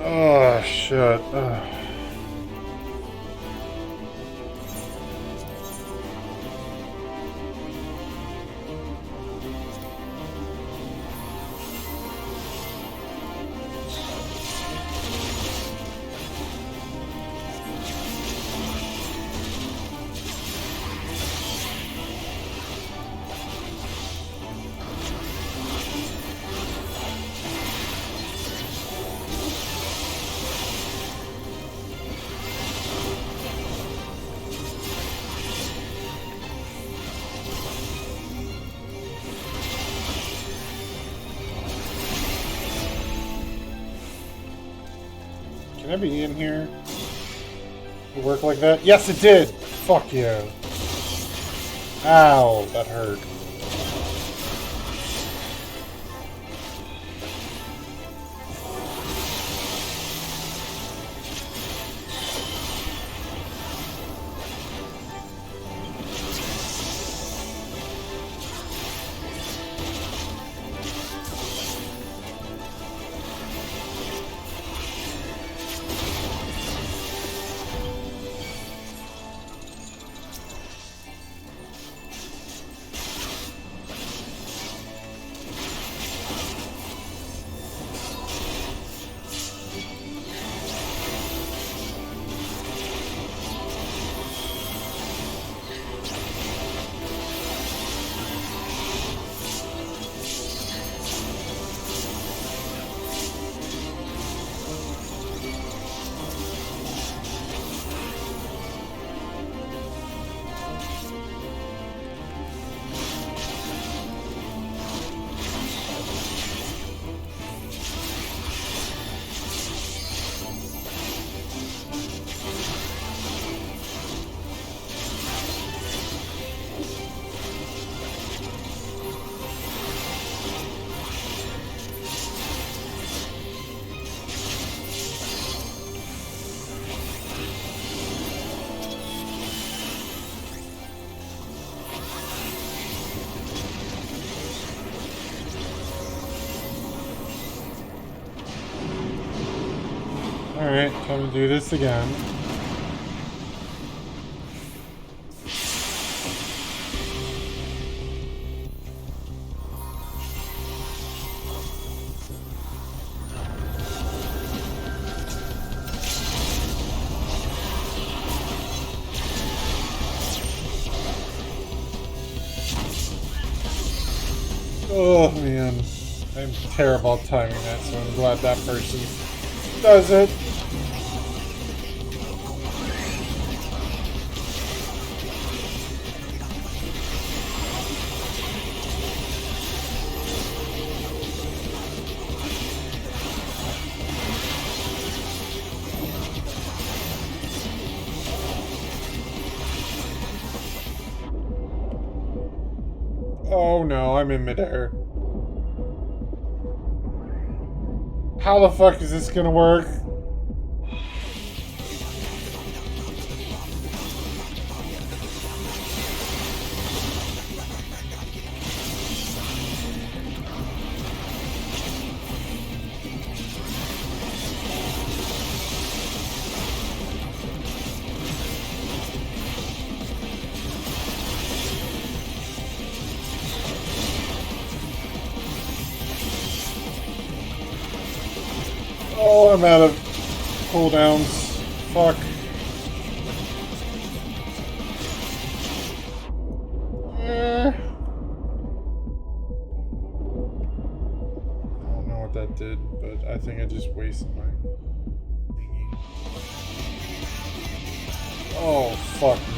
Oh, shit. Ugh. Can I be in here? It work like that? Yes, it did! Fuck you. Ow, that hurt. Alright, time to do this again. Oh man, I'm terrible at timing that, so I'm glad that person does it. Oh no, I'm in midair. How the fuck is this gonna work? Oh, I'm out of cooldowns. Fuck. erasing my thingy. Oh, fuck me.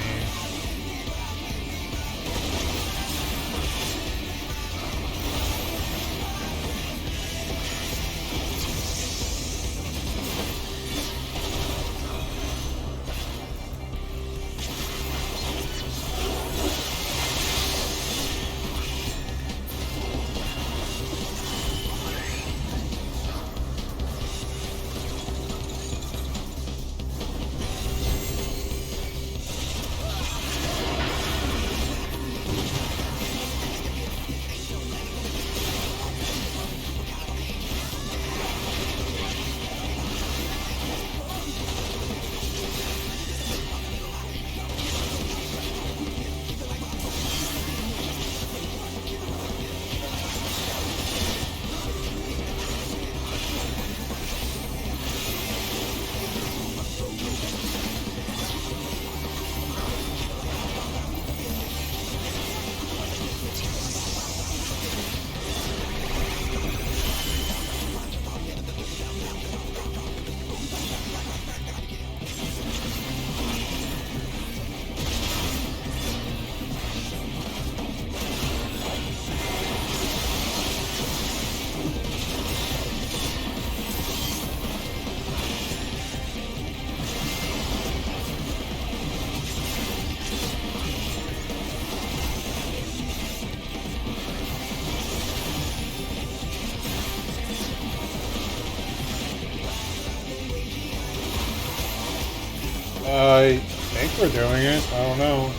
I think we're doing it. I don't know.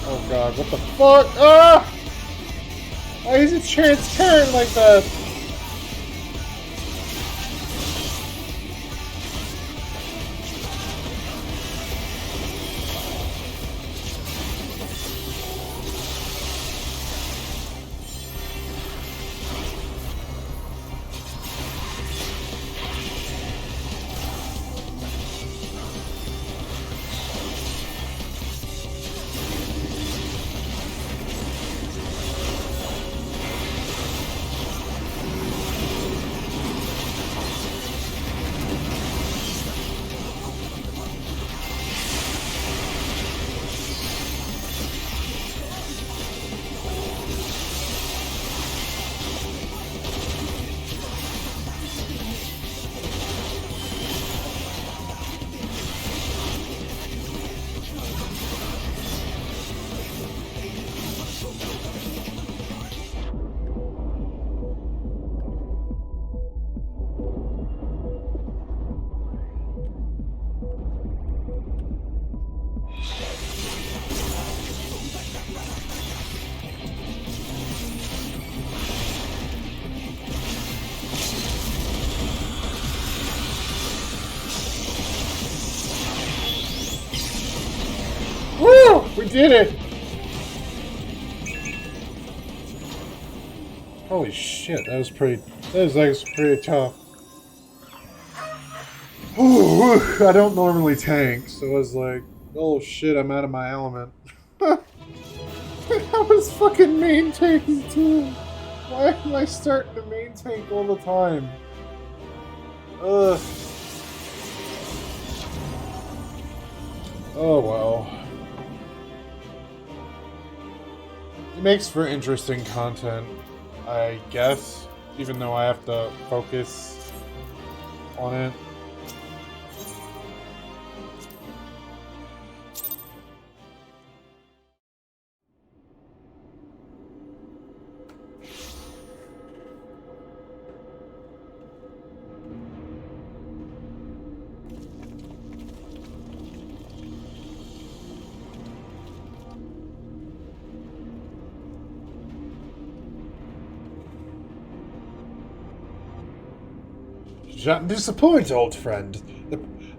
Oh god, what the fuck? Ah! Why is it transparent like that? Woo! We did it! Holy shit, that was pretty tough. Ooh, I don't normally tank, so I was like, oh shit, I'm out of my element. I was fucking main tanking too. Why am I starting to main tank all the time? Ugh. Oh well. It makes for interesting content, I guess, even though I have to focus on it. Do not disappoint, old friend.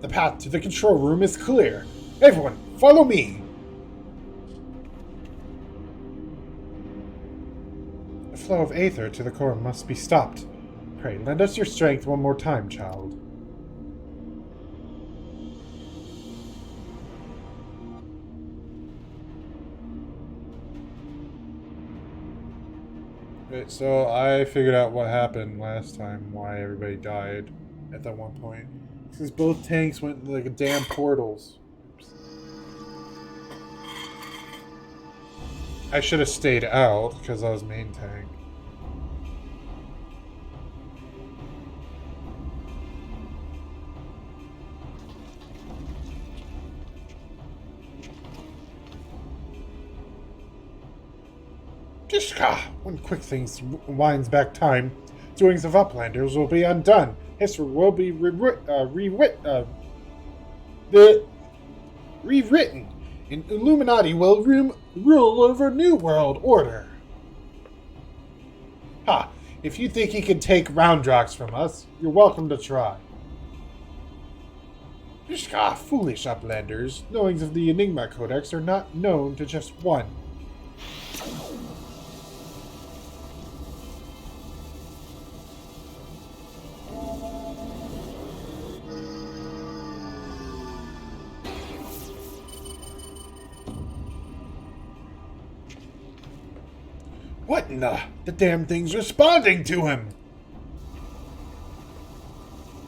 The path to the control room is clear. Everyone, follow me! The flow of aether to the core must be stopped. Pray, lend us your strength one more time, child. Okay, so I figured out what happened last time, why everybody died at that one point. Because both tanks went like damn portals. Oops. I should have stayed out because I was main tank. Kishka! When quick things winds back time, doings of Uplanders will be undone. History will be rewritten. And Illuminati will rule over New World Order. Ha! If you think he can take Roundrox from us, you're welcome to try. Kishka! Foolish Uplanders. Knowings of the Enigma Codex are not known to just one. What in the damn thing's responding to him?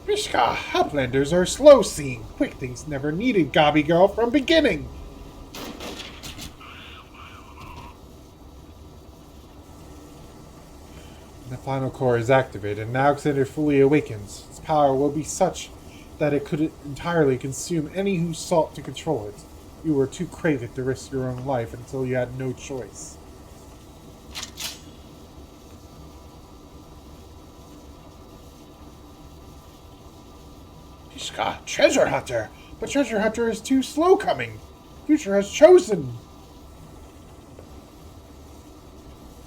Mishka, Uplanders are slow-seeing. Quick things never needed Gobby Girl from beginning. The final core is activated, and now Xander fully awakens. Its power will be such that it could entirely consume any who sought to control it. You were too craven to risk your own life until you had no choice. Ishka, Treasure Hunter! But Treasure Hunter is too slow coming! Future has chosen!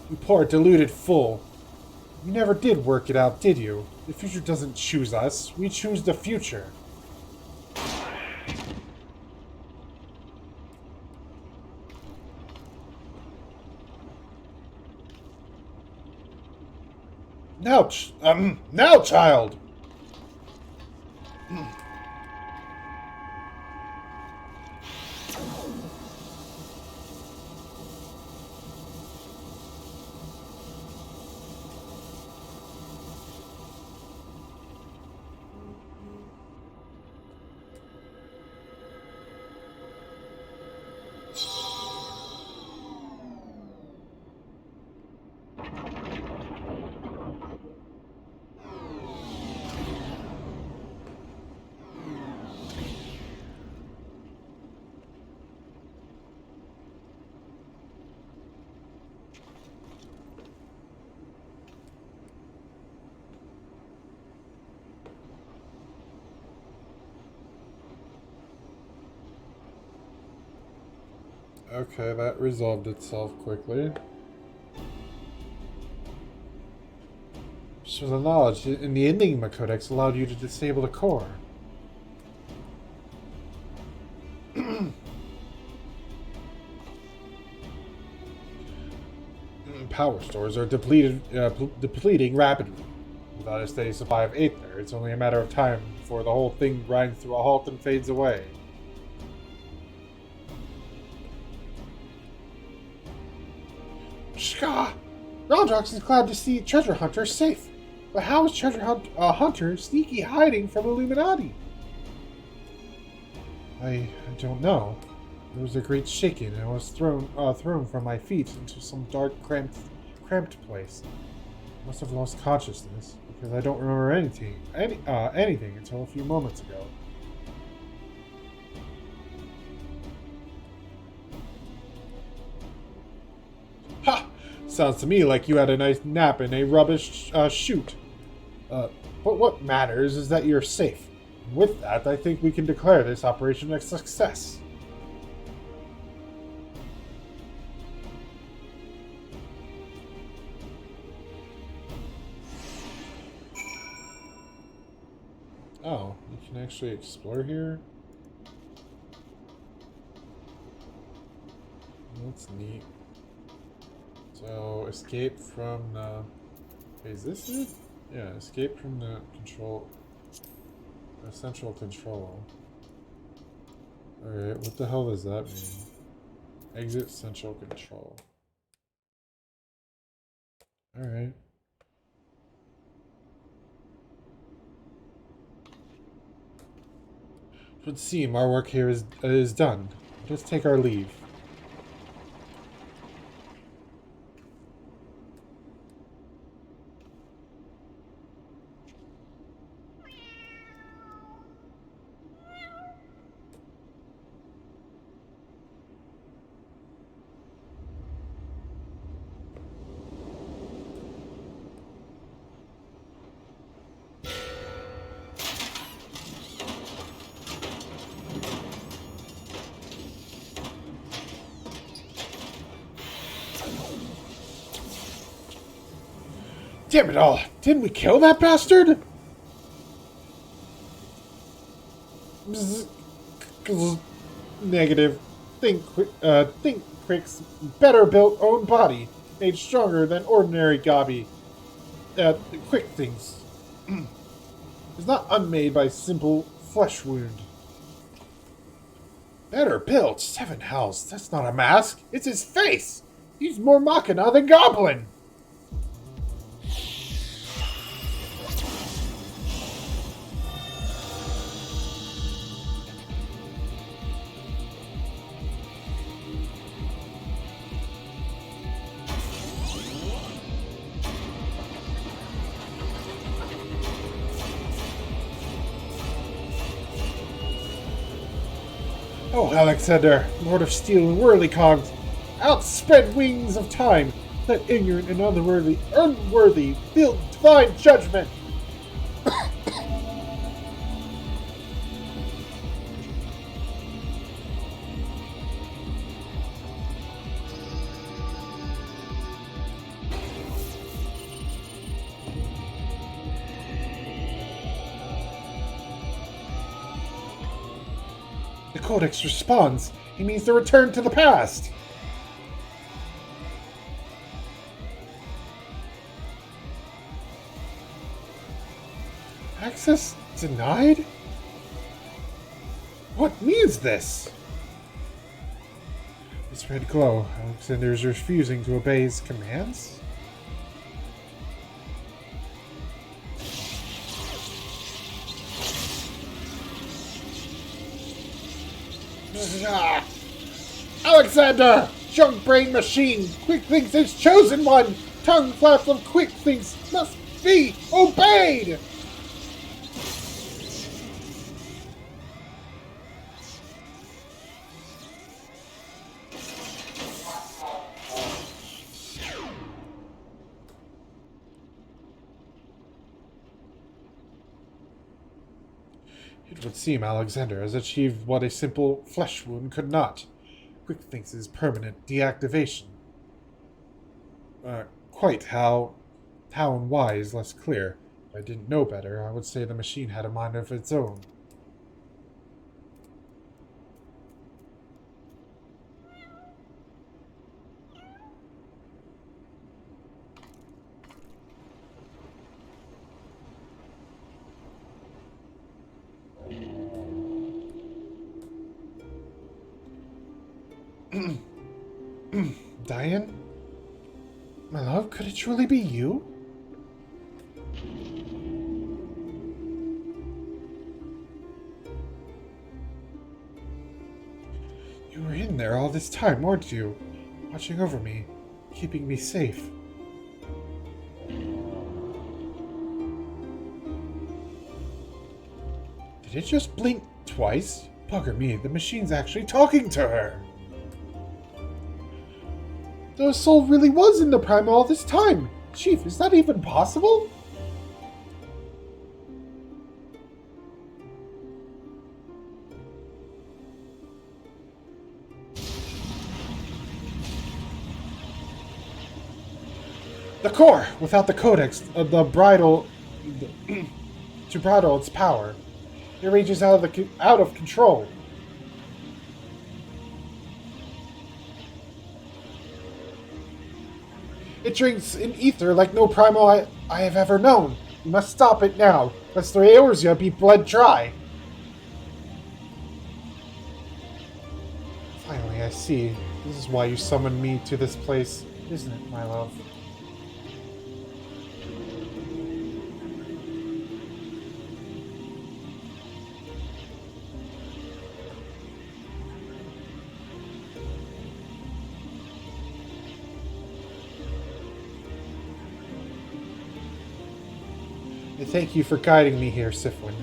You poor deluded fool. You never did work it out, did you? The future doesn't choose us. We choose the future. Now, child! Okay, that resolved itself quickly. So the knowledge in the Enigma Codex allowed you to disable the core. Power stores are depleting rapidly. Without a steady supply of Aether, it's only a matter of time before the whole thing grinds to a halt and fades away. Shka! Roundrox is glad to see Treasure Hunter safe. But how is Treasure Hunter sneaky hiding from Illuminati? I don't know. There was a great shaking, and I was thrown from my feet into some dark, cramped place. I must have lost consciousness because I don't remember anything until a few moments ago. Ha! Sounds to me like you had a nice nap in a rubbish chute. But what matters is that you're safe. With that, I think we can declare this operation a success. Oh, you can actually explore here? That's neat. So, escape from the... Wait, is this it? Yeah, escape from the control... The central control. Alright, what the hell does that mean? Exit central control. Alright. It would seem our work here is done. Let's take our leave. Damn it all! Didn't we kill that bastard? Negative. Think Quick's better built own body, made stronger than ordinary Gobby. Quick things. Is not unmade by simple flesh wound. Better built? 7 hells. That's not a mask. It's his face. He's more Machina than Goblin. Oh, Alexander, Lord of Steel and Whirlycogs, outspread wings of time, let ignorant and unworthy feel divine judgment. The Codex responds. He means to return to the past. Access denied? What means this? This red glow. Alexander is refusing to obey his commands? Alexander! Junk brain machine! Quick thinks his chosen one! Tongue flaps of quick thinks must be obeyed! It would seem Alexander has achieved what a simple flesh wound could not. Quick thinks his permanent deactivation. Quite how and why is less clear. If I didn't know better, I would say the machine had a mind of its own. Diane? My love, could it truly be you? You were in there all this time, weren't you? Watching over me, keeping me safe. Did it just blink twice? Bugger me, the machine's actually talking to her! The soul really was in the Prime all this time! Chief, is that even possible? The core! Without the codex, to bridle its power. It reaches out of control. It drinks in ether like no primal I have ever known. You must stop it now, lest the Eorzea be bled dry. Finally, I see. This is why you summoned me to this place, isn't it, my love? thank you for guiding me here, Sifwin.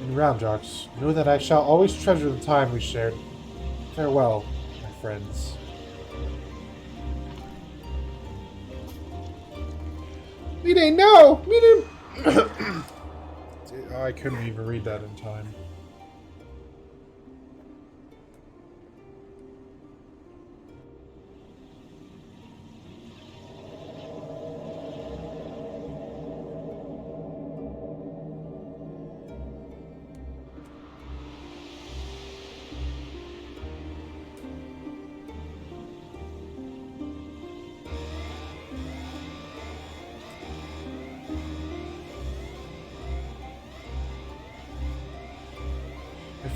In Roundrocks, know that I shall always treasure the time we shared. Farewell, my friends. Mide, no! Mide! I couldn't even read that in time.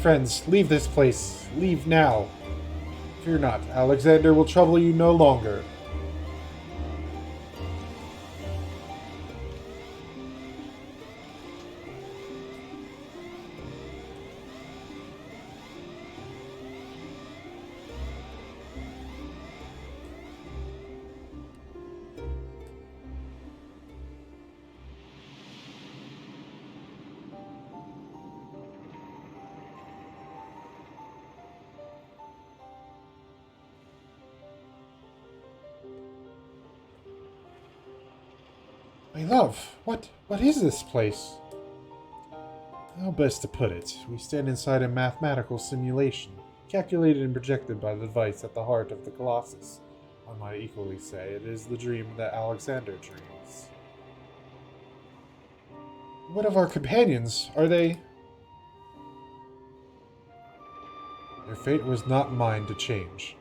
Friends, leave this place. Leave now. Fear not, Alexander will trouble you no longer. My love, what is this place? How best to put it? We stand inside a mathematical simulation, calculated and projected by the device at the heart of the Colossus. One might equally say it is the dream that Alexander dreams. What of our companions? Are they... Their fate was not mine to change.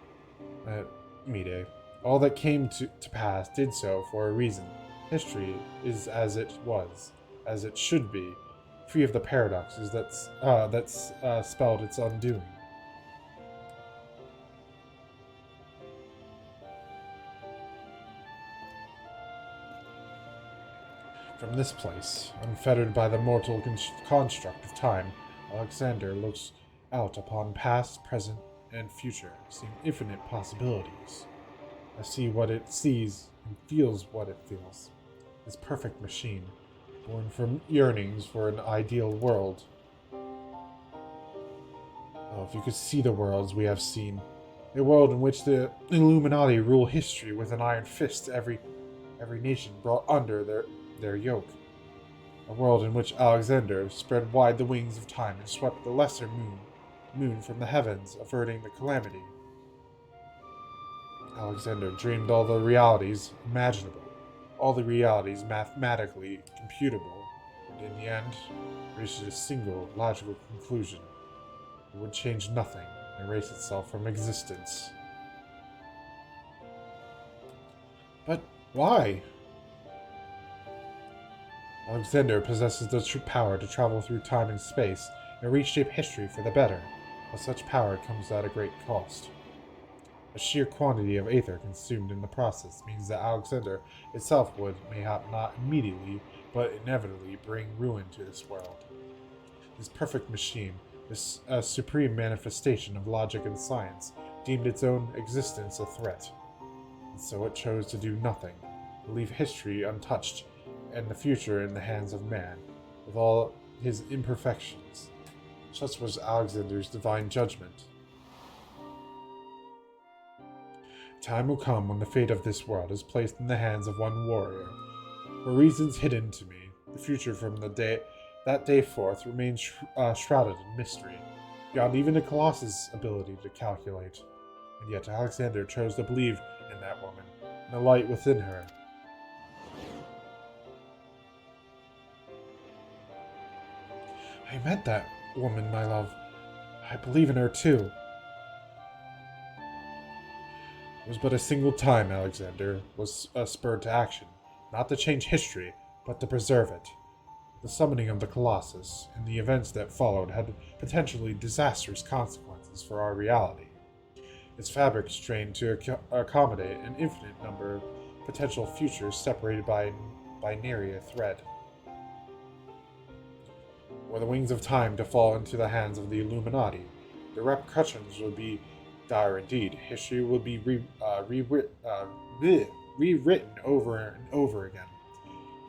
Mide, all that came to pass did so for a reason. History is as it was, as it should be, free of the paradoxes that's spelled its undoing. From this place, unfettered by the mortal construct of time, Alexander looks out upon past, present, and future, seeing infinite possibilities. I see what it sees and feels what it feels. This perfect machine, born from yearnings for an ideal world. Oh, if you could see the worlds we have seen. A world in which the Illuminati rule history with an iron fist, every nation brought under their yoke. A world in which Alexander spread wide the wings of time and swept the lesser moon from the heavens, averting the calamity. Alexander dreamed all the realities imaginable. All the realities mathematically computable, and in the end, reached a single logical conclusion. It would change nothing, and erase itself from existence. But why? Alexander possesses the true power to travel through time and space and reshape history for the better, but such power comes at a great cost. The sheer quantity of aether consumed in the process means that Alexander itself would, mayhap not immediately, but inevitably bring ruin to this world. This perfect machine, this supreme manifestation of logic and science, deemed its own existence a threat. And so it chose to do nothing, to leave history untouched, and the future in the hands of man, with all his imperfections. Such was Alexander's divine judgment. Time will come when the fate of this world is placed in the hands of one warrior. For reasons hidden to me, the future from that day forth remains shrouded in mystery, beyond even the Colossus' ability to calculate. And yet Alexander chose to believe in that woman, and the light within her. I met that woman, my love. I believe in her too. It was but a single time Alexander was spurred to action, not to change history, but to preserve it. The summoning of the Colossus and the events that followed had potentially disastrous consequences for our reality. Its fabric strained to accommodate an infinite number of potential futures separated by nary a thread. Were the wings of time to fall into the hands of the Illuminati, the repercussions would be dire indeed. History would be rewritten over and over again.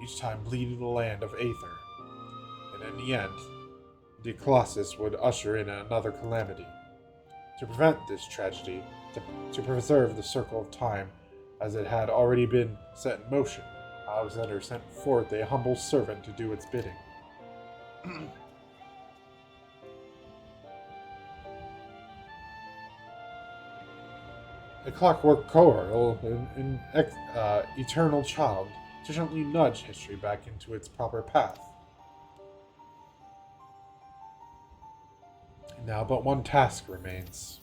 each time bleeding the land of Aether. And in the end, the Colossus would usher in another calamity. To prevent this tragedy, to preserve the circle of time as it had already been set in motion, Alexander sent forth a humble servant to do its bidding. A clockwork coil, an eternal child, to gently nudge history back into its proper path. Now but one task remains.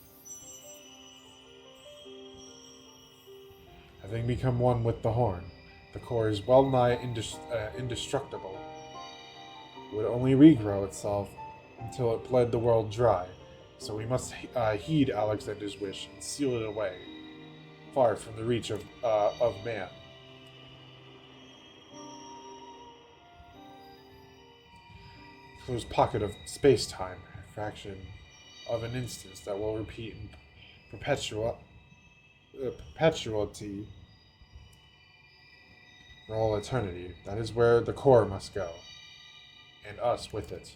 Having become one with the horn, the core is well nigh indestructible. It would only regrow itself until it bled the world dry, so we must heed Alexander's wish and seal it away, far from the reach of man. Closed pocket of space-time, a fraction of an instance that will repeat in perpetuity for all eternity. That is where the core must go, and us with it.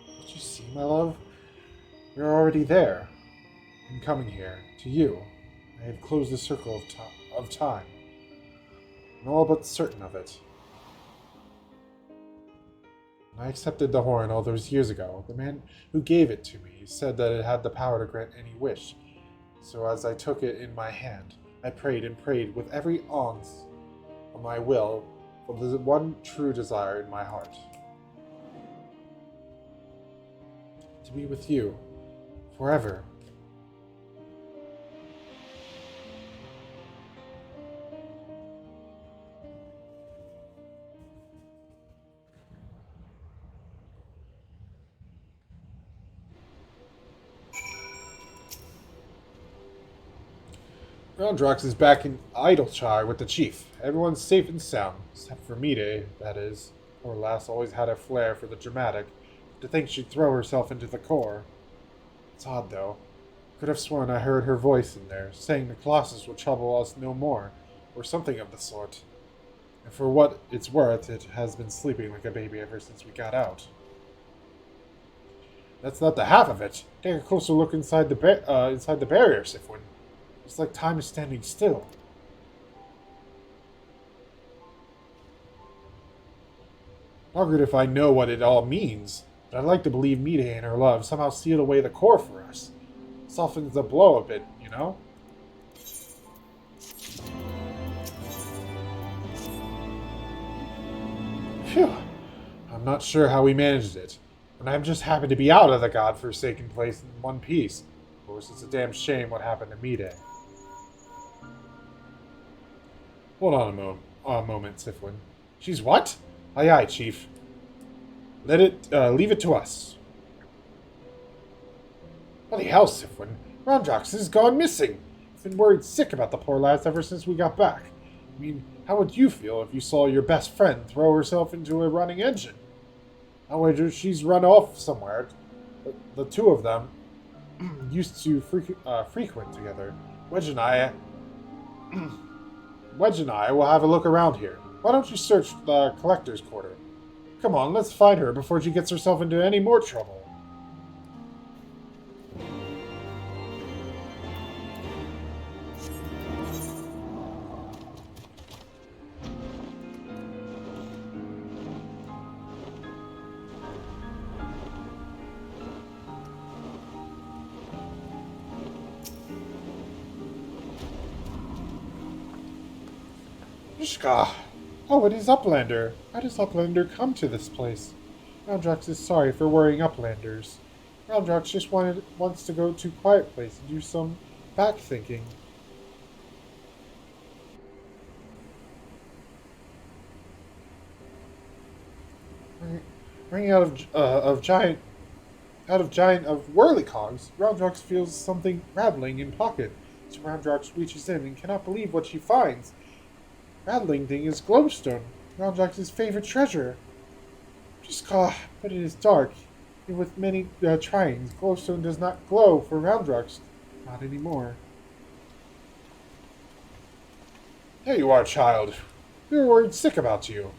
Don't you see, my love? We are already there. In coming here, to you, I have closed the circle of time. I'm all but certain of it. When I accepted the horn all those years ago, the man who gave it to me said that it had the power to grant any wish. So as I took it in my hand, I prayed and prayed with every ounce of my will for the one true desire in my heart. To be with you, forever. Roundrox is back in Idleshire with the chief. Everyone's safe and sound, except for Mide, that is. Poor lass always had a flair for the dramatic. To think she'd throw herself into the core. It's odd, though. Could have sworn I heard her voice in there, saying the Colossus will trouble us no more, or something of the sort. And for what it's worth, it has been sleeping like a baby ever since we got out. That's not the half of it. Take a closer look inside the barrier, Sifwin. It's like time is standing still. Margaret, if I know what it all means, but I'd like to believe Mide and her love somehow sealed away the core for us. Softens the blow a bit, you know? Phew. I'm not sure how we managed it, but I'm just happy to be out of the godforsaken place in one piece. Of course, it's a damn shame what happened to Mide. Hold on a moment, Sifwin. She's what? Aye, aye, Chief. Leave it to us. Bloody hell, Sifwin. Roundrox has gone missing. I've been worried sick about the poor lass ever since we got back. I mean, how would you feel if you saw your best friend throw herself into a running engine? However, she's run off somewhere. The two of them used to frequent together. Wedge and I will have a look around here. Why don't you search the collector's quarter? Come on, let's find her before she gets herself into any more trouble. Mishka! Oh, it is Uplander. How does Uplander come to this place? Roundrox is sorry for worrying Uplanders. Roundrox just wants to go to a quiet place and do some back-thinking. Running out of whirlycogs, Roundrox feels something rattling in pocket. So Roundrox reaches in and cannot believe what she finds. Rattling thing is glowstone, Roundrox's favorite treasure. But it is dark, and with many tryings, glowstone does not glow for Roundrox. Not anymore. There you are, child. We were worried sick about you.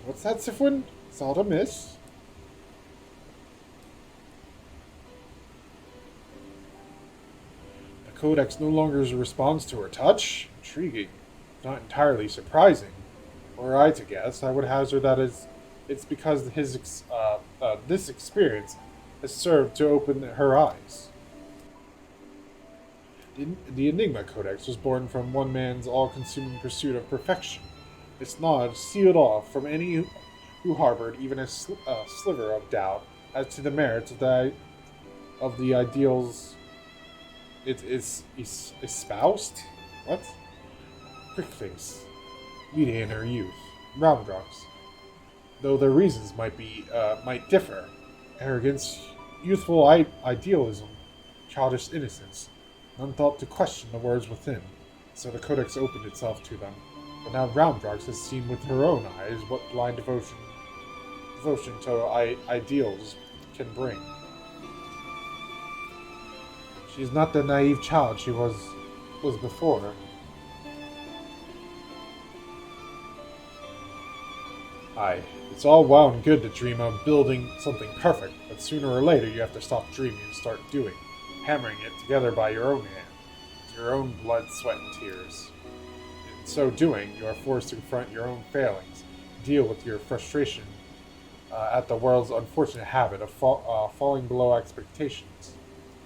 What's that, Sifwin? Is aught amiss? The Codex no longer responds to her touch? Intriguing. Not entirely surprising. Were I to guess, I would hazard that it's because this experience has served to open her eyes. The Enigma Codex was born from one man's all-consuming pursuit of perfection. Its knowledge sealed off from any who harbored even a sliver of doubt as to the merits of the ideals it is espoused. What? Quickface, Leda in her youth, Roundrocks. Though their reasons might differ, arrogance, youthful idealism, childish innocence. None thought to question the words within, so the Codex opened itself to them. But now Roundrocks has seen with her own eyes what blind devotion to ideals can bring. She is not the naive child she was before. Aye, it's all well and good to dream of building something perfect, but sooner or later you have to stop dreaming and start doing, hammering it together by your own hand, with your own blood, sweat, and tears. In so doing, you are forced to confront your own failings, deal with your frustration at the world's unfortunate habit of falling below expectations.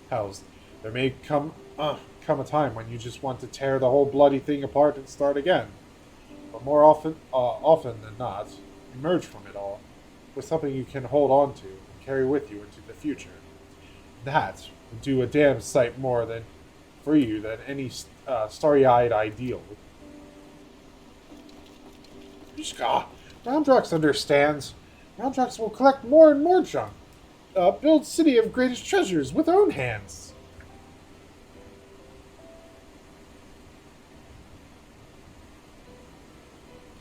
Hells, there may come a time when you just want to tear the whole bloody thing apart and start again. But more often than not, emerge from it all with something you can hold on to and carry with you into the future. That will do a damn sight more for you than any starry-eyed ideal. Ishka, Roundrocks understands. Roundrocks will collect more and more junk. Build city of greatest treasures with her own hands.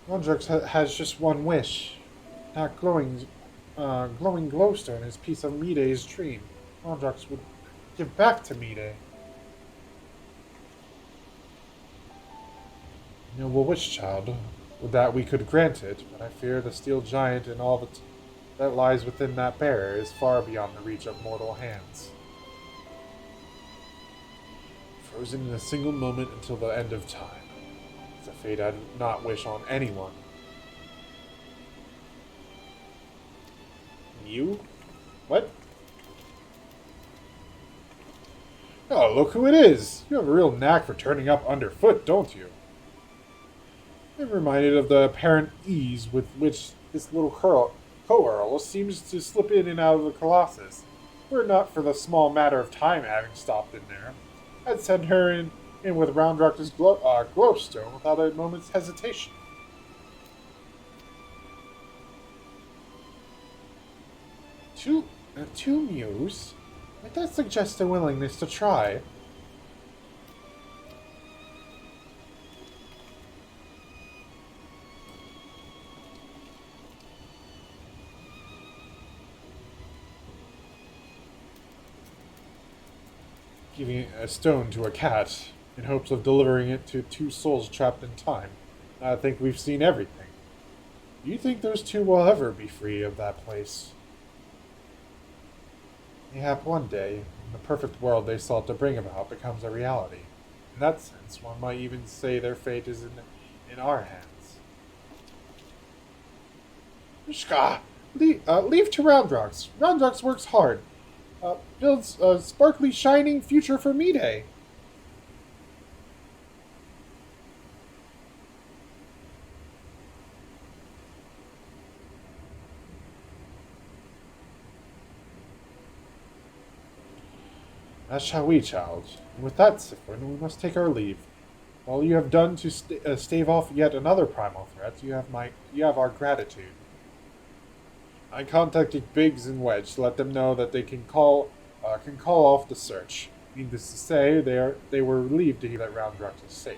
Roundrocks has just one wish. That glowing glowstone is a piece of Mide's dream. Roundrocks would give back to Mide. Noble wish, child. Would that we could grant it, but I fear the steel giant and all that lies within that barrier is far beyond the reach of mortal hands. Frozen in a single moment until the end of time. It's a fate I do not wish on anyone. You? What? Oh, look who it is! You have a real knack for turning up underfoot, don't you? I'm reminded of the apparent ease with which this little co-earl seems to slip in and out of the Colossus. Were it not for the small matter of time having stopped in there, I'd send her in with Roundrock's glowstone without a moment's hesitation. Two Muse? Might that suggest a willingness to try? Giving a stone to a cat in hopes of delivering it to two souls trapped in time. I think we've seen everything. Do you think those two will ever be free of that place? Mayhap one day, when the perfect world they sought to bring about becomes a reality. In that sense, one might even say their fate is in our hands. Mishka! Leave to Roundrocks. Roundrocks works hard. Builds a sparkly, shining future for Mide. As shall we, child. And with that, Sifrin, we must take our leave. All you have done to stave off yet another primal threat, you have our gratitude. I contacted Biggs and Wedge to let them know that they can call off the search. Needless to say, they were relieved to hear that Roundrocks is safe.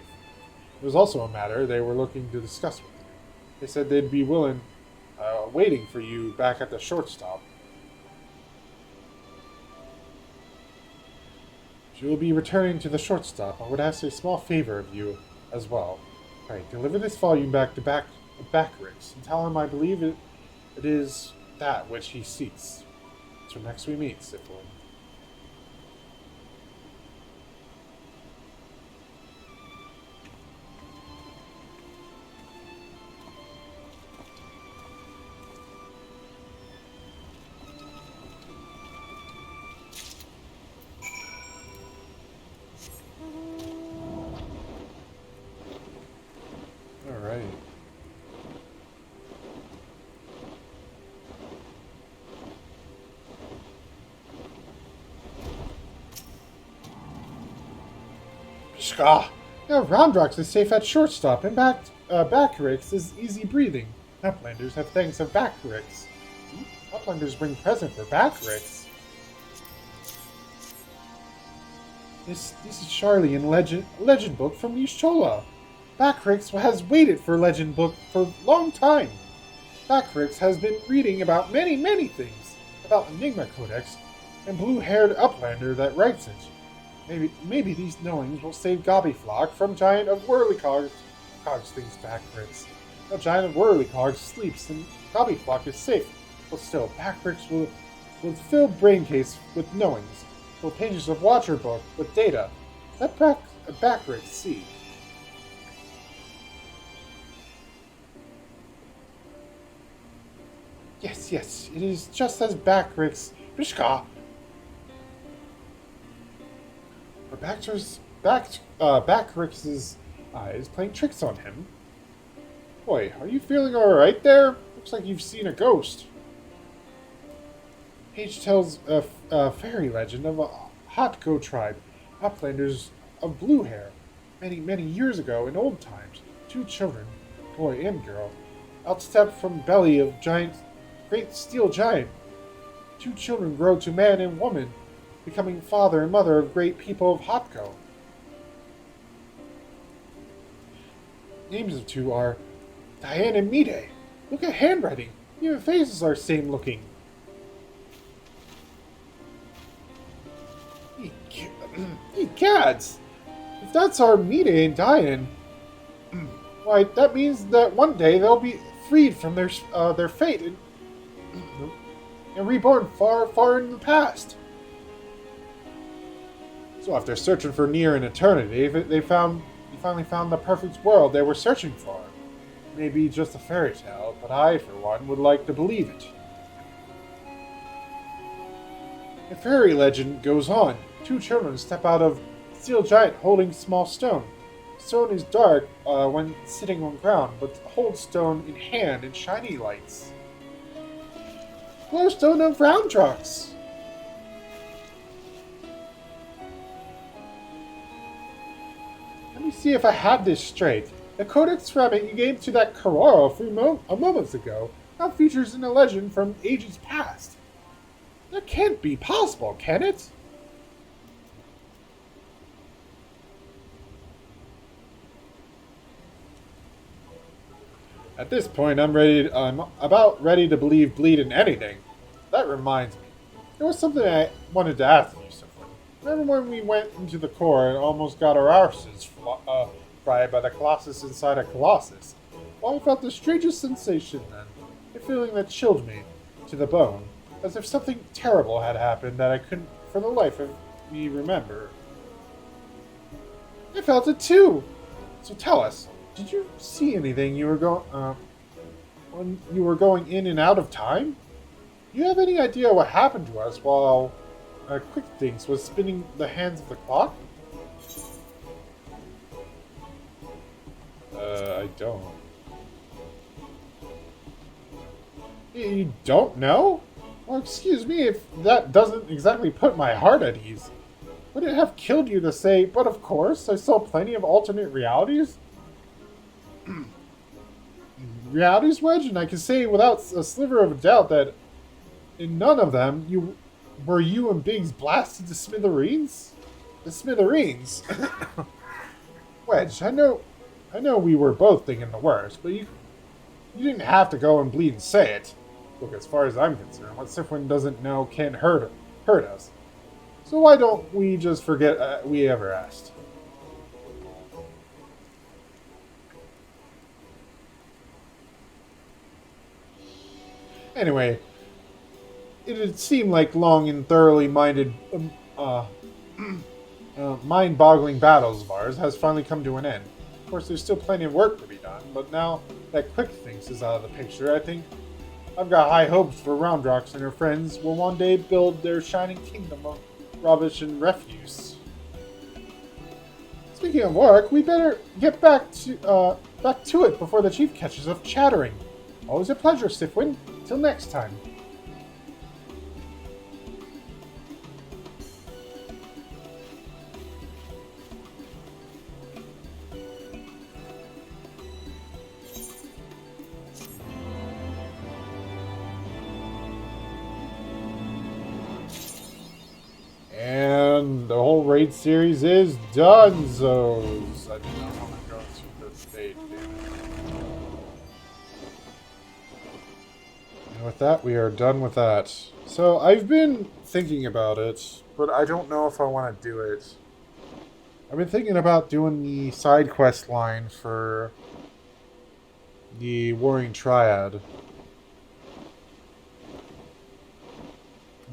It was also a matter they were looking to discuss with you. They said they'd be waiting for you back at the shortstop. If you will be returning to the shortstop, I would ask a small favor of you. as well. Right, deliver this volume back to Backrix and tell him I believe it is that which he seeks. Till next we meet, Siflin. Alright. Shka! Now Roundrox is safe at shortstop, and Backrix is easy breathing. Uplanders have thanks of Backrix. Uplanders bring present for Backrix. This is Charlie in Legend Book from Nishola. Backrix has waited for Legend Book for a long time. Backrix has been reading about many things. About Enigma Codex and blue-haired Uplander that writes it. Maybe these knowings will save Gobbyflock from Giant of Whirlycogs. Thinks Backrix. The Giant of Whirlycogs sleeps and Gobbyflock is safe. But still, Backrix will fill Braincase with knowings. Fill pages of Watcher Book with data. Let Backrix see. Yes, it is just as Backrix. Bishka! For Backrix's eyes playing tricks on him. Boy, are you feeling alright there? Looks like you've seen a ghost. Page tells a fairy legend of a Hotco tribe, Uplanders of blue hair. Many years ago, in old times, 2 children, boy and girl, outstepped from belly of great steel giant. 2 children grow to man and woman, becoming father and mother of great people of Hotco. Names of 2 are Diane and Mide. Look at handwriting. Even faces are same looking. Ye gads! If that's our Mide and Diane, why, that means that one day they'll be freed from their fate and reborn far in the past. So after searching for near an eternity, they finally found the perfect world they were searching for. Maybe just a fairy tale, but I, for one, would like to believe it. The fairy legend goes on. 2 children step out of steel giant holding small stone. Stone is dark when sitting on ground, but holds stone in hand in shiny lights. Glowstone of Roundrox! Let me see if I have this straight. The Codex fragment you gave to that Karoro a moment ago now features in a legend from ages past. That can't be possible, can it? At this point, I'm about ready to believe bleed in anything. That reminds me. There was something I wanted to ask you, Siflin. Remember when we went into the core and almost got our arses fried by the Colossus inside a Colossus? Well, I felt the strangest sensation then. A feeling that chilled me to the bone. As if something terrible had happened that I couldn't for the life of me remember. I felt it too! So tell us, did you see anything when you were going in and out of time? Do you have any idea what happened to us while Quick Things was spinning the hands of the clock? I don't. You don't know? Well, excuse me if that doesn't exactly put my heart at ease. Would it have killed you to say, but of course, I saw plenty of alternate realities? Realities, Wedge? And I can say without a sliver of a doubt that in none of them you and Biggs blasted to smithereens? The smithereens? Wedge, I know we were both thinking the worst, but you didn't have to go and bleed and say it. Look, as far as I'm concerned, what Siflin doesn't know can't hurt us. So why don't we just forget we ever asked? Anyway, it had seemed like long and thoroughly mind-boggling battles of ours has finally come to an end. Of course, there's still plenty of work to be done, but now that Quick Thinks is out of the picture, I think I've got high hopes for Roundrox and her friends will one day build their shining kingdom of rubbish and refuse. Speaking of work, we better get back to it before the chief catches us chattering. Always a pleasure, Sifwin. Till next time. And the whole raid series is donezo's. I did not want to go through the stage, damn it. And with that, we are done with that. So I've been thinking about it, but I don't know if I want to do it. I've been thinking about doing the side quest line for the Warring Triad.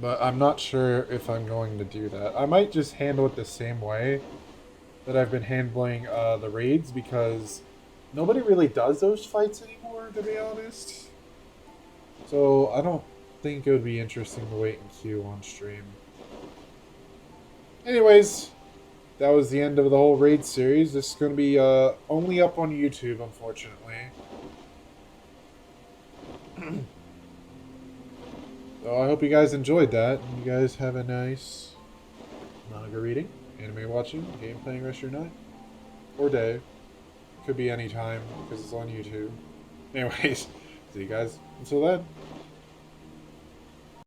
But I'm not sure if I'm going to do that. I might just handle it the same way that I've been handling the raids, because nobody really does those fights anymore, to be honest. So I don't think it would be interesting to wait and queue on stream. Anyways, that was the end of the whole raid series. This is going to be only up on YouTube, unfortunately. So I hope you guys enjoyed that. You guys have a nice manga reading, anime watching, game playing rest of your night. Or day. Could be any time, because it's on YouTube. Anyways, see you guys until then.